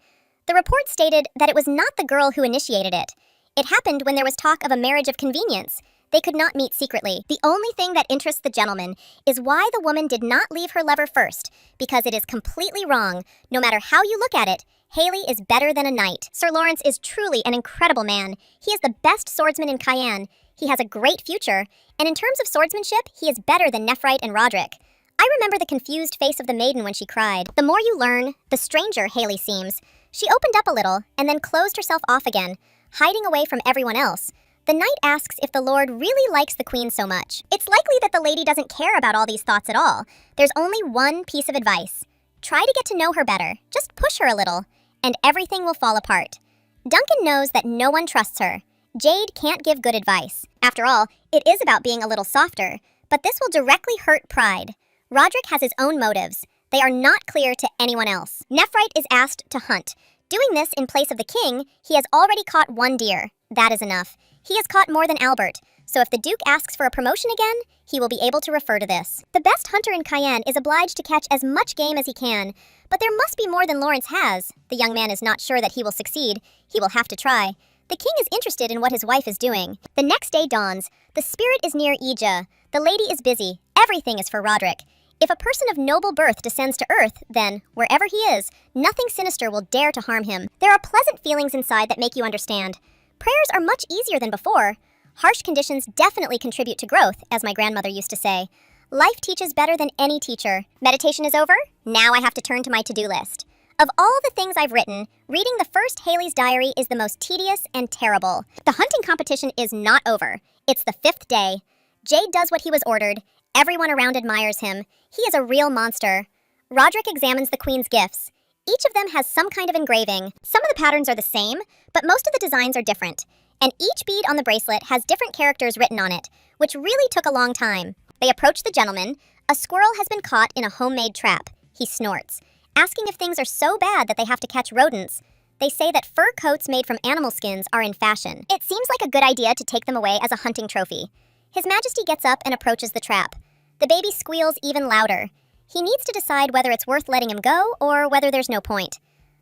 The report stated that it was not the girl who initiated it. It happened when there was talk of a marriage of convenience. They could not meet secretly. The only thing that interests the gentleman is why the woman did not leave her lover first, because it is completely wrong. No matter how you look at it, Haley is better than a knight. Sir Lawrence is truly an incredible man. He is the best swordsman in Cayenne. He has a great future, and in terms of swordsmanship, he is better than Nephrite and Roderick. I remember the confused face of the maiden when she cried. The more you learn, the stranger Haley seems. She opened up a little, and then closed herself off again, hiding away from everyone else. The knight asks if the lord really likes the queen so much. It's likely that the lady doesn't care about all these thoughts at all. There's only one piece of advice. Try to get to know her better. Just push her a little, and everything will fall apart. Duncan knows that no one trusts her. Jade can't give good advice. After all, it is about being a little softer, but this will directly hurt pride. Roderick has his own motives. They are not clear to anyone else. Nephrite is asked to hunt. Doing this in place of the king, he has already caught one deer. That is enough. He has caught more than Albert, so if the Duke asks for a promotion again, he will be able to refer to this. The best hunter in Cayenne is obliged to catch as much game as he can, but there must be more than Lawrence has. The young man is not sure that he will succeed. He will have to try. The king is interested in what his wife is doing. The next day dawns. The spirit is near Ija. The lady is busy. Everything is for Roderick. If a person of noble birth descends to earth, then, wherever he is, nothing sinister will dare to harm him. There are pleasant feelings inside that make you understand. Prayers are much easier than before. Harsh conditions definitely contribute to growth, as my grandmother used to say. Life teaches better than any teacher. Meditation is over. Now I have to turn to my to-do list. Of all the things I've written, reading the first Haley's diary is the most tedious and terrible. The hunting competition is not over. It's the 5th day. Jade does what he was ordered. Everyone around admires him. He is a real monster. Roderick examines the queen's gifts. Each of them has some kind of engraving. Some of the patterns are the same, but most of the designs are different. And each bead on the bracelet has different characters written on it, which really took a long time. They approach the gentleman. A squirrel has been caught in a homemade trap. He snorts, asking if things are so bad that they have to catch rodents. They say that fur coats made from animal skins are in fashion. It seems like a good idea to take them away as a hunting trophy. His Majesty gets up and approaches the trap. The baby squeals even louder. He needs to decide whether it's worth letting him go or whether there's no point.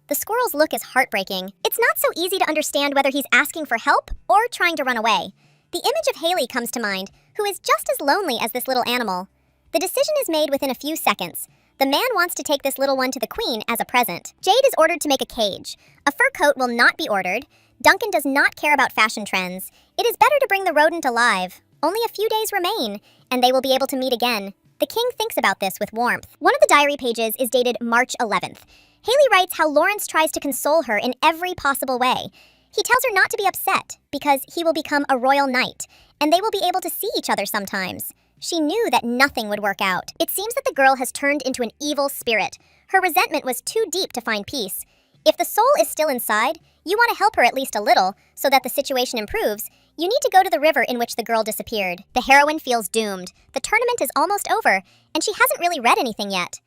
The squirrel's look is heartbreaking. It's not so easy to understand whether he's asking for help or trying to run away. The image of Haley comes to mind, who is just as lonely as this little animal. The decision is made within a few seconds. The man wants to take this little one to the queen as a present. Jade is ordered to make a cage. A fur coat will not be ordered. Duncan does not care about fashion trends. It is better to bring the rodent alive. Only a few days remain, and they will be able to meet again. The king thinks about this with warmth. One of the diary pages is dated March 11th. Haley writes how Lawrence tries to console her in every possible way. He tells her not to be upset, because he will become a royal knight, and they will be able to see each other sometimes. She knew that nothing would work out. It seems that the girl has turned into an evil spirit. Her resentment was too deep to find peace. If the soul is still inside, you want to help her at least a little, so that the situation improves. You need to go to the river in which the girl disappeared. The heroine feels doomed. The tournament is almost over, and she hasn't really read anything yet.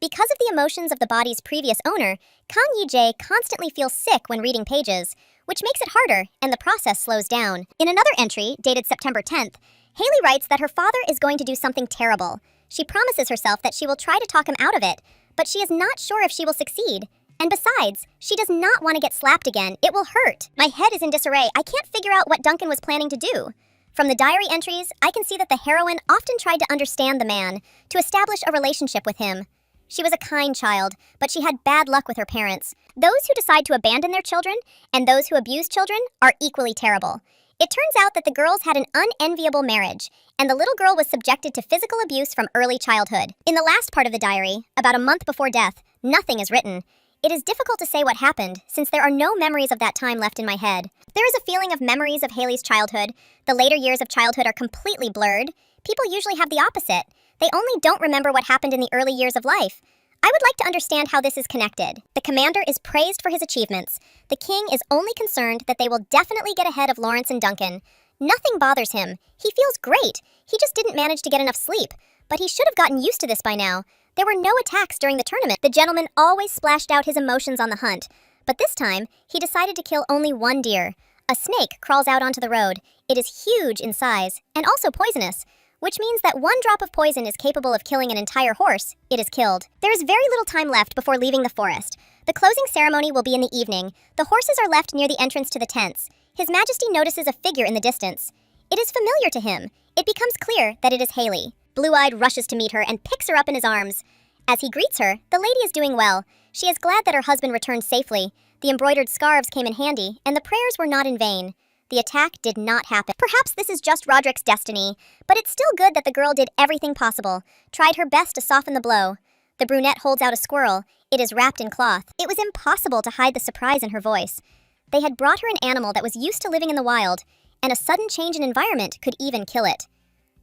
Because of the emotions of the body's previous owner, Kang Yi-jae constantly feels sick when reading pages, which makes it harder, and the process slows down. In another entry, dated September 10th, Haley writes that her father is going to do something terrible. She promises herself that she will try to talk him out of it, but she is not sure if she will succeed. And besides, she does not want to get slapped again. It will hurt. My head is in disarray. I can't figure out what Duncan was planning to do. From the diary entries, I can see that the heroine often tried to understand the man, to establish a relationship with him. She was a kind child, but she had bad luck with her parents. Those who decide to abandon their children and those who abuse children are equally terrible. It turns out that the girls had an unenviable marriage, and the little girl was subjected to physical abuse from early childhood. In the last part of the diary, about a month before death, nothing is written. It is difficult to say what happened, since there are no memories of that time left in my head. There is a feeling of memories of Haley's childhood. The later years of childhood are completely blurred. People usually have the opposite. They only don't remember what happened in the early years of life. I would like to understand how this is connected. The commander is praised for his achievements. The king is only concerned that they will definitely get ahead of Lawrence and Duncan. Nothing bothers him. He feels great. He just didn't manage to get enough sleep. But he should have gotten used to this by now. There were no attacks during the tournament. The gentleman always splashed out his emotions on the hunt. But this time, he decided to kill only one deer. A snake crawls out onto the road. It is huge in size, and also poisonous, which means that one drop of poison is capable of killing an entire horse. It is killed. There is very little time left before leaving the forest. The closing ceremony will be in the evening. The horses are left near the entrance to the tents. His Majesty notices a figure in the distance. It is familiar to him. It becomes clear that it is Haley. Blue-eyed rushes to meet her and picks her up in his arms. As he greets her, the lady is doing well. She is glad that her husband returned safely. The embroidered scarves came in handy, and the prayers were not in vain. The attack did not happen. Perhaps this is just Roderick's destiny, but it's still good that the girl did everything possible, tried her best to soften the blow. The brunette holds out a squirrel. It is wrapped in cloth. It was impossible to hide the surprise in her voice. They had brought her an animal that was used to living in the wild, and a sudden change in environment could even kill it.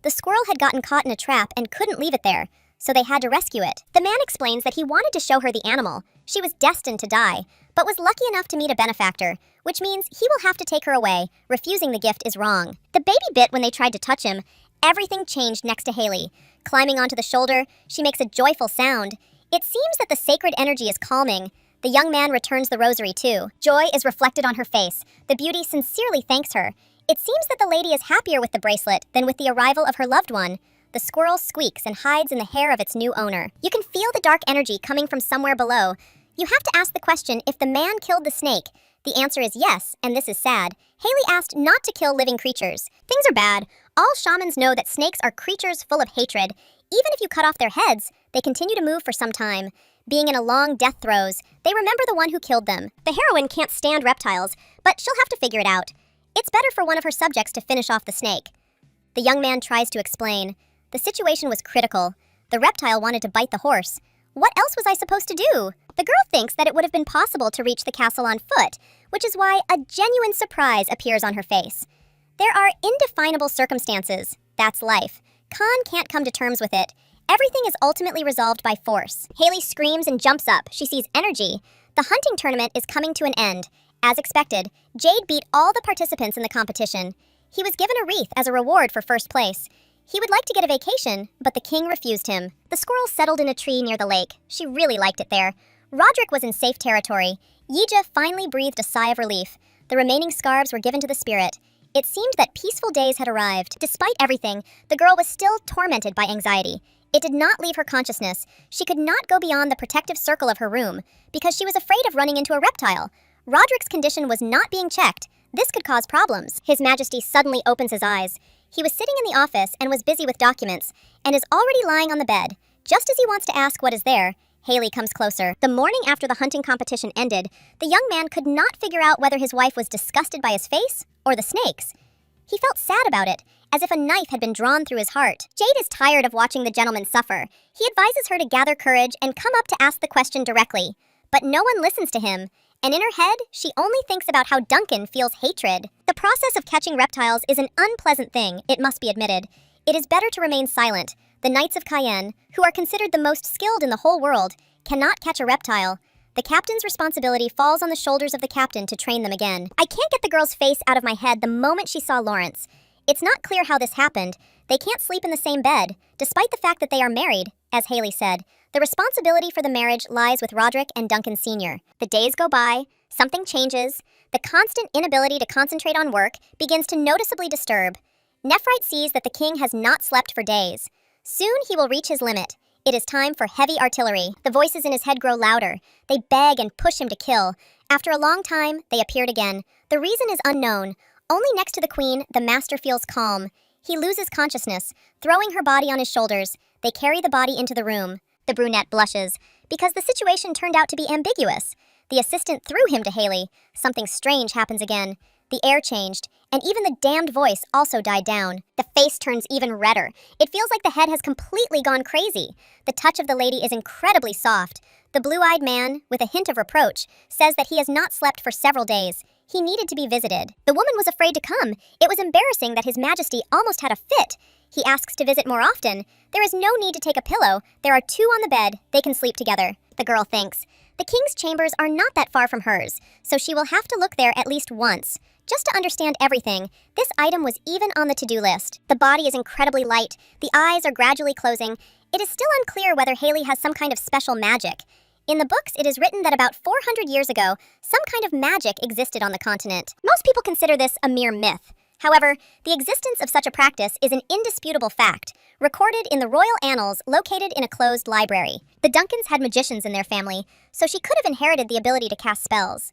The squirrel had gotten caught in a trap and couldn't leave it there, so they had to rescue it. The man explains that he wanted to show her the animal. She was destined to die, but was lucky enough to meet a benefactor, which means he will have to take her away. Refusing the gift is wrong. The baby bit when they tried to touch him. Everything changed next to Haley. Climbing onto the shoulder, she makes a joyful sound. It seems that the sacred energy is calming. The young man returns the rosary too. Joy is reflected on her face. The beauty sincerely thanks her. It seems that the lady is happier with the bracelet than with the arrival of her loved one. The squirrel squeaks and hides in the hair of its new owner. You can feel the dark energy coming from somewhere below. You have to ask the question if the man killed the snake. The answer is yes, and this is sad. Haley asked not to kill living creatures. Things are bad. All shamans know that snakes are creatures full of hatred. Even if you cut off their heads, they continue to move for some time. Being in a long death throes, they remember the one who killed them. The heroine can't stand reptiles, but she'll have to figure it out. It's better for one of her subjects to finish off the snake. The young man tries to explain. The situation was critical. The reptile wanted to bite the horse. What else was I supposed to do? The girl thinks that it would have been possible to reach the castle on foot, which is why a genuine surprise appears on her face. There are indefinable circumstances. That's life. Khan can't come to terms with it. Everything is ultimately resolved by force. Haley screams and jumps up. She sees energy. The hunting tournament is coming to an end. As expected, Jade beat all the participants in the competition. He was given a wreath as a reward for first place. He would like to get a vacation, but the king refused him. The squirrel settled in a tree near the lake. She really liked it there. Roderick was in safe territory. Yija finally breathed a sigh of relief. The remaining scarves were given to the spirit. It seemed that peaceful days had arrived. Despite everything, the girl was still tormented by anxiety. It did not leave her consciousness. She could not go beyond the protective circle of her room, because she was afraid of running into a reptile. Roderick's condition was not being checked. This could cause problems. His Majesty suddenly opens his eyes. He was sitting in the office and was busy with documents, and is already lying on the bed. Just as he wants to ask what is there, Haley comes closer. The morning after the hunting competition ended, the young man could not figure out whether his wife was disgusted by his face or the snakes. He felt sad about it, as if a knife had been drawn through his heart. Jade is tired of watching the gentleman suffer. He advises her to gather courage and come up to ask the question directly. But no one listens to him, and in her head, she only thinks about how Duncan feels hatred. The process of catching reptiles is an unpleasant thing, it must be admitted. It is better to remain silent. The Knights of Cayenne, who are considered the most skilled in the whole world, cannot catch a reptile. The captain's responsibility falls on the shoulders of the captain to train them again. I can't get the girl's face out of my head the moment she saw Lawrence. It's not clear how this happened. They can't sleep in the same bed, despite the fact that they are married, as Haley said. The responsibility for the marriage lies with Roderick and Duncan Sr. The days go by, something changes. The constant inability to concentrate on work begins to noticeably disturb. Nephrite sees that the king has not slept for days. Soon he will reach his limit. It is time for heavy artillery. The voices in his head grow louder. They beg and push him to kill. After a long time, they appeared again. The reason is unknown. Only next to the queen, the master feels calm. He loses consciousness, throwing her body on his shoulders. They carry the body into the room. The brunette blushes, because the situation turned out to be ambiguous. The assistant threw him to Haley. Something strange happens again. The air changed, and even the damned voice also died down. The face turns even redder. It feels like the head has completely gone crazy. The touch of the lady is incredibly soft. The blue-eyed man, with a hint of reproach, says that he has not slept for several days. He needed to be visited. The woman was afraid to come. It was embarrassing that His Majesty almost had a fit. He asks to visit more often. There is no need to take a pillow. There are two on the bed. They can sleep together. The girl thinks. The king's chambers are not that far from hers, so she will have to look there at least once. Just to understand everything, this item was even on the to-do list. The body is incredibly light. The eyes are gradually closing. It is still unclear whether Haley has some kind of special magic. In the books, it is written that about 400 years ago, some kind of magic existed on the continent. Most people consider this a mere myth. However, the existence of such a practice is an indisputable fact, recorded in the royal annals located in a closed library. The Duncans had magicians in their family, so she could have inherited the ability to cast spells.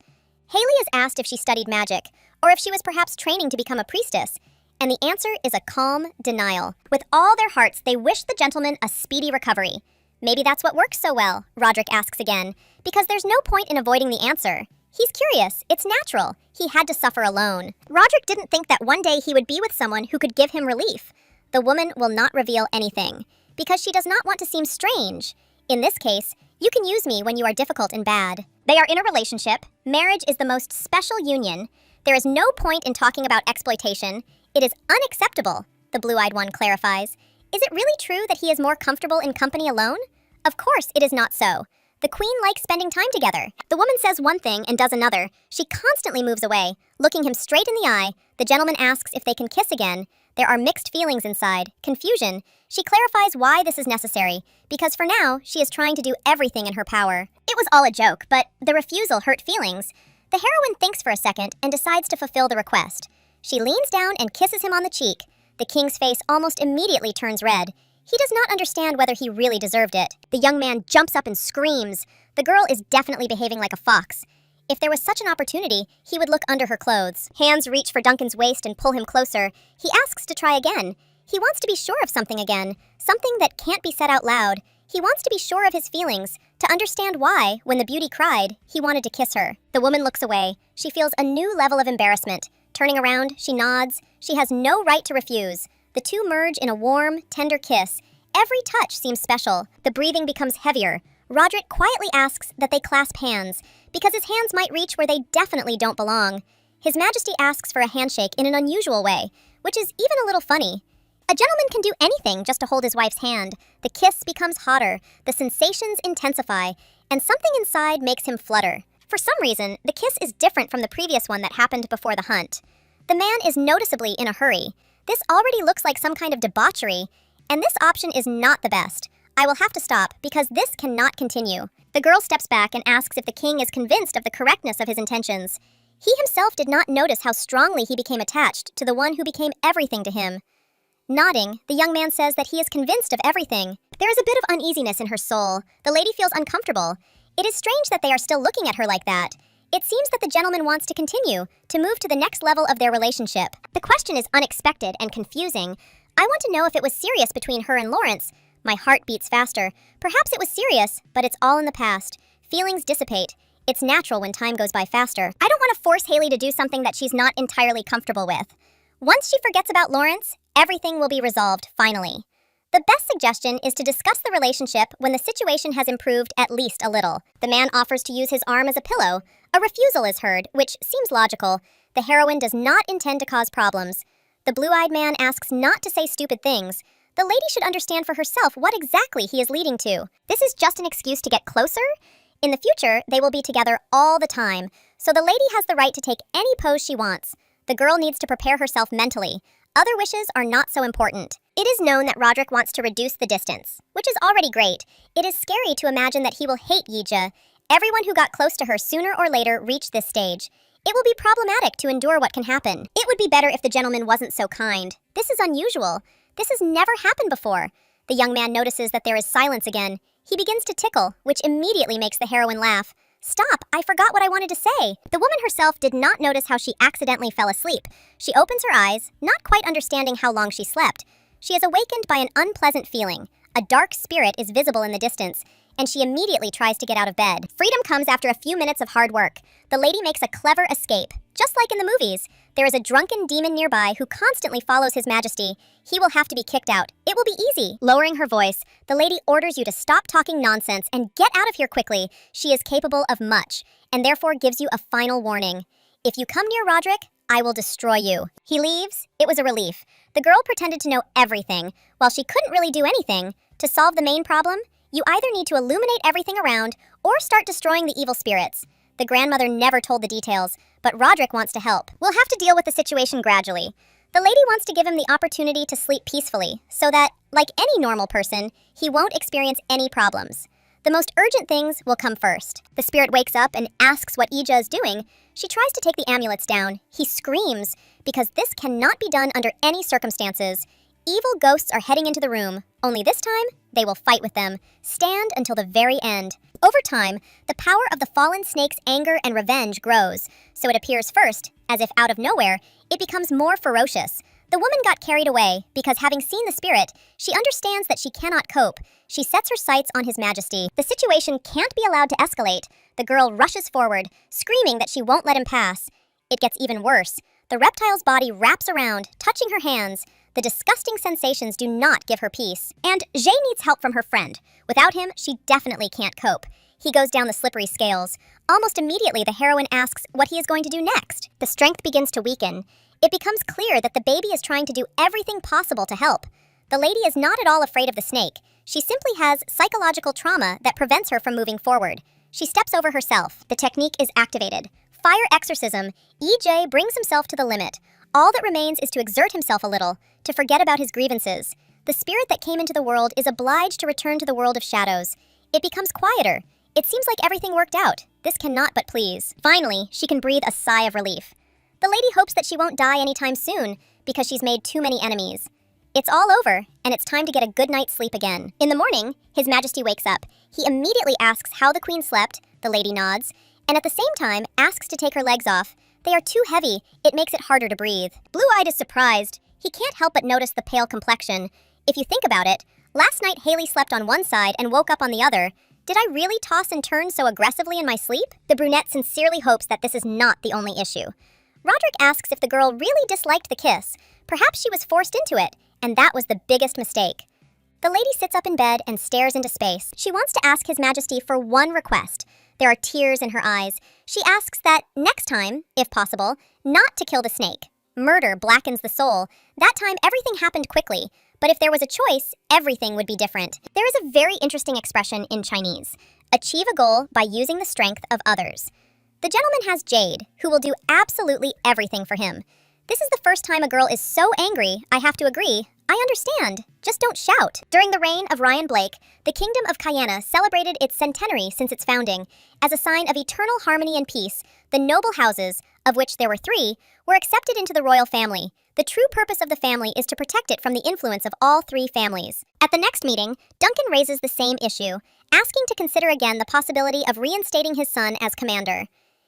Haley is asked if she studied magic, or if she was perhaps training to become a priestess, and the answer is a calm denial. With all their hearts, they wish the gentleman a speedy recovery. Maybe that's what works so well, Roderick asks again, because there's no point in avoiding the answer. He's curious. It's natural. He had to suffer alone. Roderick didn't think that one day he would be with someone who could give him relief. The woman will not reveal anything, because she does not want to seem strange. In this case, you can use me when you are difficult and bad. They are in a relationship. Marriage is the most special union. There is no point in talking about exploitation. It is unacceptable, the blue-eyed one clarifies. Is it really true that he is more comfortable in company alone? Of course it is not so. The queen likes spending time together. The woman says one thing and does another. She constantly moves away, looking him straight in the eye. The gentleman asks if they can kiss again. There are mixed feelings inside, confusion. She clarifies why this is necessary, because for now, she is trying to do everything in her power. It was all a joke, but the refusal hurt feelings. The heroine thinks for a second and decides to fulfill the request. She leans down and kisses him on the cheek. The king's face almost immediately turns red. He does not understand whether he really deserved it. The young man jumps up and screams. The girl is definitely behaving like a fox. If there was such an opportunity, he would look under her clothes. Hands reach for Duncan's waist and pull him closer. He asks to try again. He wants to be sure of something again, something that can't be said out loud. He wants to be sure of his feelings, to understand why, when the beauty cried, he wanted to kiss her. The woman looks away. She feels a new level of embarrassment. Turning around, she nods. She has no right to refuse. The two merge in a warm, tender kiss. Every touch seems special. The breathing becomes heavier. Roderick quietly asks that they clasp hands, because his hands might reach where they definitely don't belong. His Majesty asks for a handshake in an unusual way, which is even a little funny. A gentleman can do anything just to hold his wife's hand. The kiss becomes hotter, the sensations intensify, and something inside makes him flutter. For some reason, the kiss is different from the previous one that happened before the hunt. The man is noticeably in a hurry. This already looks like some kind of debauchery, and this option is not the best. I will have to stop, because this cannot continue. The girl steps back and asks if the king is convinced of the correctness of his intentions. He himself did not notice how strongly he became attached to the one who became everything to him. Nodding, the young man says that he is convinced of everything. There is a bit of uneasiness in her soul. The lady feels uncomfortable. It is strange that they are still looking at her like that. It seems that the gentleman wants to continue, to move to the next level of their relationship. The question is unexpected and confusing. I want to know if it was serious between her and Lawrence. My heart beats faster. Perhaps it was serious, but it's all in the past. Feelings dissipate. It's natural when time goes by faster. I don't want to force Haley to do something that she's not entirely comfortable with. Once she forgets about Lawrence, everything will be resolved, finally. The best suggestion is to discuss the relationship when the situation has improved at least a little. The man offers to use his arm as a pillow. A refusal is heard, which seems logical. The heroine does not intend to cause problems. The blue-eyed man asks not to say stupid things. The lady should understand for herself what exactly he is leading to. This is just an excuse to get closer? In the future, they will be together all the time, so the lady has the right to take any pose she wants. The girl needs to prepare herself mentally. Other wishes are not so important. It is known that Roderick wants to reduce the distance, which is already great. It is scary to imagine that he will hate Yija. Everyone who got close to her sooner or later reached this stage. It will be problematic to endure what can happen. It would be better if the gentleman wasn't so kind. This is unusual. This has never happened before. The young man notices that there is silence again. He begins to tickle, which immediately makes the heroine laugh. Stop, I forgot what I wanted to say. The woman herself did not notice how she accidentally fell asleep. She opens her eyes, not quite understanding how long she slept. She is awakened by an unpleasant feeling. A dark spirit is visible in the distance, and she immediately tries to get out of bed. Freedom comes after a few minutes of hard work. The lady makes a clever escape. Just like in the movies, there is a drunken demon nearby who constantly follows His Majesty. He will have to be kicked out. It will be easy. Lowering her voice, the lady orders you to stop talking nonsense and get out of here quickly. She is capable of much, and therefore gives you a final warning. If you come near Roderick, I will destroy you. He leaves. It was a relief. The girl pretended to know everything, while she couldn't really do anything. To solve the main problem, you either need to illuminate everything around or start destroying the evil spirits. The grandmother never told the details, but Roderick wants to help. We'll have to deal with the situation gradually. The lady wants to give him the opportunity to sleep peacefully, so that, like any normal person, he won't experience any problems. The most urgent things will come first. The spirit wakes up and asks what Ija is doing. She tries to take the amulets down. He screams, because this cannot be done under any circumstances. Evil ghosts are heading into the room. Only this time, they will fight with them. Stand until the very end. Over time, the power of the fallen snake's anger and revenge grows, so it appears first, as if out of nowhere, it becomes more ferocious. The woman got carried away, because having seen the spirit, she understands that she cannot cope. She sets her sights on His Majesty. The situation can't be allowed to escalate. The girl rushes forward, screaming that she won't let him pass. It gets even worse. The reptile's body wraps around, touching her hands. The disgusting sensations do not give her peace. And Jay needs help from her friend. Without him, she definitely can't cope. He goes down the slippery scales. Almost immediately, the heroine asks what he is going to do next. The strength begins to weaken. It becomes clear that the baby is trying to do everything possible to help. The lady is not at all afraid of the snake. She simply has psychological trauma that prevents her from moving forward. She steps over herself. The technique is activated. Fire exorcism. EJ brings himself to the limit. All that remains is to exert himself a little, to forget about his grievances. The spirit that came into the world is obliged to return to the world of shadows. It becomes quieter. It seems like everything worked out. This cannot but please. Finally, she can breathe a sigh of relief. The lady hopes that she won't die anytime soon, because she's made too many enemies. It's all over, and it's time to get a good night's sleep again. In the morning, His Majesty wakes up. He immediately asks how the queen slept. The lady nods, and at the same time asks to take her legs off. They are too heavy. It makes it harder to breathe. Blue-eyed is surprised. He can't help but notice the pale complexion. If you think about it, last night Haley slept on one side and woke up on the other. Did I really toss and turn so aggressively in my sleep? The brunette sincerely hopes that this is not the only issue. Roderick asks if the girl really disliked the kiss. Perhaps she was forced into it, and that was the biggest mistake. The lady sits up in bed and stares into space. She wants to ask His Majesty for one request. There are tears in her eyes. She asks that next time, if possible, not to kill the snake. Murder blackens the soul. That time, everything happened quickly. But if there was a choice, everything would be different. There is a very interesting expression in Chinese. Achieve a goal by using the strength of others. The gentleman has Jade, who will do absolutely everything for him. This is the first time a girl is so angry, I have to agree. I understand. Just don't shout. During the reign of Ryan Blake, the Kingdom of Guyana celebrated its centenary since its founding. As a sign of eternal harmony and peace, the noble houses, of which there were 3, were accepted into the royal family. The true purpose of the family is to protect it from the influence of all 3 families. At the next meeting, Duncan raises the same issue, asking to consider again the possibility of reinstating his son as commander.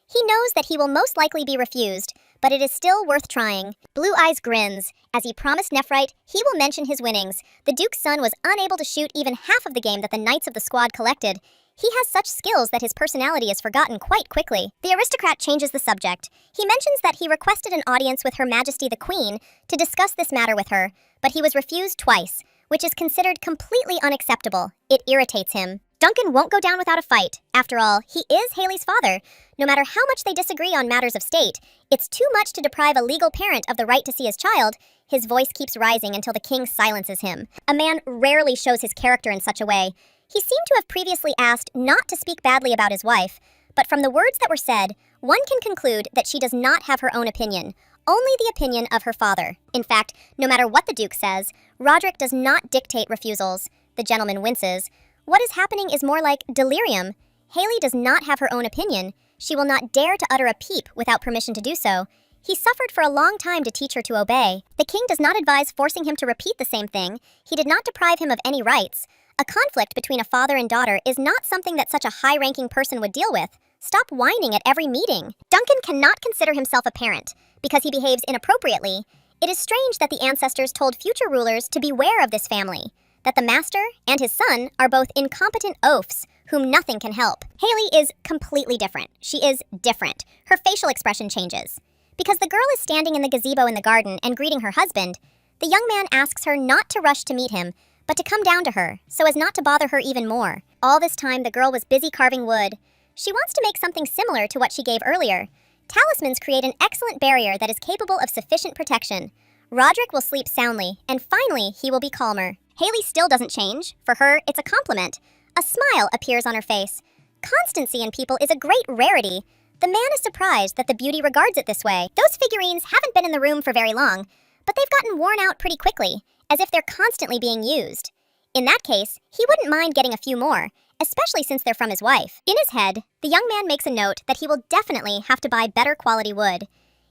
He knows that he will most likely be refused, but it is still worth trying. Blue Eyes grins. As he promised Nephrite, he will mention his winnings. The Duke's son was unable to shoot even half of the game that the Knights of the Squad collected. He has such skills that his personality is forgotten quite quickly. The aristocrat changes the subject. He mentions that he requested an audience with Her Majesty the Queen to discuss this matter with her, but he was refused twice, which is considered completely unacceptable. It irritates him. Duncan won't go down without a fight. After all, he is Haley's father. No matter how much they disagree on matters of state, it's too much to deprive a legal parent of the right to see his child. His voice keeps rising until the king silences him. A man rarely shows his character in such a way. He seemed to have previously asked not to speak badly about his wife, but from the words that were said, one can conclude that she does not have her own opinion, only the opinion of her father. In fact, no matter what the Duke says, Roderick does not dictate refusals. The gentleman winces. What is happening is more like delirium. Haley does not have her own opinion. She will not dare to utter a peep without permission to do so. He suffered for a long time to teach her to obey. The king does not advise forcing him to repeat the same thing. He did not deprive him of any rights. A conflict between a father and daughter is not something that such a high-ranking person would deal with. Stop whining at every meeting. Duncan cannot consider himself a parent because he behaves inappropriately. It is strange that the ancestors told future rulers to beware of this family, that the master and his son are both incompetent oafs whom nothing can help. Haley is completely different. She is different. Her facial expression changes. Because the girl is standing in the gazebo in the garden and greeting her husband, the young man asks her not to rush to meet him, but to come down to her, so as not to bother her even more. All this time, the girl was busy carving wood. She wants to make something similar to what she gave earlier. Talismans create an excellent barrier that is capable of sufficient protection. Roderick will sleep soundly, and finally, he will be calmer. Haley still doesn't change. For her, it's a compliment. A smile appears on her face. Constancy in people is a great rarity. The man is surprised that the beauty regards it this way. Those figurines haven't been in the room for very long, but they've gotten worn out pretty quickly, as if they're constantly being used. In that case, he wouldn't mind getting a few more, especially since they're from his wife. In his head, the young man makes a note that he will definitely have to buy better quality wood.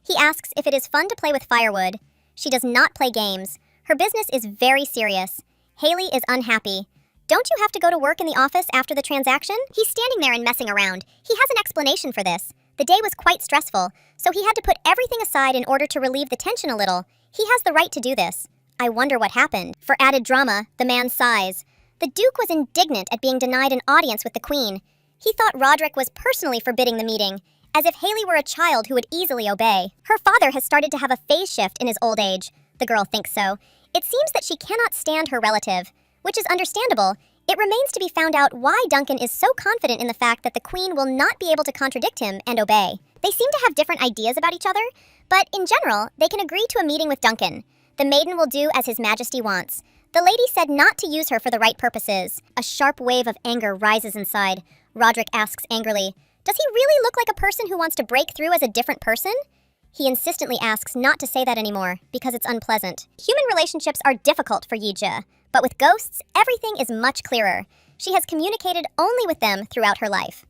He asks if it is fun to play with firewood. She does not play games. Her business is very serious. Haley is unhappy. Don't you have to go to work in the office after the transaction? He's standing there and messing around. He has an explanation for this. The day was quite stressful, so he had to put everything aside in order to relieve the tension a little. He has the right to do this. I wonder what happened. For added drama, the man sighs. The Duke was indignant at being denied an audience with the Queen. He thought Roderick was personally forbidding the meeting, as if Haley were a child who would easily obey. Her father has started to have a phase shift in his old age. The girl thinks so. It seems that she cannot stand her relative, which is understandable. It remains to be found out why Duncan is so confident in the fact that the Queen will not be able to contradict him and obey. They seem to have different ideas about each other, but in general, they can agree to a meeting with Duncan. The maiden will do as His Majesty wants. The lady said not to use her for the right purposes. A sharp wave of anger rises inside. Roderick asks angrily, "Does he really look like a person who wants to break through as a different person?" He insistently asks not to say that anymore, because it's unpleasant. Human relationships are difficult for Yijia, but with ghosts, everything is much clearer. She has communicated only with them throughout her life.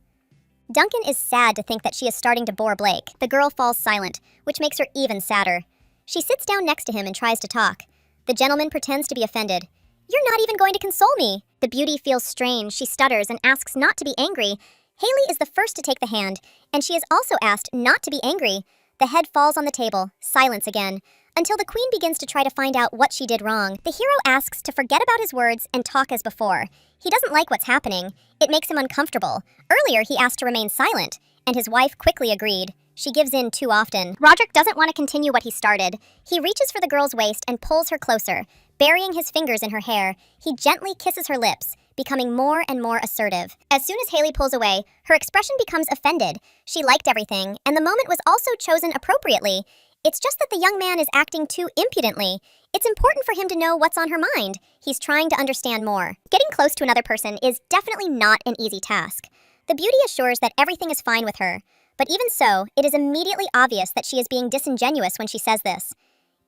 Duncan is sad to think that she is starting to bore Blake. The girl falls silent, which makes her even sadder. She sits down next to him and tries to talk. The gentleman pretends to be offended. "You're not even going to console me." The beauty feels strange. She stutters and asks not to be angry. Haley is the first to take the hand, and she is also asked not to be angry. The head falls on the table, silence again, until the Queen begins to try to find out what she did wrong. The hero asks to forget about his words and talk as before. He doesn't like what's happening. It makes him uncomfortable. Earlier, he asked to remain silent, and his wife quickly agreed. She gives in too often. Roderick doesn't want to continue what he started. He reaches for the girl's waist and pulls her closer. Burying his fingers in her hair, he gently kisses her lips, becoming more and more assertive. As soon as Haley pulls away, her expression becomes offended. She liked everything, and the moment was also chosen appropriately. It's just that the young man is acting too impudently. It's important for him to know what's on her mind. He's trying to understand more. Getting close to another person is definitely not an easy task. The beauty assures that everything is fine with her. But even so, it is immediately obvious that she is being disingenuous when she says this.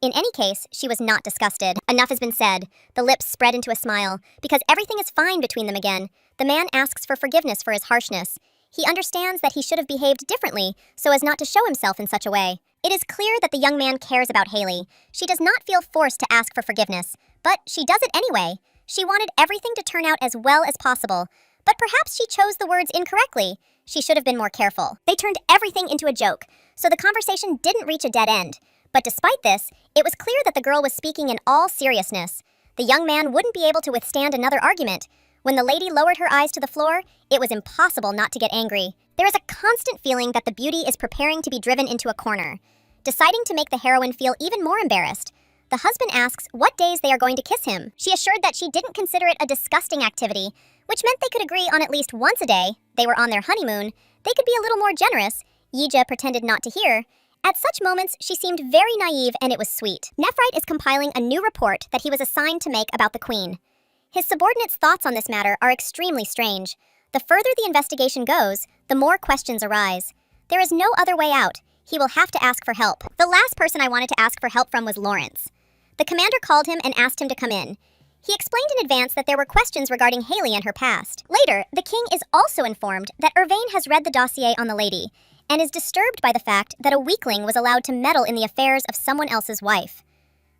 In any case, she was not disgusted. Enough has been said. The lips spread into a smile, because everything is fine between them again. The man asks for forgiveness for his harshness. He understands that he should have behaved differently so as not to show himself in such a way. It is clear that the young man cares about Haley. She does not feel forced to ask for forgiveness, but she does it anyway. She wanted everything to turn out as well as possible, but perhaps she chose the words incorrectly. She should have been more careful. They turned everything into a joke, so the conversation didn't reach a dead end. But despite this, it was clear that the girl was speaking in all seriousness. The young man wouldn't be able to withstand another argument. When the lady lowered her eyes to the floor, it was impossible not to get angry. There is a constant feeling that the beauty is preparing to be driven into a corner. Deciding to make the heroine feel even more embarrassed, the husband asks what days they are going to kiss him. She assured that she didn't consider it a disgusting activity, which meant they could agree on at least once a day. They were on their honeymoon. They could be a little more generous. Yija pretended not to hear. At such moments, she seemed very naive, and it was sweet. Nephrite is compiling a new report that he was assigned to make about the queen. His subordinates' thoughts on this matter are extremely strange. The further the investigation goes, the more questions arise. There is no other way out. He will have to ask for help. The last person I wanted to ask for help from was Lawrence. The commander called him and asked him to come in. He explained in advance that there were questions regarding Haley and her past. Later, the king is also informed that Irvain has read the dossier on the lady, and is disturbed by the fact that a weakling was allowed to meddle in the affairs of someone else's wife.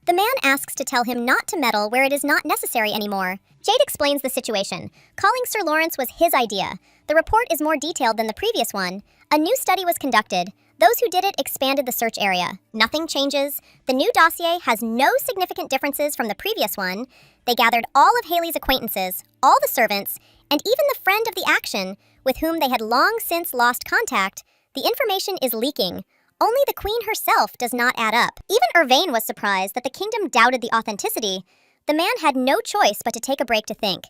The man asks to tell him not to meddle where it is not necessary anymore. Jade explains the situation. Calling Sir Lawrence was his idea. The report is more detailed than the previous one. A new study was conducted. Those who did it expanded the search area. Nothing changes. The new dossier has no significant differences from the previous one. They gathered all of Haley's acquaintances, all the servants, and even the friend of the action, with whom they had long since lost contact. The information is leaking. Only the queen herself does not add up. Even Irvain was surprised that the kingdom doubted the authenticity. The man had no choice but to take a break to think.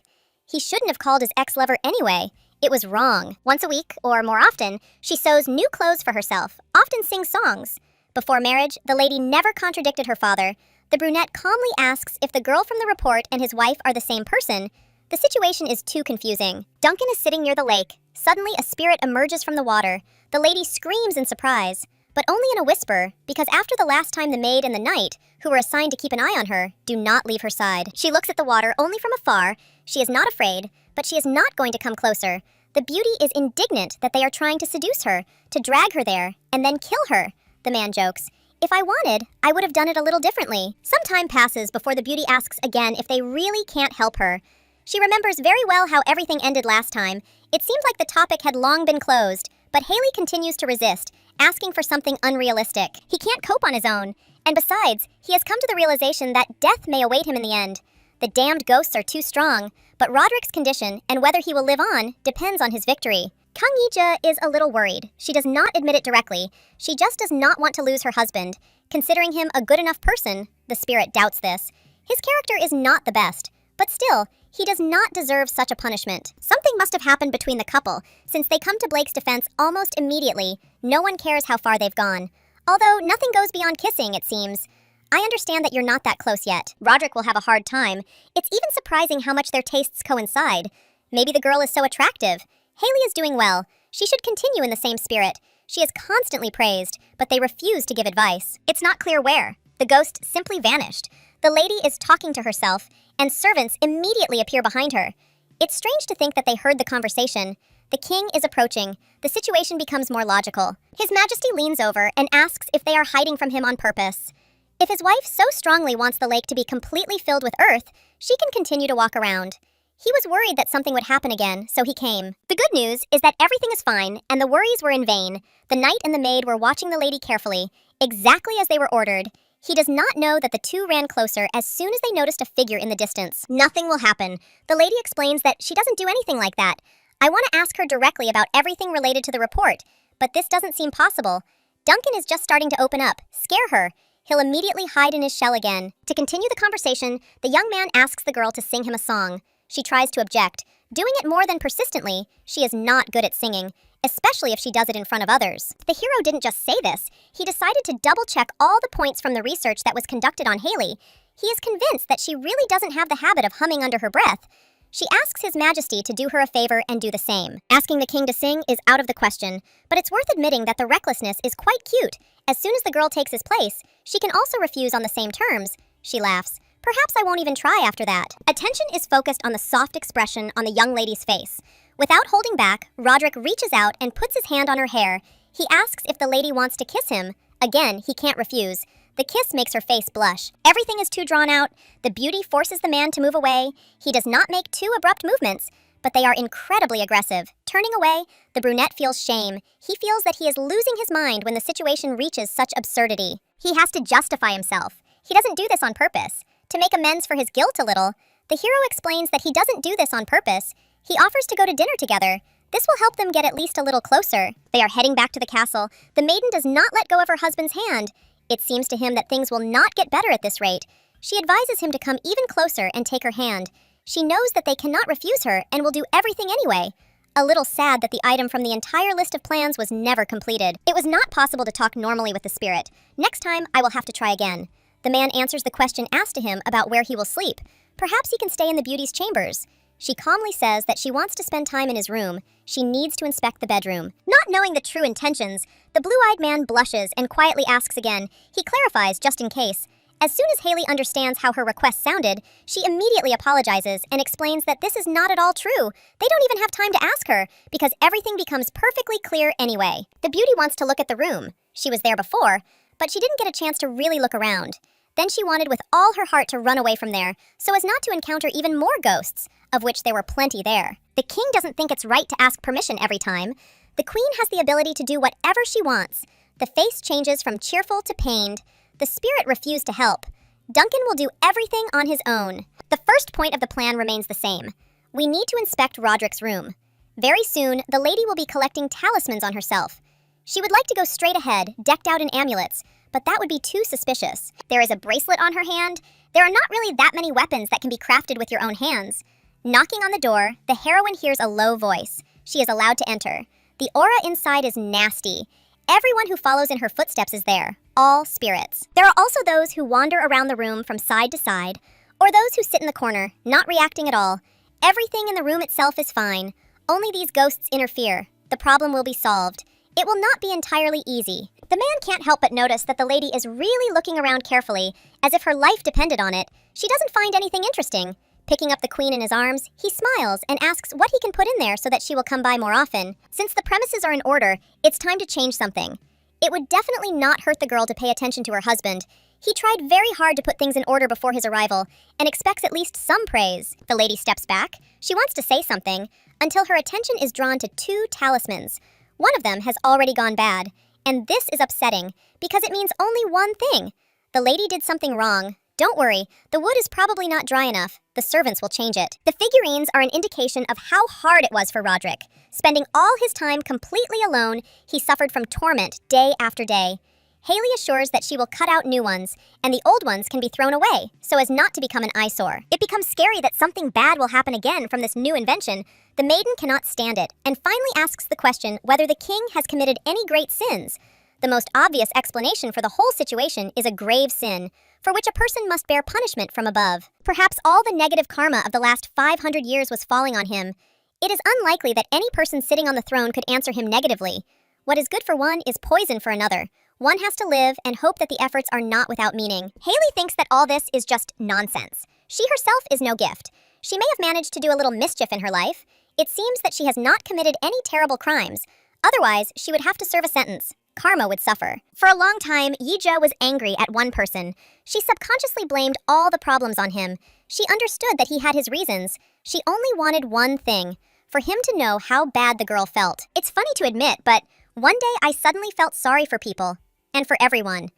He shouldn't have called his ex-lover anyway. It was wrong. Once a week, or more often, she sews new clothes for herself, often sings songs. Before marriage, the lady never contradicted her father. The brunette calmly asks if the girl from the report and his wife are the same person. The situation is too confusing. Duncan is sitting near the lake. Suddenly, a spirit emerges from the water. The lady screams in surprise, but only in a whisper, because after the last time the maid and the knight, who were assigned to keep an eye on her, do not leave her side. She looks at the water only from afar. She is not afraid, but she is not going to come closer. The beauty is indignant that they are trying to seduce her, to drag her there, and then kill her. The man jokes, "If I wanted, I would have done it a little differently." Some time passes before the beauty asks again if they really can't help her. She remembers very well how everything ended last time. It seemed like the topic had long been closed, but Haley continues to resist, asking for something unrealistic. He can't cope on his own, and besides, he has come to the realization that death may await him in the end. The damned ghosts are too strong, but Roderick's condition and whether he will live on depends on his victory. Kang Yija is a little worried. She does not admit it directly. She just does not want to lose her husband. Considering him a good enough person, the spirit doubts this. His character is not the best, but still, he does not deserve such a punishment. Something must have happened between the couple, since they come to Blake's defense almost immediately. No one cares how far they've gone. Although nothing goes beyond kissing, it seems. I understand that you're not that close yet. Roderick will have a hard time. It's even surprising how much their tastes coincide. Maybe the girl is so attractive. Haley is doing well. She should continue in the same spirit. She is constantly praised, but they refuse to give advice. It's not clear where. The ghost simply vanished. The lady is talking to herself, and servants immediately appear behind her. It's strange to think that they heard the conversation. The king is approaching. The situation becomes more logical. His Majesty leans over and asks if they are hiding from him on purpose. If his wife so strongly wants the lake to be completely filled with earth, she can continue to walk around. He was worried that something would happen again, so he came. The good news is that everything is fine, and the worries were in vain. The knight and the maid were watching the lady carefully, exactly as they were ordered. He does not know that the two ran closer as soon as they noticed a figure in the distance. Nothing will happen. The lady explains that she doesn't do anything like that. I want to ask her directly about everything related to the report, but this doesn't seem possible. Duncan is just starting to open up, scare her. he'll immediately hide in his shell again. To continue the conversation, the young man asks the girl to sing him a song. She tries to object, doing it more than persistently. She is not good at singing, especially if she does it in front of others. The hero didn't just say this, he decided to double-check all the points from the research that was conducted on Haley. He is convinced that she really doesn't have the habit of humming under her breath. She asks His Majesty to do her a favor and do the same. Asking the king to sing is out of the question, but it's worth admitting that the recklessness is quite cute. As soon as the girl takes his place, she can also refuse on the same terms. She laughs. Perhaps I won't even try after that. Attention is focused on the soft expression on the young lady's face. Without holding back, Roderick reaches out and puts his hand on her hair. He asks if the lady wants to kiss him. Again, he can't refuse. The kiss makes her face blush. Everything is too drawn out. The beauty forces the man to move away. He does not make too abrupt movements, but they are incredibly aggressive. Turning away, the brunette feels shame. He feels that he is losing his mind when the situation reaches such absurdity. He has to justify himself. He doesn't do this on purpose. To make amends for his guilt a little, the hero explains that he doesn't do this on purpose. He offers to go to dinner together. This will help them get at least a little closer. They are heading back to the castle. The maiden does not let go of her husband's hand. It seems to him that things will not get better at this rate. She advises him to come even closer and take her hand. She knows that they cannot refuse her and will do everything anyway. A little sad that the item from the entire list of plans was never completed. It was not possible to talk normally with the spirit. Next time, I will have to try again. The man answers the question asked to him about where he will sleep. Perhaps he can stay in the beauty's chambers. She calmly says that she wants to spend time in his room. She needs to inspect the bedroom. Not knowing the true intentions, the blue-eyed man blushes and quietly asks again. He clarifies just in case. As soon as Haley understands how her request sounded, she immediately apologizes and explains that this is not at all true. They don't even have time to ask her, because everything becomes perfectly clear anyway. The beauty wants to look at the room. She was there before, but she didn't get a chance to really look around. Then she wanted with all her heart to run away from there, so as not to encounter even more ghosts, of which there were plenty there. The king doesn't think it's right to ask permission every time. The queen has the ability to do whatever she wants. The face changes from cheerful to pained. The spirit refused to help. Duncan will do everything on his own. The first point of the plan remains the same. We need to inspect Roderick's room. Very soon, the lady will be collecting talismans on herself. She would like to go straight ahead, decked out in amulets, but that would be too suspicious. There is a bracelet on her hand. There are not really that many weapons that can be crafted with your own hands. Knocking on the door, the heroine hears a low voice. She is allowed to enter. The aura inside is nasty. Everyone who follows in her footsteps is there, all spirits. There are also those who wander around the room from side to side, or those who sit in the corner, not reacting at all. Everything in the room itself is fine. Only these ghosts interfere. The problem will be solved. It will not be entirely easy. The man can't help but notice that the lady is really looking around carefully, as if her life depended on it. She doesn't find anything interesting. Picking up the queen in his arms, he smiles and asks what he can put in there so that she will come by more often. Since the premises are in order, it's time to change something. It would definitely not hurt the girl to pay attention to her husband. He tried very hard to put things in order before his arrival, and expects at least some praise. The lady steps back. She wants to say something, until her attention is drawn to 2 talismans. One of them has already gone bad, and this is upsetting, because it means only one thing. The lady did something wrong. Don't worry, the wood is probably not dry enough. The servants will change it. The figurines are an indication of how hard it was for Roderick. Spending all his time completely alone, he suffered from torment day after day. Haley assures that she will cut out new ones, and the old ones can be thrown away, so as not to become an eyesore. It becomes scary that something bad will happen again from this new invention. The maiden cannot stand it, and finally asks the question whether the king has committed any great sins. The most obvious explanation for the whole situation is a grave sin, for which a person must bear punishment from above. Perhaps all the negative karma of the last 500 years was falling on him. It is unlikely that any person sitting on the throne could answer him negatively. What is good for one is poison for another. One has to live and hope that the efforts are not without meaning. Haley thinks that all this is just nonsense. She herself is no gift. She may have managed to do a little mischief in her life. It seems that she has not committed any terrible crimes. Otherwise, she would have to serve a sentence. Karma would suffer. For a long time, Yi-ja was angry at one person. She subconsciously blamed all the problems on him. She understood that he had his reasons. She only wanted one thing, for him to know how bad the girl felt. It's funny to admit, but one day I suddenly felt sorry for people, and for everyone.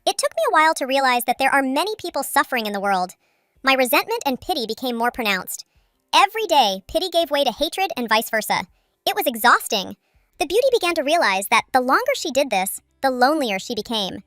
It took me a while to realize that there are many people suffering in the world. My resentment and pity became more pronounced. Every day, pity gave way to hatred and vice versa. It was exhausting. The beauty began to realize that the longer she did this, the lonelier she became.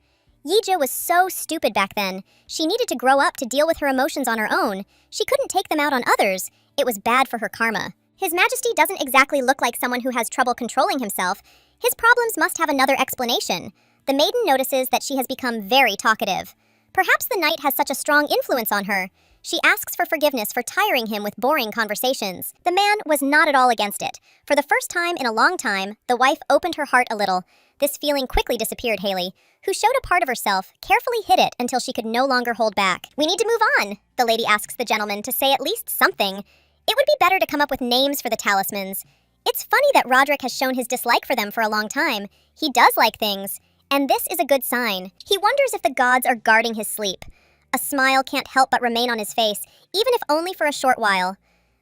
Yija was so stupid back then. She needed to grow up to deal with her emotions on her own. She couldn't take them out on others. It was bad for her karma. His Majesty doesn't exactly look like someone who has trouble controlling himself. His problems must have another explanation. The maiden notices that she has become very talkative. Perhaps the knight has such a strong influence on her. She asks for forgiveness for tiring him with boring conversations. The man was not at all against it. For the first time in a long time, the wife opened her heart a little. This feeling quickly disappeared. Haley, who showed a part of herself, carefully hid it until she could no longer hold back. "We need to move on," the lady asks the gentleman to say at least something. It would be better to come up with names for the talismans. It's funny that Roderick has shown his dislike for them for a long time. He does like things, and this is a good sign. He wonders if the gods are guarding his sleep. A smile can't help but remain on his face, even if only for a short while.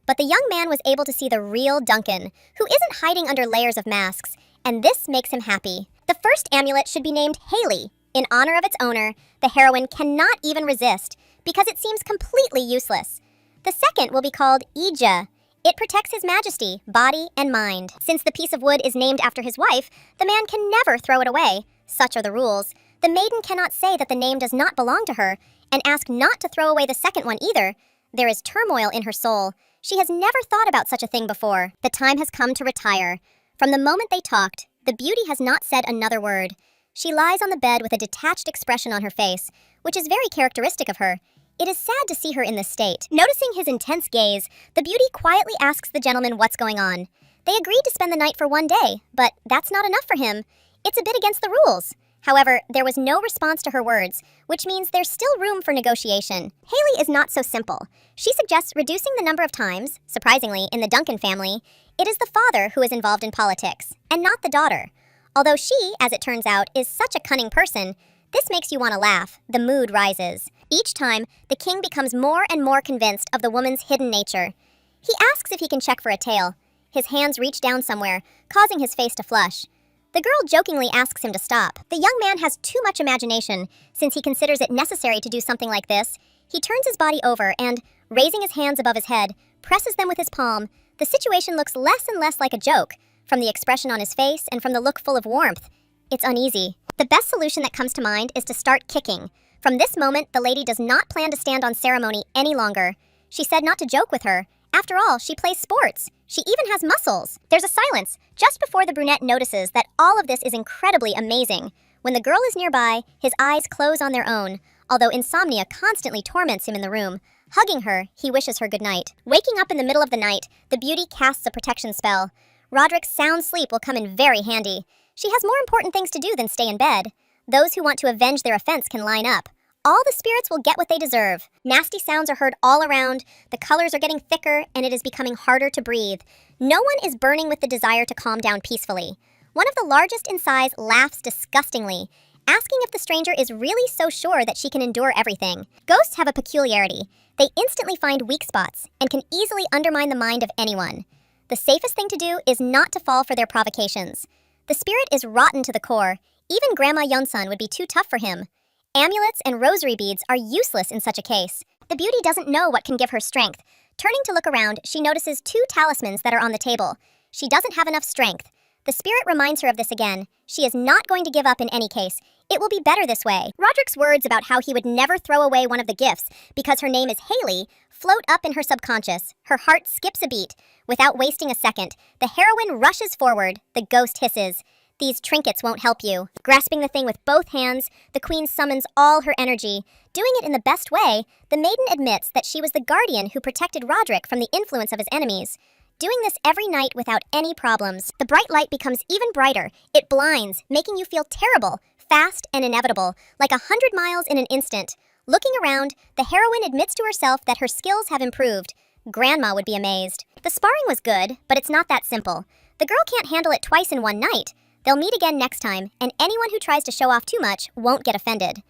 But the young man was able to see the real Duncan, who isn't hiding under layers of masks, and this makes him happy. The first amulet should be named Haley. In honor of its owner, the heroine cannot even resist, because it seems completely useless. The second will be called Ija. It protects his majesty, body, and mind. Since the piece of wood is named after his wife, the man can never throw it away. Such are the rules. The maiden cannot say that the name does not belong to her, and ask not to throw away the second one either. There is turmoil in her soul. She has never thought about such a thing before. The time has come to retire. From the moment they talked, the beauty has not said another word. She lies on the bed with a detached expression on her face, which is very characteristic of her. It is sad to see her in this state. Noticing his intense gaze, the beauty quietly asks the gentleman what's going on. They agreed to spend the night for one day, but that's not enough for him. It's a bit against the rules. However, there was no response to her words, which means there's still room for negotiation. Haley is not so simple. She suggests reducing the number of times. Surprisingly, in the Duncan family, it is the father who is involved in politics, and not the daughter. Although she, as it turns out, is such a cunning person, this makes you want to laugh. The mood rises. Each time, the king becomes more and more convinced of the woman's hidden nature. He asks if he can check for a tail. His hands reach down somewhere, causing his face to flush. The girl jokingly asks him to stop. The young man has too much imagination. Since he considers it necessary to do something like this, he turns his body over and, raising his hands above his head, presses them with his palm. The situation looks less and less like a joke, from the expression on his face and from the look full of warmth. It's uneasy. The best solution that comes to mind is to start kicking. From this moment, the lady does not plan to stand on ceremony any longer. She said not to joke with her. After all, she plays sports. She even has muscles. There's a silence, just before the brunette notices that all of this is incredibly amazing. When the girl is nearby, his eyes close on their own, although insomnia constantly torments him in the room. Hugging her, he wishes her good night. Waking up in the middle of the night, the beauty casts a protection spell. Roderick's sound sleep will come in very handy. She has more important things to do than stay in bed. Those who want to avenge their offense can line up. All the spirits will get what they deserve. Nasty sounds are heard all around, the colors are getting thicker, and it is becoming harder to breathe. No one is burning with the desire to calm down peacefully. One of the largest in size laughs disgustingly, asking if the stranger is really so sure that she can endure everything. Ghosts have a peculiarity. They instantly find weak spots and can easily undermine the mind of anyone. The safest thing to do is not to fall for their provocations. The spirit is rotten to the core. Even Grandma Yunsun would be too tough for him. Amulets and rosary beads are useless in such a case. The beauty doesn't know what can give her strength. Turning to look around, she notices 2 talismans that are on the table. She doesn't have enough strength. The spirit reminds her of this again. She is not going to give up in any case. It will be better this way. Roderick's words about how he would never throw away one of the gifts because her name is Haley float up in her subconscious. Her heart skips a beat. Without wasting a second, the heroine rushes forward. The ghost hisses. "These trinkets won't help you." Grasping the thing with both hands, the queen summons all her energy. Doing it in the best way, the maiden admits that she was the guardian who protected Roderick from the influence of his enemies. Doing this every night without any problems. The bright light becomes even brighter. It blinds, making you feel terrible, fast, and inevitable, like 100 miles in an instant. Looking around, the heroine admits to herself that her skills have improved. Grandma would be amazed. The sparring was good, but it's not that simple. The girl can't handle it twice in one night. They'll meet again next time, and anyone who tries to show off too much won't get offended.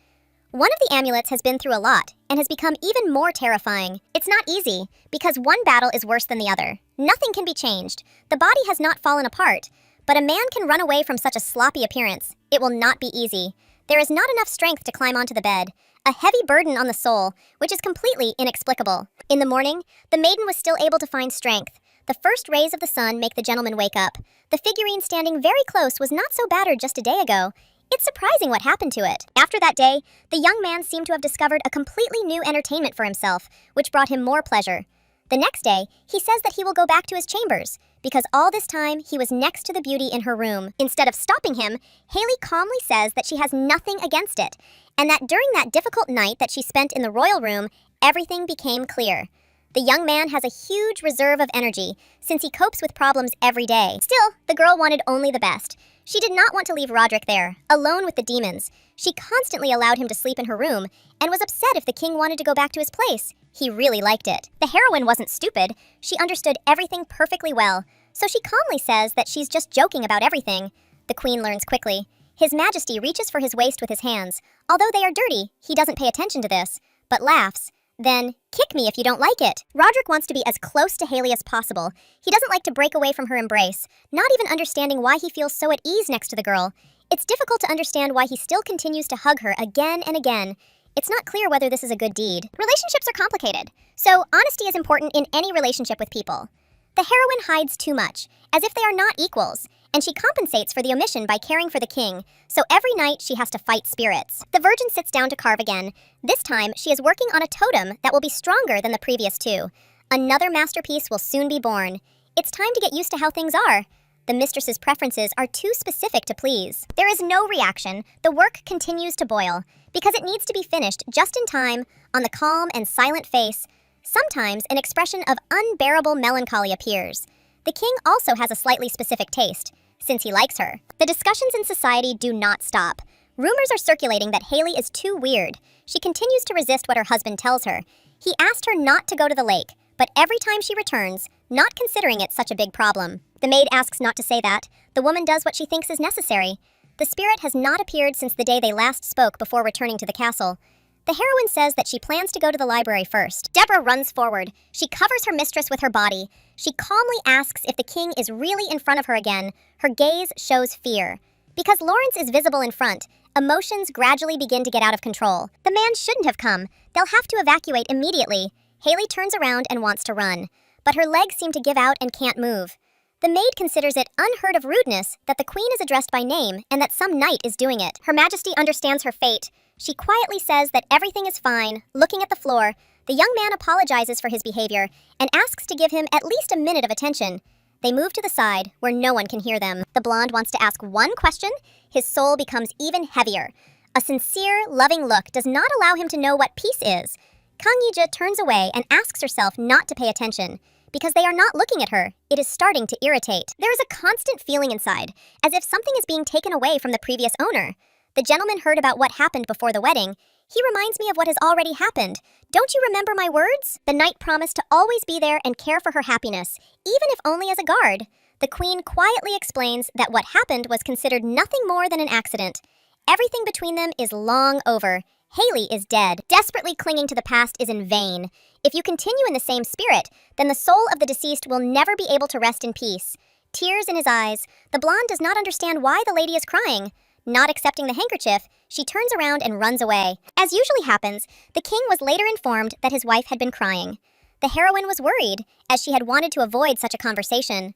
One of the amulets has been through a lot, and has become even more terrifying. It's not easy, because one battle is worse than the other. Nothing can be changed. The body has not fallen apart, but a man can run away from such a sloppy appearance. It will not be easy. There is not enough strength to climb onto the bed. A heavy burden on the soul, which is completely inexplicable. In the morning, the maiden was still able to find strength. The first rays of the sun make the gentleman wake up. The figurine standing very close was not so battered just a day ago. It's surprising what happened to it. After that day, the young man seemed to have discovered a completely new entertainment for himself, which brought him more pleasure. The next day, he says that he will go back to his chambers, because all this time he was next to the beauty in her room. Instead of stopping him, Haley calmly says that she has nothing against it, and that during that difficult night that she spent in the royal room, everything became clear. The young man has a huge reserve of energy, since he copes with problems every day. Still, the girl wanted only the best. She did not want to leave Roderick there, alone with the demons. She constantly allowed him to sleep in her room, and was upset if the king wanted to go back to his place. He really liked it. The heroine wasn't stupid. She understood everything perfectly well, so she calmly says that she's just joking about everything. The queen learns quickly. His Majesty reaches for his waist with his hands. Although they are dirty, he doesn't pay attention to this, but laughs. Then, kick me if you don't like it. Roderick wants to be as close to Haley as possible. He doesn't like to break away from her embrace, not even understanding why he feels so at ease next to the girl. It's difficult to understand why he still continues to hug her again and again. It's not clear whether this is a good deed. Relationships are complicated, so honesty is important in any relationship with people. The heroine hides too much, as if they are not equals, and she compensates for the omission by caring for the king, so every night she has to fight spirits. The virgin sits down to carve again. This time, she is working on a totem that will be stronger than the previous two. Another masterpiece will soon be born. It's time to get used to how things are. The mistress's preferences are too specific to please. There is no reaction. The work continues to boil, because it needs to be finished just in time. On the calm and silent face, sometimes an expression of unbearable melancholy appears. The king also has a slightly specific taste, since he likes her. The discussions in society do not stop. Rumors are circulating that Haley is too weird. She continues to resist what her husband tells her. He asked her not to go to the lake, but every time she returns, not considering it such a big problem. The maid asks not to say that. The woman does what she thinks is necessary. The spirit has not appeared since the day they last spoke before returning to the castle. The heroine says that she plans to go to the library first. Deborah runs forward. She covers her mistress with her body. She calmly asks if the king is really in front of her again. Her gaze shows fear. Because Lawrence is visible in front, emotions gradually begin to get out of control. The man shouldn't have come. They'll have to evacuate immediately. Haley turns around and wants to run, but her legs seem to give out and can't move. The maid considers it unheard of rudeness that the queen is addressed by name and that some knight is doing it. Her Majesty understands her fate. She quietly says that everything is fine. Looking at the floor, the young man apologizes for his behavior and asks to give him at least a minute of attention. They move to the side, where no one can hear them. The blonde wants to ask one question. His soul becomes even heavier. A sincere, loving look does not allow him to know what peace is. Kang Yija turns away and asks herself not to pay attention. Because they are not looking at her, it is starting to irritate. There is a constant feeling inside, as if something is being taken away from the previous owner. The gentleman heard about what happened before the wedding. He reminds me of what has already happened. Don't you remember my words? The knight promised to always be there and care for her happiness, even if only as a guard. The queen quietly explains that what happened was considered nothing more than an accident. Everything between them is long over. Haley is dead. Desperately clinging to the past is in vain. If you continue in the same spirit, then the soul of the deceased will never be able to rest in peace. Tears in his eyes, the blonde does not understand why the lady is crying. Not accepting the handkerchief, she turns around and runs away. As usually happens, the king was later informed that his wife had been crying. The heroine was worried, as she had wanted to avoid such a conversation.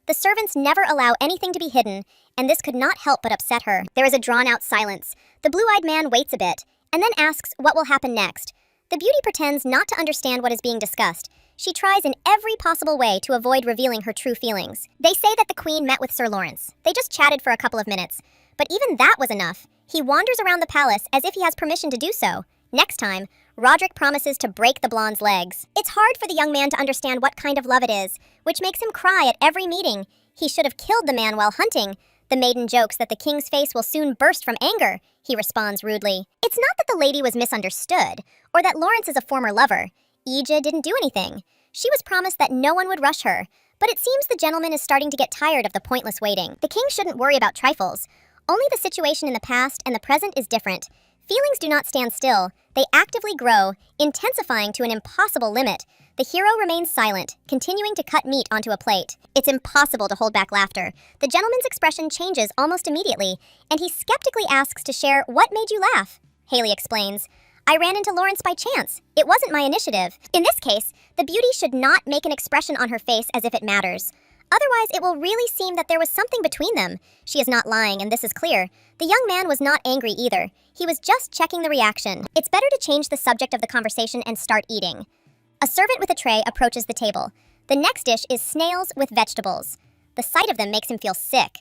The servants never allow anything to be hidden, and this could not help but upset her. There is a drawn-out silence. The blue-eyed man waits a bit, and then asks what will happen next. The beauty pretends not to understand what is being discussed. She tries in every possible way to avoid revealing her true feelings. They say that the queen met with Sir Lawrence. They just chatted for a couple of minutes. But even that was enough. He wanders around the palace as if he has permission to do so. Next time, Roderick promises to break the blonde's legs. It's hard for the young man to understand what kind of love it is, which makes him cry at every meeting. He should have killed the man while hunting. The maiden jokes that the king's face will soon burst from anger. He responds rudely. It's not that the lady was misunderstood, or that Lawrence is a former lover. Ija didn't do anything. She was promised that no one would rush her, but it seems the gentleman is starting to get tired of the pointless waiting. The king shouldn't worry about trifles. Only the situation in the past and the present is different. Feelings do not stand still. They actively grow, intensifying to an impossible limit. The hero remains silent, continuing to cut meat onto a plate. It's impossible to hold back laughter. The gentleman's expression changes almost immediately, and he skeptically asks to share what made you laugh. Haley explains, I ran into Lawrence by chance. It wasn't my initiative. In this case, the beauty should not make an expression on her face as if it matters. Otherwise, it will really seem that there was something between them. She is not lying, and this is clear. The young man was not angry either. He was just checking the reaction. It's better to change the subject of the conversation and start eating. A servant with a tray approaches the table. The next dish is snails with vegetables. The sight of them makes him feel sick.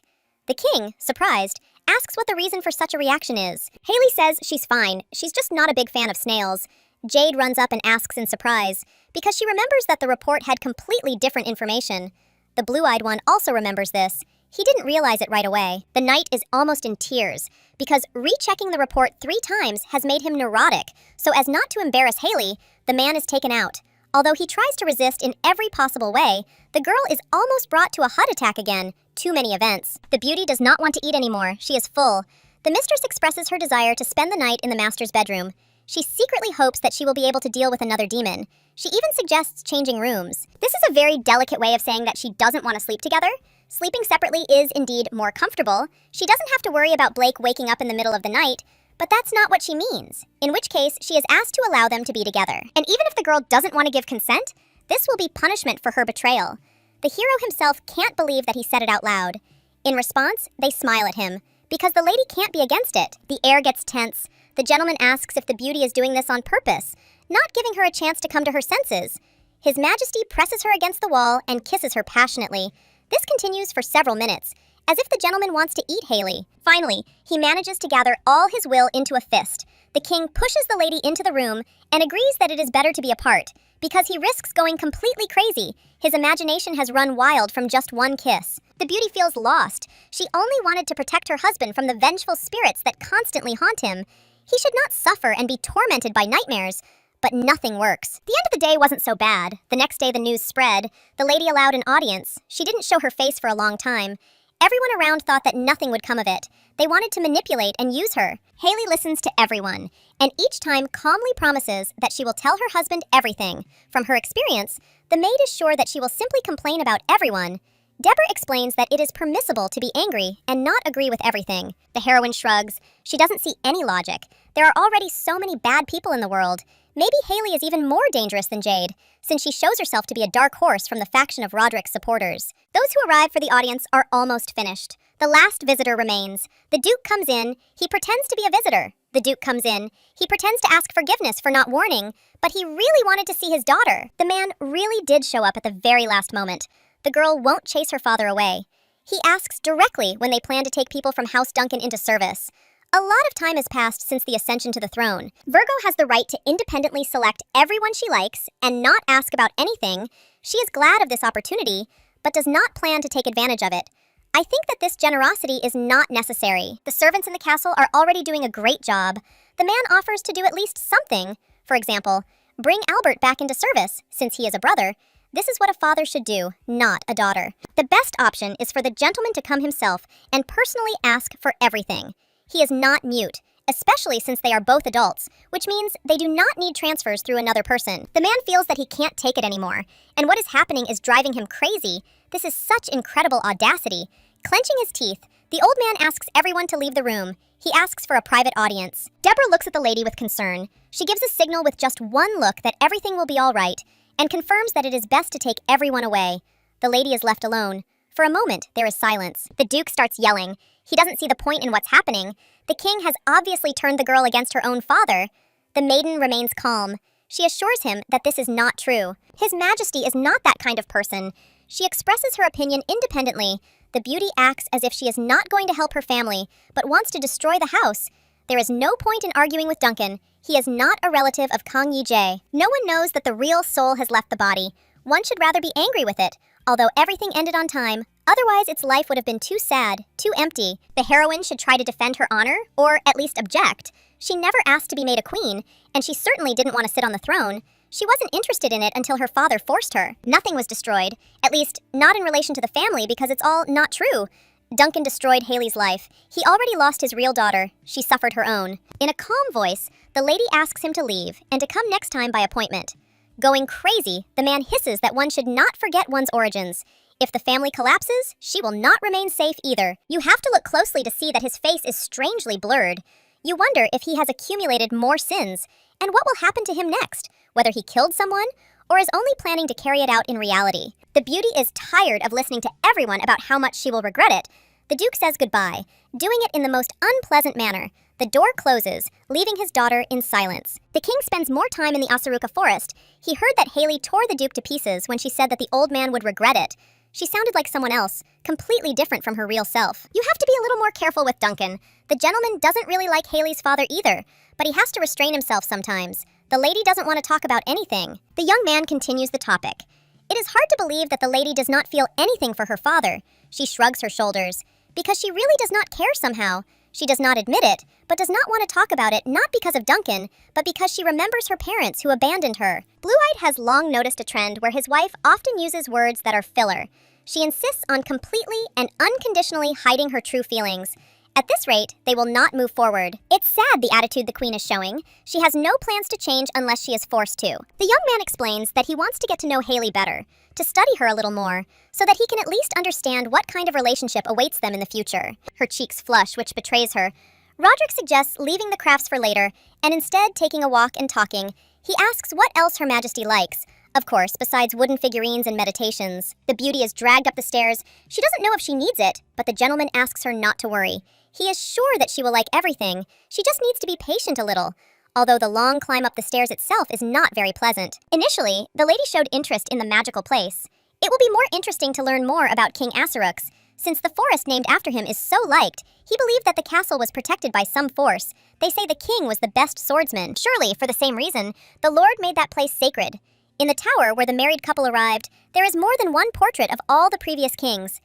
The king, surprised, asks what the reason for such a reaction is. Haley says she's fine. She's just not a big fan of snails. Jade runs up and asks in surprise, because she remembers that the report had completely different information. The blue-eyed one also remembers this. He didn't realize it right away. The knight is almost in tears, because rechecking the report 3 times has made him neurotic. So as not to embarrass Haley, the man is taken out. Although he tries to resist in every possible way, the girl is almost brought to a heart attack again. Too many events. The beauty does not want to eat anymore. She is full. The mistress expresses her desire to spend the night in the master's bedroom. She secretly hopes that she will be able to deal with another demon. She even suggests changing rooms. This is a very delicate way of saying that she doesn't want to sleep together. Sleeping separately is indeed more comfortable. She doesn't have to worry about Blake waking up in the middle of the night, but that's not what she means, in which case she is asked to allow them to be together. And even if the girl doesn't want to give consent, this will be punishment for her betrayal. The hero himself can't believe that he said it out loud. In response, they smile at him, because the lady can't be against it. The air gets tense. The gentleman asks if the beauty is doing this on purpose, not giving her a chance to come to her senses. His Majesty presses her against the wall and kisses her passionately. This continues for several minutes, as if the gentleman wants to eat Haley. Finally, he manages to gather all his will into a fist. The king pushes the lady into the room and agrees that it is better to be apart, because he risks going completely crazy. His imagination has run wild from just one kiss. The beauty feels lost. She only wanted to protect her husband from the vengeful spirits that constantly haunt him. He should not suffer and be tormented by nightmares. But nothing works. The end of the day wasn't so bad. The next day the news spread. The lady allowed an audience. She didn't show her face for a long time. Everyone around thought that nothing would come of it. They wanted to manipulate and use her. Haley listens to everyone, and each time calmly promises that she will tell her husband everything. From her experience, the maid is sure that she will simply complain about everyone. Deborah explains that it is permissible to be angry and not agree with everything. The heroine shrugs. She doesn't see any logic. There are already so many bad people in the world. Maybe Haley is even more dangerous than Jade, since she shows herself to be a dark horse from the faction of Roderick's supporters. Those who arrive for the audience are almost finished. The last visitor remains. The Duke comes in. He pretends to be a visitor. The Duke comes in. He pretends to ask forgiveness for not warning, but he really wanted to see his daughter. The man really did show up at the very last moment. The girl won't chase her father away. He asks directly when they plan to take people from House Duncan into service. A lot of time has passed since the ascension to the throne. Virgo has the right to independently select everyone she likes and not ask about anything. She is glad of this opportunity, but does not plan to take advantage of it. I think that this generosity is not necessary. The servants in the castle are already doing a great job. The man offers to do at least something. For example, bring Albert back into service, since he is a brother. This is what a father should do, not a daughter. The best option is for the gentleman to come himself and personally ask for everything. He is not mute, especially since they are both adults, which means they do not need transfers through another person. The man feels that he can't take it anymore, and what is happening is driving him crazy. This is such incredible audacity. Clenching his teeth, the old man asks everyone to leave the room. He asks for a private audience. Deborah looks at the lady with concern. She gives a signal with just one look that everything will be all right, and confirms that it is best to take everyone away. The lady is left alone. For a moment, there is silence. The Duke starts yelling. He doesn't see the point in what's happening. The king has obviously turned the girl against her own father. The maiden remains calm. She assures him that this is not true. His Majesty is not that kind of person. She expresses her opinion independently. The beauty acts as if she is not going to help her family, but wants to destroy the house. There is no point in arguing with Duncan. He is not a relative of Kang Yi-jae. No one knows that the real soul has left the body. One should rather be angry with it, although everything ended on time. Otherwise, its life would have been too sad, too empty. The heroine should try to defend her honor, or at least object. She never asked to be made a queen, and she certainly didn't want to sit on the throne. She wasn't interested in it until her father forced her. Nothing was destroyed, at least not in relation to the family, because it's all not true. Duncan destroyed Haley's life. He already lost his real daughter. She suffered her own. In a calm voice, the lady asks him to leave and to come next time by appointment. Going crazy, the man hisses that one should not forget one's origins. If the family collapses, she will not remain safe either. You have to look closely to see that his face is strangely blurred. You wonder if he has accumulated more sins, and what will happen to him next, whether he killed someone, or is only planning to carry it out in reality. The beauty is tired of listening to everyone about how much she will regret it. The Duke says goodbye, doing it in the most unpleasant manner. The door closes, leaving his daughter in silence. The king spends more time in the Asaruka forest. He heard that Haley tore the Duke to pieces when she said that the old man would regret it. She sounded like someone else, completely different from her real self. You have to be a little more careful with Duncan. The gentleman doesn't really like Haley's father either, but he has to restrain himself sometimes. The lady doesn't want to talk about anything. The young man continues the topic. It is hard to believe that the lady does not feel anything for her father. She shrugs her shoulders. Because she really does not care somehow. She does not admit it, but does not want to talk about it not because of Duncan, but because she remembers her parents who abandoned her. Blue-Eyed has long noticed a trend where his wife often uses words that are filler. She insists on completely and unconditionally hiding her true feelings. At this rate, they will not move forward. It's sad the attitude the queen is showing. She has no plans to change unless she is forced to. The young man explains that he wants to get to know Haley better, to study her a little more, so that he can at least understand what kind of relationship awaits them in the future. Her cheeks flush, which betrays her. Roderick suggests leaving the crafts for later, and instead taking a walk and talking. He asks what else Her Majesty likes. Of course, besides wooden figurines and meditations. The beauty is dragged up the stairs. She doesn't know if she needs it, but the gentleman asks her not to worry. He is sure that she will like everything. She just needs to be patient a little. Although the long climb up the stairs itself is not very pleasant. Initially, the lady showed interest in the magical place. It will be more interesting to learn more about King Asarux. Since the forest named after him is so liked, he believed that the castle was protected by some force. They say the king was the best swordsman. Surely, for the same reason, the Lord made that place sacred. In the tower where the married couple arrived, there is more than one portrait of all the previous kings.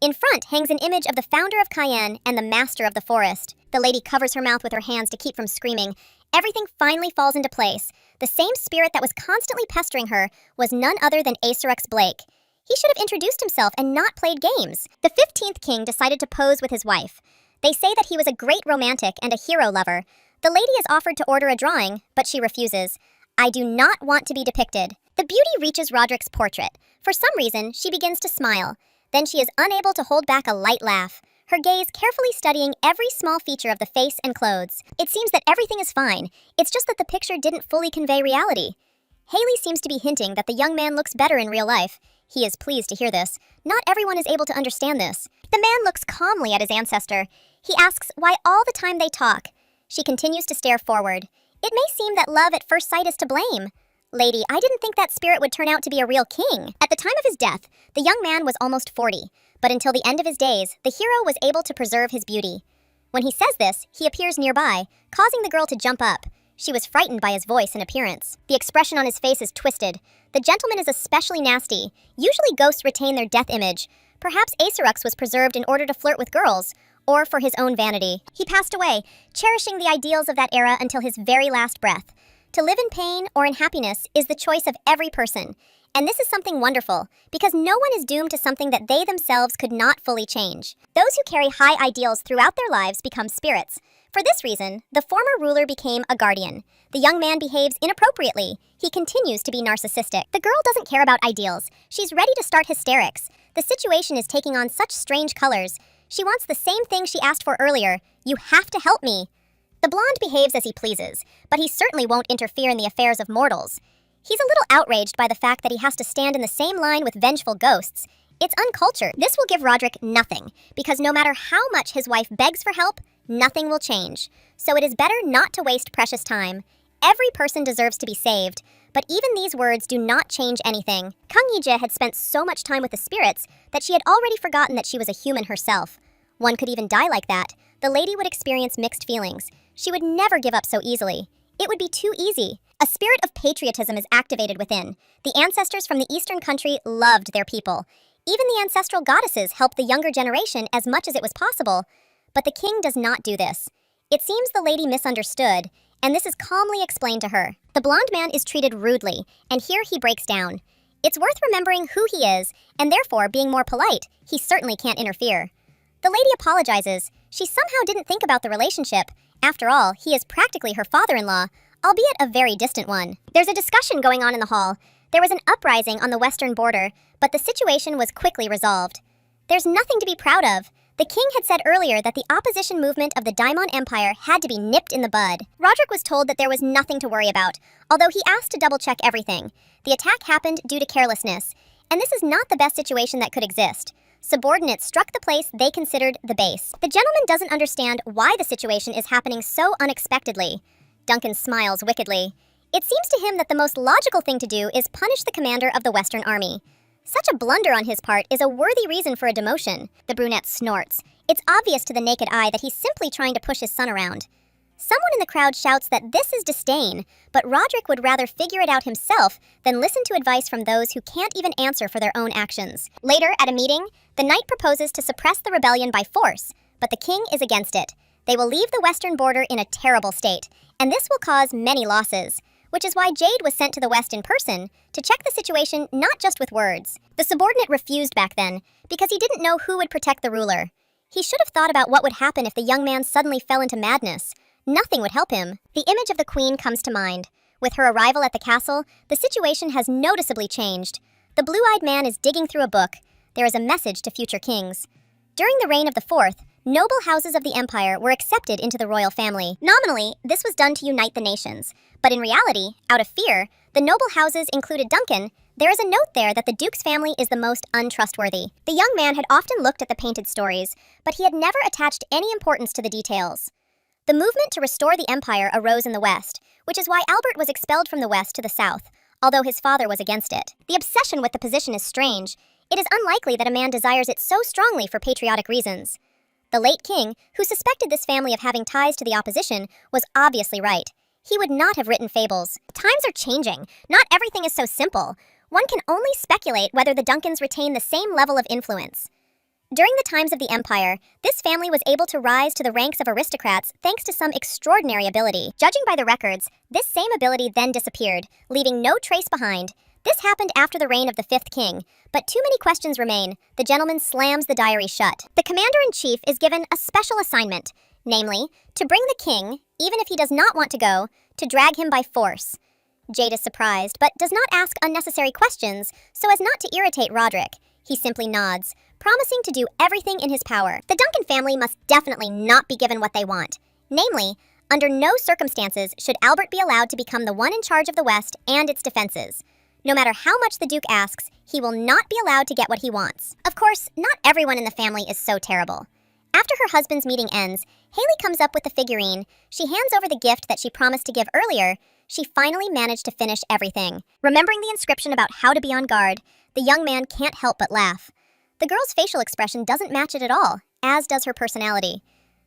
In front hangs an image of the founder of Cayenne and the master of the forest. The lady covers her mouth with her hands to keep from screaming. Everything finally falls into place. The same spirit that was constantly pestering her was none other than Acerux Blake. He should have introduced himself and not played games. The 15th king decided to pose with his wife. They say that he was a great romantic and a hero lover. The lady is offered to order a drawing, but she refuses. I do not want to be depicted. The beauty reaches Roderick's portrait. For some reason, she begins to smile. Then she is unable to hold back a light laugh, her gaze carefully studying every small feature of the face and clothes. It seems that everything is fine. It's just that the picture didn't fully convey reality. Haley seems to be hinting that the young man looks better in real life. He is pleased to hear this. Not everyone is able to understand this. The man looks calmly at his ancestor. He asks why all the time they talk. She continues to stare forward. It may seem that love at first sight is to blame. Lady, I didn't think that spirit would turn out to be a real king. At the time of his death, the young man was almost 40. But until the end of his days, the hero was able to preserve his beauty. When he says this, he appears nearby, causing the girl to jump up. She was frightened by his voice and appearance. The expression on his face is twisted. The gentleman is especially nasty. Usually ghosts retain their death image. Perhaps Acerux was preserved in order to flirt with girls, or for his own vanity. He passed away, cherishing the ideals of that era until his very last breath. To live in pain or in happiness is the choice of every person. And this is something wonderful, because no one is doomed to something that they themselves could not fully change. Those who carry high ideals throughout their lives become spirits. For this reason, the former ruler became a guardian. The young man behaves inappropriately. He continues to be narcissistic. The girl doesn't care about ideals. She's ready to start hysterics. The situation is taking on such strange colors. She wants the same thing she asked for earlier. You have to help me. The blonde behaves as he pleases, but he certainly won't interfere in the affairs of mortals. He's a little outraged by the fact that he has to stand in the same line with vengeful ghosts. It's uncultured. This will give Roderick nothing, because no matter how much his wife begs for help, nothing will change. So it is better not to waste precious time. Every person deserves to be saved, but even these words do not change anything. Kang Yijie had spent so much time with the spirits that she had already forgotten that she was a human herself. One could even die like that. The lady would experience mixed feelings. She would never give up so easily. It would be too easy. A spirit of patriotism is activated within. The ancestors from the eastern country loved their people. Even the ancestral goddesses helped the younger generation as much as it was possible. But the king does not do this. It seems the lady misunderstood, and this is calmly explained to her. The blonde man is treated rudely, and here he breaks down. It's worth remembering who he is, and therefore being more polite. He certainly can't interfere. The lady apologizes. She somehow didn't think about the relationship. After all, he is practically her father-in-law, albeit a very distant one. There's a discussion going on in the hall. There was an uprising on the western border, but the situation was quickly resolved. There's nothing to be proud of. The king had said earlier that the opposition movement of the Daimon Empire had to be nipped in the bud. Roderick was told that there was nothing to worry about, although he asked to double-check everything. The attack happened due to carelessness, and this is not the best situation that could exist. Subordinates struck the place they considered the base. The gentleman doesn't understand why the situation is happening so unexpectedly. Duncan smiles wickedly. It seems to him that the most logical thing to do is punish the commander of the Western Army. Such a blunder on his part is a worthy reason for a demotion. The brunette snorts. It's obvious to the naked eye that he's simply trying to push his son around. Someone in the crowd shouts that this is disdain, but Roderick would rather figure it out himself than listen to advice from those who can't even answer for their own actions. Later, at a meeting, the knight proposes to suppress the rebellion by force, but the king is against it. They will leave the western border in a terrible state, and this will cause many losses, which is why Jade was sent to the west in person to check the situation not just with words. The subordinate refused back then because he didn't know who would protect the ruler. He should have thought about what would happen if the young man suddenly fell into madness. Nothing would help him. The image of the queen comes to mind. With her arrival at the castle, the situation has noticeably changed. The blue-eyed man is digging through a book. There is a message to future kings. During the reign of the fourth, noble houses of the empire were accepted into the royal family. Nominally, this was done to unite the nations, but in reality, out of fear, the noble houses included Duncan. There is a note there that the duke's family is the most untrustworthy. The young man had often looked at the painted stories, but he had never attached any importance to the details. The movement to restore the empire arose in the west, which is why Albert was expelled from the west to the south, although his father was against it. The obsession with the position is strange. It is unlikely that a man desires it so strongly for patriotic reasons. The late king, who suspected this family of having ties to the opposition, was obviously right. He would not have written fables. Times are changing. Not everything is so simple. One can only speculate whether the Duncans retain the same level of influence. During the times of the empire, this family was able to rise to the ranks of aristocrats thanks to some extraordinary ability. Judging by the records, this same ability then disappeared, leaving no trace behind. This happened after the reign of the fifth king, but too many questions remain. The gentleman slams the diary shut. The commander-in-chief is given a special assignment, namely, to bring the king, even if he does not want to go, to drag him by force. Jade is surprised, but does not ask unnecessary questions so as not to irritate Roderick. He simply nods, promising to do everything in his power. The Duncan family must definitely not be given what they want. Namely, under no circumstances should Albert be allowed to become the one in charge of the West and its defenses. No matter how much the Duke asks, he will not be allowed to get what he wants. Of course, not everyone in the family is so terrible. After her husband's meeting ends, Haley comes up with the figurine. She hands over the gift that she promised to give earlier. She finally managed to finish everything. Remembering the inscription about how to be on guard, the young man can't help but laugh. The girl's facial expression doesn't match it at all, as does her personality.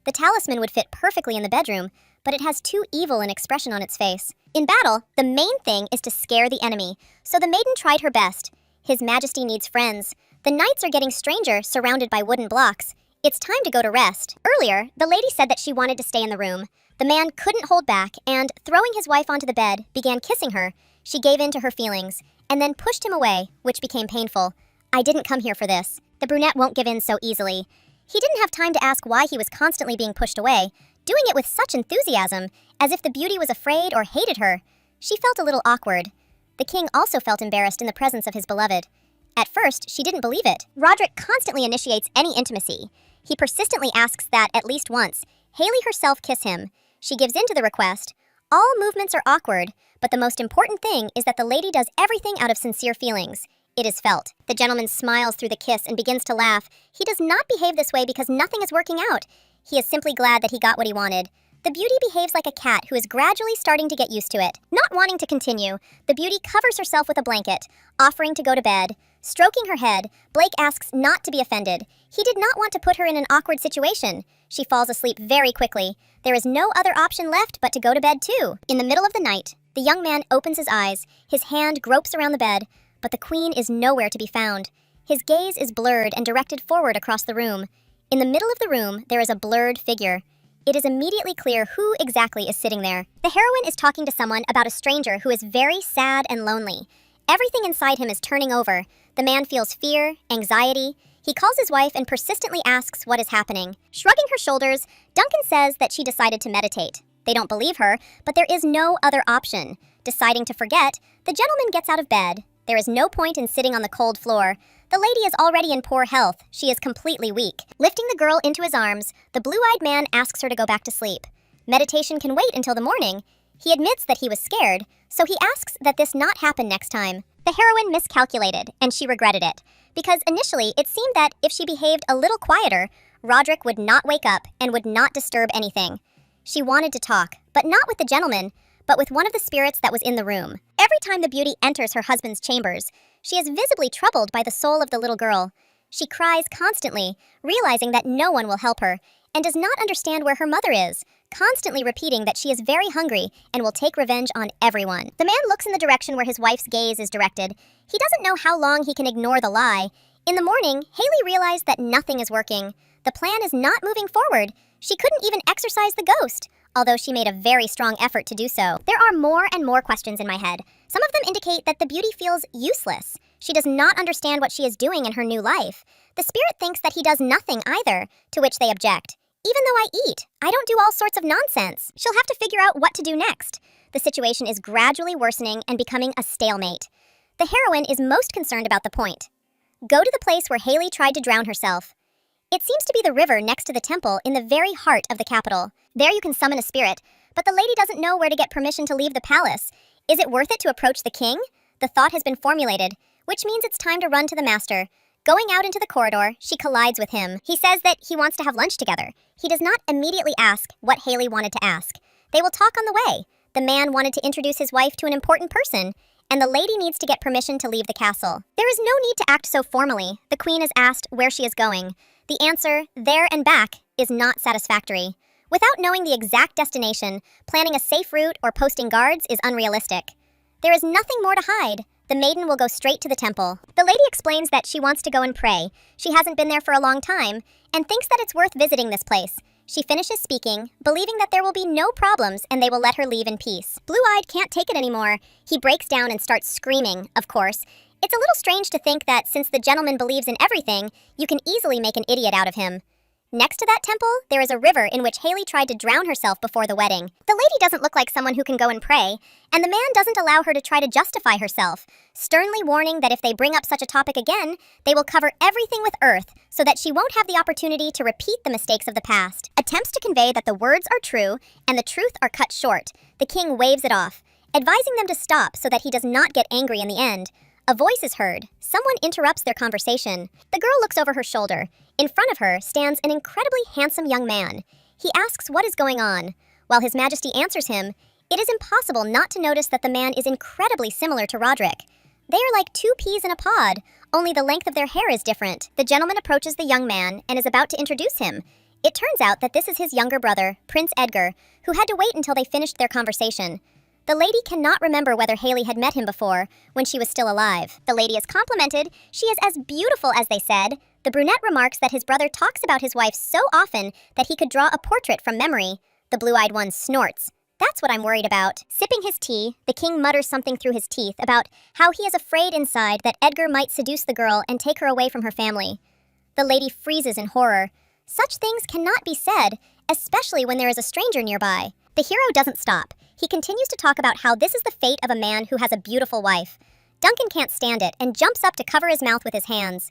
The talisman would fit perfectly in the bedroom, but it has too evil an expression on its face. In battle, the main thing is to scare the enemy, so the maiden tried her best. His Majesty needs friends. The knights are getting stranger, surrounded by wooden blocks. It's time to go to rest. Earlier, the lady said that she wanted to stay in the room. The man couldn't hold back and, throwing his wife onto the bed, began kissing her. She gave in to her feelings, and then pushed him away, which became painful. I didn't come here for this. The brunette won't give in so easily. He didn't have time to ask why he was constantly being pushed away, doing it with such enthusiasm, as if the beauty was afraid or hated her. She felt a little awkward. The king also felt embarrassed in the presence of his beloved. At first, she didn't believe it. Roderick constantly initiates any intimacy. He persistently asks that, at least once, Haley herself kiss him. She gives in to the request. All movements are awkward, but the most important thing is that the lady does everything out of sincere feelings. It is felt. The gentleman smiles through the kiss and begins to laugh. He does not behave this way because nothing is working out. He is simply glad that he got what he wanted. The beauty behaves like a cat who is gradually starting to get used to it. Not wanting to continue, the beauty covers herself with a blanket, offering to go to bed. Stroking her head, Blake asks not to be offended. He did not want to put her in an awkward situation. She falls asleep very quickly. There is no other option left but to go to bed too. In the middle of the night, the young man opens his eyes. His hand gropes around the bed, but the queen is nowhere to be found. His gaze is blurred and directed forward across the room. In the middle of the room, there is a blurred figure. It is immediately clear who exactly is sitting there. The heroine is talking to someone about a stranger who is very sad and lonely. Everything inside him is turning over. The man feels fear, anxiety. He calls his wife and persistently asks what is happening. Shrugging her shoulders, Duncan says that she decided to meditate. They don't believe her, but there is no other option. Deciding to forget, the gentleman gets out of bed. There is no point in sitting on the cold floor. The lady is already in poor health. She is completely weak. Lifting the girl into his arms, the blue-eyed man asks her to go back to sleep. Meditation can wait until the morning. He admits that he was scared, so he asks that this not happen next time. The heroine miscalculated, and she regretted it, because initially it seemed that if she behaved a little quieter, Roderick would not wake up and would not disturb anything. She wanted to talk, but not with the gentleman, but with one of the spirits that was in the room. Every time the beauty enters her husband's chambers, she is visibly troubled by the soul of the little girl. She cries constantly, realizing that no one will help her, and does not understand where her mother is, constantly repeating that she is very hungry and will take revenge on everyone. The man looks in the direction where his wife's gaze is directed. He doesn't know how long he can ignore the lie. In the morning, Haley realized that nothing is working. The plan is not moving forward. She couldn't even exorcise the ghost, although she made a very strong effort to do so. There are more and more questions in my head. Some of them indicate that the beauty feels useless. She does not understand what she is doing in her new life. The spirit thinks that he does nothing either, to which they object. Even though I eat, I don't do all sorts of nonsense. She'll have to figure out what to do next. The situation is gradually worsening and becoming a stalemate. The heroine is most concerned about the point. Go to the place where Haley tried to drown herself. It seems to be the river next to the temple in the very heart of the capital. There you can summon a spirit, but the lady doesn't know where to get permission to leave the palace. Is it worth it to approach the king? The thought has been formulated, which means it's time to run to the master. Going out into the corridor, she collides with him. He says that he wants to have lunch together. He does not immediately ask what Haley wanted to ask. They will talk on the way. The man wanted to introduce his wife to an important person, and the lady needs to get permission to leave the castle. There is no need to act so formally. The queen is asked where she is going. The answer, there and back, is not satisfactory. Without knowing the exact destination, planning a safe route or posting guards is unrealistic. There is nothing more to hide. The maiden will go straight to the temple. The lady explains that she wants to go and pray. She hasn't been there for a long time, and thinks that it's worth visiting this place. She finishes speaking, believing that there will be no problems and they will let her leave in peace. Blue-eyed can't take it anymore. He breaks down and starts screaming, of course. It's a little strange to think that since the gentleman believes in everything, you can easily make an idiot out of him. Next to that temple, there is a river in which Haley tried to drown herself before the wedding. The lady doesn't look like someone who can go and pray, and the man doesn't allow her to try to justify herself, sternly warning that if they bring up such a topic again, they will cover everything with earth so that she won't have the opportunity to repeat the mistakes of the past. Attempts to convey that the words are true and the truth are cut short. The king waves it off, advising them to stop so that he does not get angry in the end. A voice is heard. Someone interrupts their conversation. The girl looks over her shoulder. In front of her stands an incredibly handsome young man. He asks what is going on. While His Majesty answers him, it is impossible not to notice that the man is incredibly similar to Roderick. They are like two peas in a pod, only the length of their hair is different. The gentleman approaches the young man and is about to introduce him. It turns out that this is his younger brother, Prince Edgar, who had to wait until they finished their conversation. The lady cannot remember whether Haley had met him before, when she was still alive. The lady is complimented. She is as beautiful as they said. The brunette remarks that his brother talks about his wife so often that he could draw a portrait from memory. The blue-eyed one snorts. That's what I'm worried about. Sipping his tea, the king mutters something through his teeth about how he is afraid inside that Edgar might seduce the girl and take her away from her family. The lady freezes in horror. Such things cannot be said, especially when there is a stranger nearby. The hero doesn't stop. He continues to talk about how this is the fate of a man who has a beautiful wife. Duncan can't stand it and jumps up to cover his mouth with his hands.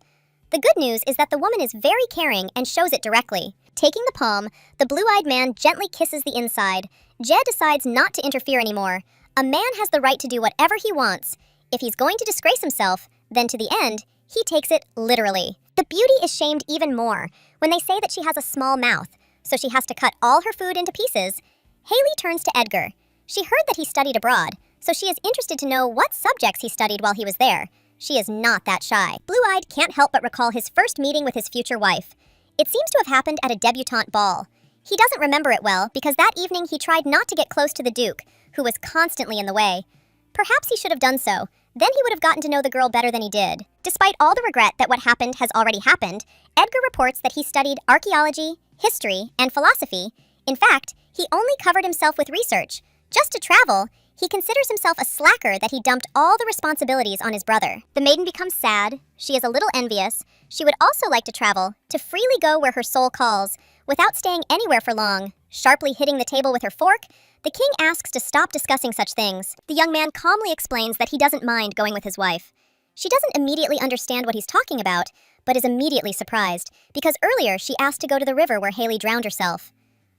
The good news is that the woman is very caring and shows it directly. Taking the palm, the blue-eyed man gently kisses the inside. Jed decides not to interfere anymore. A man has the right to do whatever he wants. If he's going to disgrace himself, then to the end, he takes it literally. The beauty is shamed even more when they say that she has a small mouth, so she has to cut all her food into pieces. Haley turns to Edgar. She heard that he studied abroad, so she is interested to know what subjects he studied while he was there. She is not that shy. Blue-eyed can't help but recall his first meeting with his future wife. It seems to have happened at a debutante ball. He doesn't remember it well because that evening he tried not to get close to the Duke, who was constantly in the way. Perhaps he should have done so. Then he would have gotten to know the girl better than he did. Despite all the regret that what happened has already happened, Edgar reports that he studied archaeology, history, and philosophy. In fact, he only covered himself with research. Just to travel, he considers himself a slacker that he dumped all the responsibilities on his brother. The maiden becomes sad. She is a little envious. She would also like to travel, to freely go where her soul calls, without staying anywhere for long. Sharply hitting the table with her fork, the king asks to stop discussing such things. The young man calmly explains that he doesn't mind going with his wife. She doesn't immediately understand what he's talking about, but is immediately surprised, because earlier she asked to go to the river where Haley drowned herself.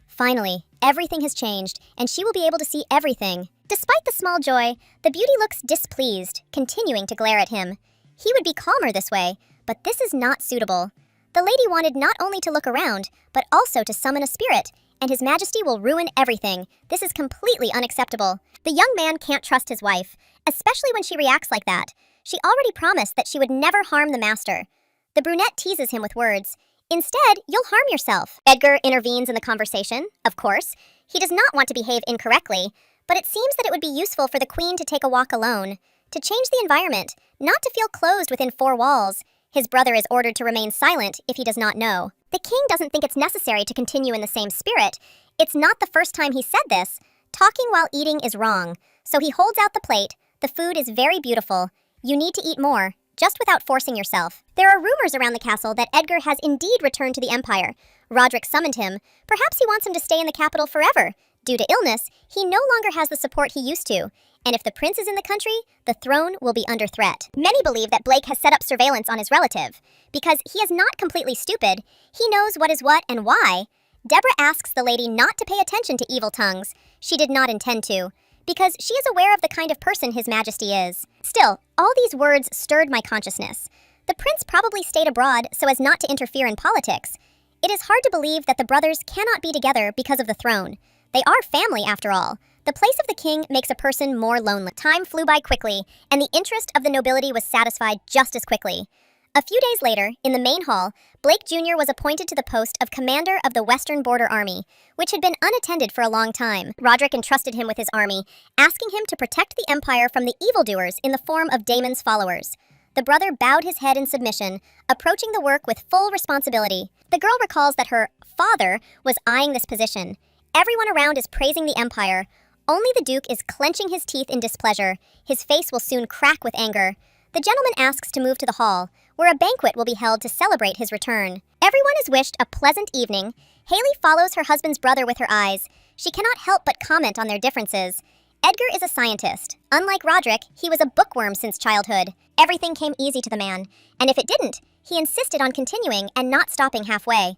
Finally, everything has changed, and she will be able to see everything. Despite the small joy, the beauty looks displeased, continuing to glare at him. He would be calmer this way, but this is not suitable. The lady wanted not only to look around, but also to summon a spirit, and His Majesty will ruin everything. This is completely unacceptable. The young man can't trust his wife, especially when she reacts like that. She already promised that she would never harm the master. The brunette teases him with words. Instead, you'll harm yourself. Edgar intervenes in the conversation, of course. He does not want to behave incorrectly, but it seems that it would be useful for the queen to take a walk alone, to change the environment, not to feel closed within four walls. His brother is ordered to remain silent if he does not know. The king doesn't think it's necessary to continue in the same spirit. It's not the first time he said this. Talking while eating is wrong, so he holds out the plate. The food is very beautiful. You need to eat more, just without forcing yourself. There are rumors around the castle that Edgar has indeed returned to the Empire. Roderick summoned him. Perhaps he wants him to stay in the capital forever. Due to illness, he no longer has the support he used to. And if the prince is in the country, the throne will be under threat. Many believe that Blake has set up surveillance on his relative. Because he is not completely stupid, he knows what is what and why. Deborah asks the lady not to pay attention to evil tongues. She did not intend to, because she is aware of the kind of person His Majesty is. Still, all these words stirred my consciousness. The prince probably stayed abroad so as not to interfere in politics. It is hard to believe that the brothers cannot be together because of the throne. They are family, after all. The place of the king makes a person more lonely. Time flew by quickly, and the interest of the nobility was satisfied just as quickly. A few days later, in the main hall, Blake Jr. was appointed to the post of commander of the Western Border Army, which had been unattended for a long time. Roderick entrusted him with his army, asking him to protect the empire from the evildoers in the form of Damon's followers. The brother bowed his head in submission, approaching the work with full responsibility. The girl recalls that her father was eyeing this position. Everyone around is praising the empire. Only the Duke is clenching his teeth in displeasure. His face will soon crack with anger. The gentleman asks to move to the hall, where a banquet will be held to celebrate his return. Everyone is wished a pleasant evening. Haley follows her husband's brother with her eyes. She cannot help but comment on their differences. Edgar is a scientist. Unlike Roderick, he was a bookworm since childhood. Everything came easy to the man, and if it didn't, he insisted on continuing and not stopping halfway.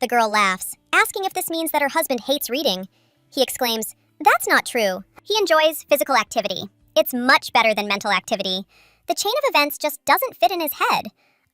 The girl laughs, asking if this means that her husband hates reading. He exclaims, "That's not true. He enjoys physical activity. It's much better than mental activity. The chain of events just doesn't fit in his head.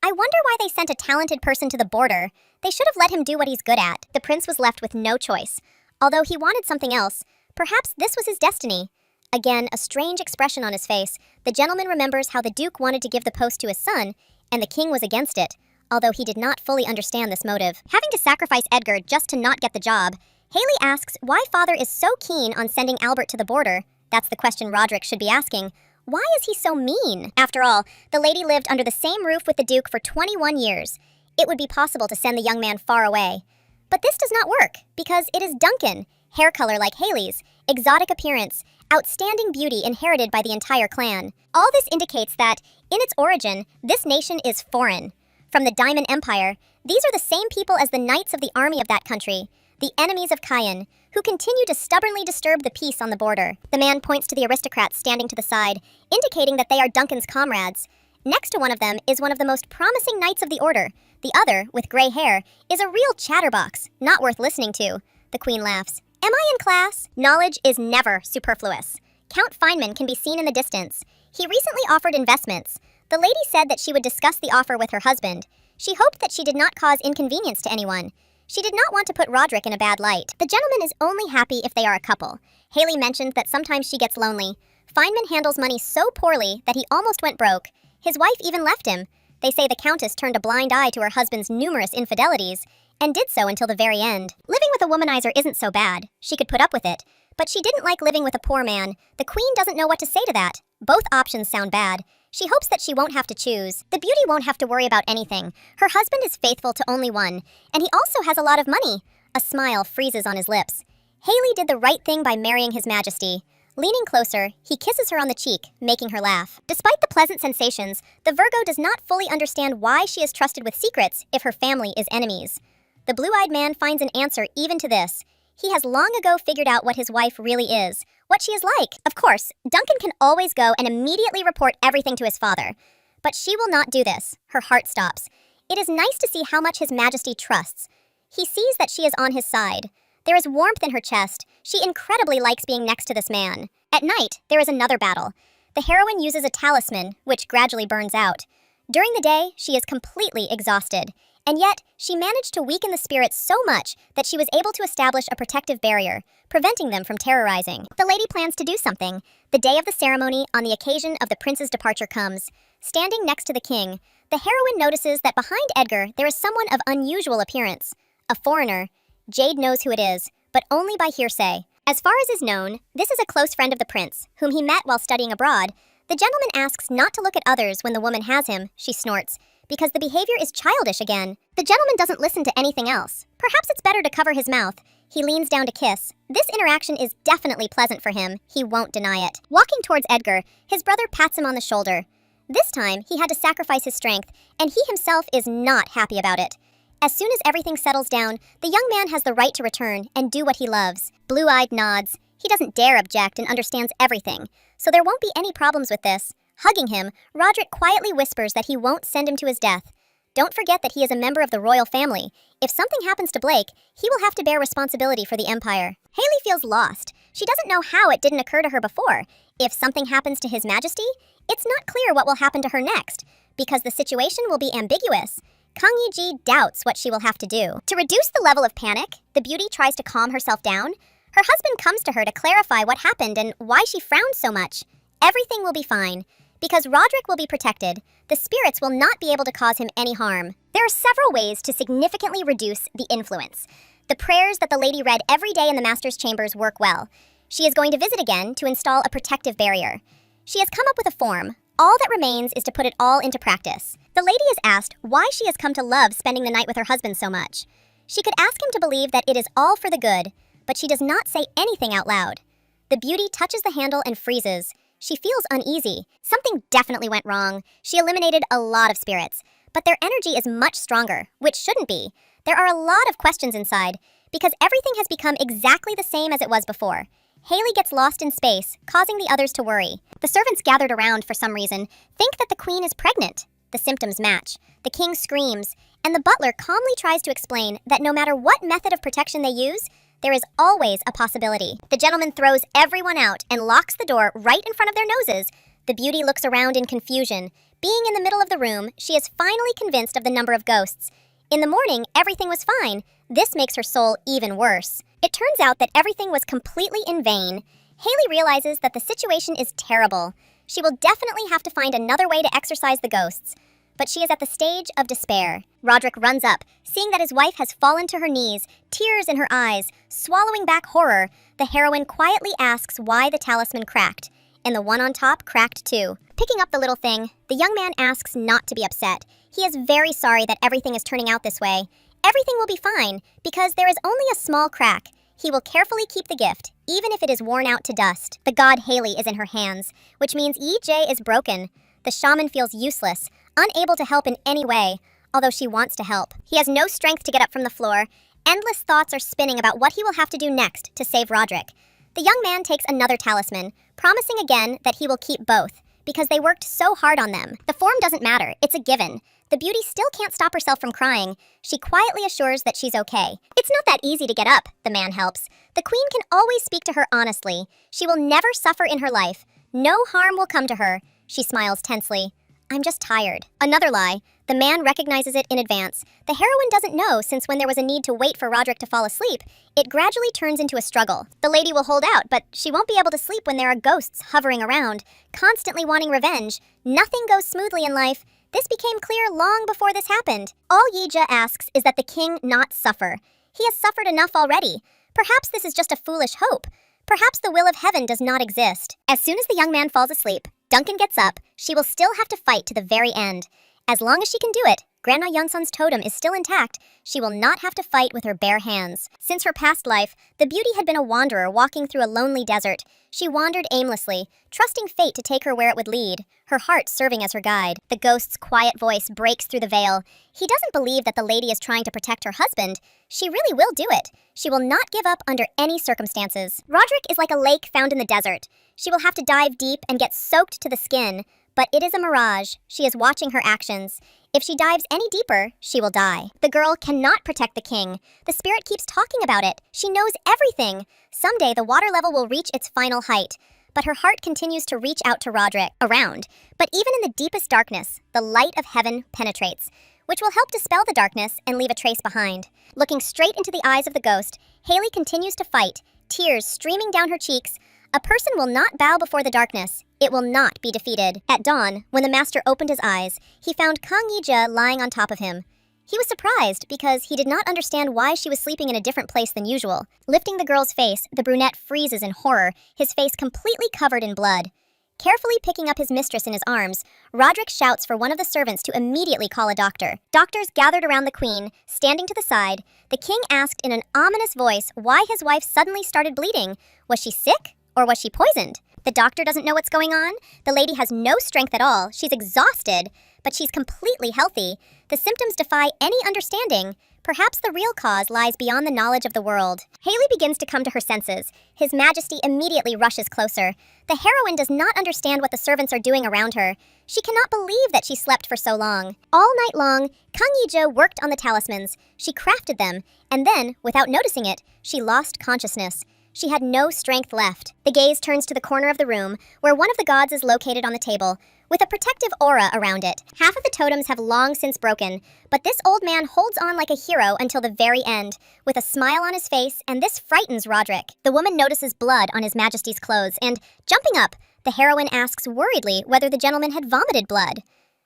I wonder why they sent a talented person to the border. They should have let him do what he's good at." The prince was left with no choice. Although he wanted something else, perhaps this was his destiny. Again, a strange expression on his face. The gentleman remembers how the Duke wanted to give the post to his son, and the king was against it, although he did not fully understand this motive. Having to sacrifice Edgar just to not get the job, Haley asks why father is so keen on sending Albert to the border. That's the question Roderick should be asking. Why is he so mean? After all, the lady lived under the same roof with the Duke for 21 years. It would be possible to send the young man far away. But this does not work, because it is Duncan, hair color like Haley's, exotic appearance, outstanding beauty inherited by the entire clan. All this indicates that, in its origin, this nation is foreign. From the Diamond Empire, these are the same people as the knights of the army of that country, the enemies of Cayenne, who continue to stubbornly disturb the peace on the border. The man points to the aristocrats standing to the side, indicating that they are Duncan's comrades. Next to one of them is one of the most promising knights of the order. The other, with gray hair, is a real chatterbox, not worth listening to. The queen laughs. Am I in class? Knowledge is never superfluous. Count Feynman can be seen in the distance. He recently offered investments. The lady said that she would discuss the offer with her husband. She hoped that she did not cause inconvenience to anyone. She did not want to put Roderick in a bad light. The gentleman is only happy if they are a couple. Haley mentioned that sometimes she gets lonely. Feynman handles money so poorly that he almost went broke. His wife even left him. They say the countess turned a blind eye to her husband's numerous infidelities, and did so until the very end. Living with a womanizer isn't so bad. She could put up with it. But she didn't like living with a poor man. The queen doesn't know what to say to that. Both options sound bad. She hopes that she won't have to choose. The beauty won't have to worry about anything. Her husband is faithful to only one, and he also has a lot of money. A smile freezes on his lips. Haley did the right thing by marrying His Majesty. Leaning closer, he kisses her on the cheek, making her laugh. Despite the pleasant sensations, the Virgo does not fully understand why she is trusted with secrets if her family is enemies. The blue-eyed man finds an answer even to this. He has long ago figured out what his wife really is, what she is like. Of course, Duncan can always go and immediately report everything to his father. But she will not do this. Her heart stops. It is nice to see how much His Majesty trusts. He sees that she is on his side. There is warmth in her chest. She incredibly likes being next to this man. At night, there is another battle. The heroine uses a talisman, which gradually burns out. During the day, she is completely exhausted. And yet, she managed to weaken the spirits so much that she was able to establish a protective barrier, preventing them from terrorizing. The lady plans to do something. The day of the ceremony, on the occasion of the prince's departure, comes. Standing next to the king, the heroine notices that behind Edgar there is someone of unusual appearance. A foreigner. Jade knows who it is, but only by hearsay. As far as is known, this is a close friend of the prince, whom he met while studying abroad. The gentleman asks not to look at others when the woman has him, she snorts, because the behavior is childish again. The gentleman doesn't listen to anything else. Perhaps it's better to cover his mouth. He leans down to kiss. This interaction is definitely pleasant for him. He won't deny it. Walking towards Edgar, his brother pats him on the shoulder. This time, he had to sacrifice his strength, and he himself is not happy about it. As soon as everything settles down, the young man has the right to return and do what he loves. Blue-eyed nods. He doesn't dare object and understands everything, so there won't be any problems with this. Hugging him, Roderick quietly whispers that he won't send him to his death. Don't forget that he is a member of the royal family. If something happens to Blake, he will have to bear responsibility for the empire. Haley feels lost. She doesn't know how it didn't occur to her before. If something happens to His Majesty, it's not clear what will happen to her next, because the situation will be ambiguous. Kang Yi-ji doubts what she will have to do. To reduce the level of panic, the beauty tries to calm herself down. Her husband comes to her to clarify what happened and why she frowned so much. Everything will be fine. Because Roderick will be protected, the spirits will not be able to cause him any harm. There are several ways to significantly reduce the influence. The prayers that the lady read every day in the master's chambers work well. She is going to visit again to install a protective barrier. She has come up with a form. All that remains is to put it all into practice. The lady is asked why she has come to love spending the night with her husband so much. She could ask him to believe that it is all for the good, but she does not say anything out loud. The beauty touches the handle and freezes. She feels uneasy. Something definitely went wrong. She eliminated a lot of spirits, but their energy is much stronger, which shouldn't be. There are a lot of questions inside, because everything has become exactly the same as it was before. Haley gets lost in space, causing the others to worry. The servants gathered around for some reason think that the queen is pregnant. The symptoms match. The king screams, and the butler calmly tries to explain that no matter what method of protection they use, there is always a possibility. The gentleman throws everyone out and locks the door right in front of their noses. The beauty looks around in confusion. Being in the middle of the room, she is finally convinced of the number of ghosts. In the morning, everything was fine. This makes her soul even worse. It turns out that everything was completely in vain. Haley realizes that the situation is terrible. She will definitely have to find another way to exorcise the ghosts. But she is at the stage of despair. Roderick runs up, seeing that his wife has fallen to her knees, tears in her eyes, swallowing back horror. The heroine quietly asks why the talisman cracked, and the one on top cracked too. Picking up the little thing, the young man asks not to be upset. He is very sorry that everything is turning out this way. Everything will be fine, because there is only a small crack. He will carefully keep the gift, even if it is worn out to dust. The god Haley is in her hands, which means EJ is broken. The shaman feels useless, unable to help in any way, although she wants to help. He has no strength to get up from the floor. Endless thoughts are spinning about what he will have to do next to save Roderick. The young man takes another talisman, promising again that he will keep both, because they worked so hard on them. The form doesn't matter, it's a given. The beauty still can't stop herself from crying. She quietly assures that she's okay. It's not that easy to get up, the man helps. The queen can always speak to her honestly. She will never suffer in her life. No harm will come to her. She smiles tensely. I'm just tired. Another lie. The man recognizes it in advance. The heroine doesn't know, since when there was a need to wait for Roderick to fall asleep, it gradually turns into a struggle. The lady will hold out, but she won't be able to sleep when there are ghosts hovering around, constantly wanting revenge. Nothing goes smoothly in life. This became clear long before this happened. All Yija asks is that the king not suffer. He has suffered enough already. Perhaps this is just a foolish hope. Perhaps the will of heaven does not exist. As soon as the young man falls asleep, Duncan gets up. She will still have to fight to the very end. As long as she can do it, Grandma Yunsun's totem is still intact. She will not have to fight with her bare hands. Since her past life, the beauty had been a wanderer walking through a lonely desert. She wandered aimlessly, trusting fate to take her where it would lead, her heart serving as her guide. The ghost's quiet voice breaks through the veil. He doesn't believe that the lady is trying to protect her husband. She really will do it. She will not give up under any circumstances. Roderick is like a lake found in the desert. She will have to dive deep and get soaked to the skin. But it is a mirage. She is watching her actions. If she dives any deeper, she will die. The girl cannot protect the king. The spirit keeps talking about it. She knows everything. Someday the water level will reach its final height. But her heart continues to reach out to Roderick, around. But even in the deepest darkness, the light of heaven penetrates, which will help dispel the darkness and leave a trace behind. Looking straight into the eyes of the ghost, Haley continues to fight, tears streaming down her cheeks. A person will not bow before the darkness. It will not be defeated. At dawn, when the master opened his eyes, he found Kang Yi-je lying on top of him. He was surprised because he did not understand why she was sleeping in a different place than usual. Lifting the girl's face, the brunette freezes in horror, his face completely covered in blood. Carefully picking up his mistress in his arms, Roderick shouts for one of the servants to immediately call a doctor. Doctors gathered around the queen, standing to the side. The king asked in an ominous voice why his wife suddenly started bleeding. Was she sick or was she poisoned? The doctor doesn't know what's going on. The lady has no strength at all. She's exhausted, but she's completely healthy. The symptoms defy any understanding. Perhaps the real cause lies beyond the knowledge of the world. Haley begins to come to her senses. His Majesty immediately rushes closer. The heroine does not understand what the servants are doing around her. She cannot believe that she slept for so long. All night long, Kang Yi-je worked on the talismans. She crafted them, and then, without noticing it, she lost consciousness. She had no strength left. The gaze turns to the corner of the room, where one of the gods is located on the table, with a protective aura around it. Half of the totems have long since broken, but this old man holds on like a hero until the very end, with a smile on his face, and this frightens Roderick. The woman notices blood on his Majesty's clothes, and, jumping up, the heroine asks worriedly whether the gentleman had vomited blood.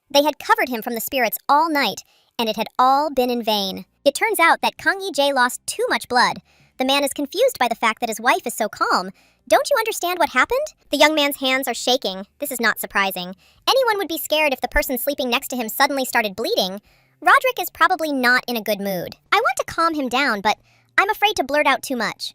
They had covered him from the spirits all night, and it had all been in vain. It turns out that Kang Yi-je lost too much blood. The man is confused by the fact that his wife is so calm. Don't you understand what happened? The young man's hands are shaking. This is not surprising. Anyone would be scared if the person sleeping next to him suddenly started bleeding. Roderick is probably not in a good mood. I want to calm him down, but I'm afraid to blurt out too much.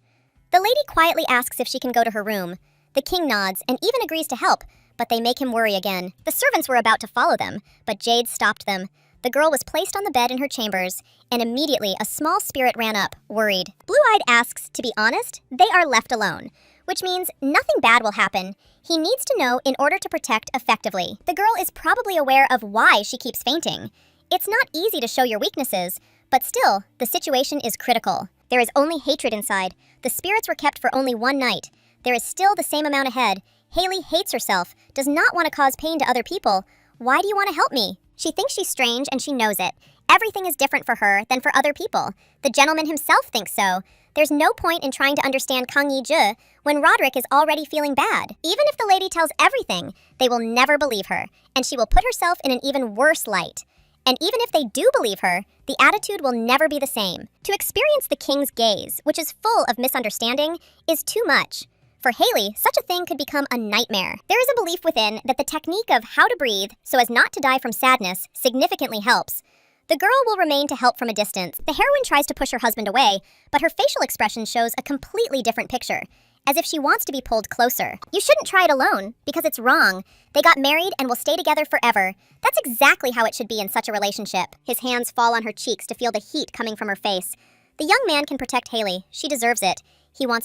The lady quietly asks if she can go to her room. The king nods and even agrees to help, but they make him worry again. The servants were about to follow them, but Jade stopped them. The girl was placed on the bed in her chambers, and immediately a small spirit ran up, worried. Blue-Eyed asks, to be honest, they are left alone, which means nothing bad will happen. He needs to know in order to protect effectively. The girl is probably aware of why she keeps fainting. It's not easy to show your weaknesses, but still, the situation is critical. There is only hatred inside. The spirits were kept for only one night. There is still the same amount ahead. Haley hates herself, does not want to cause pain to other people. Why do you want to help me? She thinks she's strange and she knows it. Everything is different for her than for other people. The gentleman himself thinks so. There's no point in trying to understand Kang Yi-je when Roderick is already feeling bad. Even if the lady tells everything, they will never believe her, and she will put herself in an even worse light. And even if they do believe her, the attitude will never be the same. To experience the king's gaze, which is full of misunderstanding, is too much. For Haley, such a thing could become a nightmare. There is a belief within that the technique of how to breathe so as not to die from sadness significantly helps. The girl will remain to help from a distance. The heroine tries to push her husband away, but her facial expression shows a completely different picture, as if she wants to be pulled closer. You shouldn't try it alone, because it's wrong. They got married and will stay together forever. That's exactly how it should be in such a relationship. His hands fall on her cheeks to feel the heat coming from her face. The young man can protect Haley. She deserves it. He wants to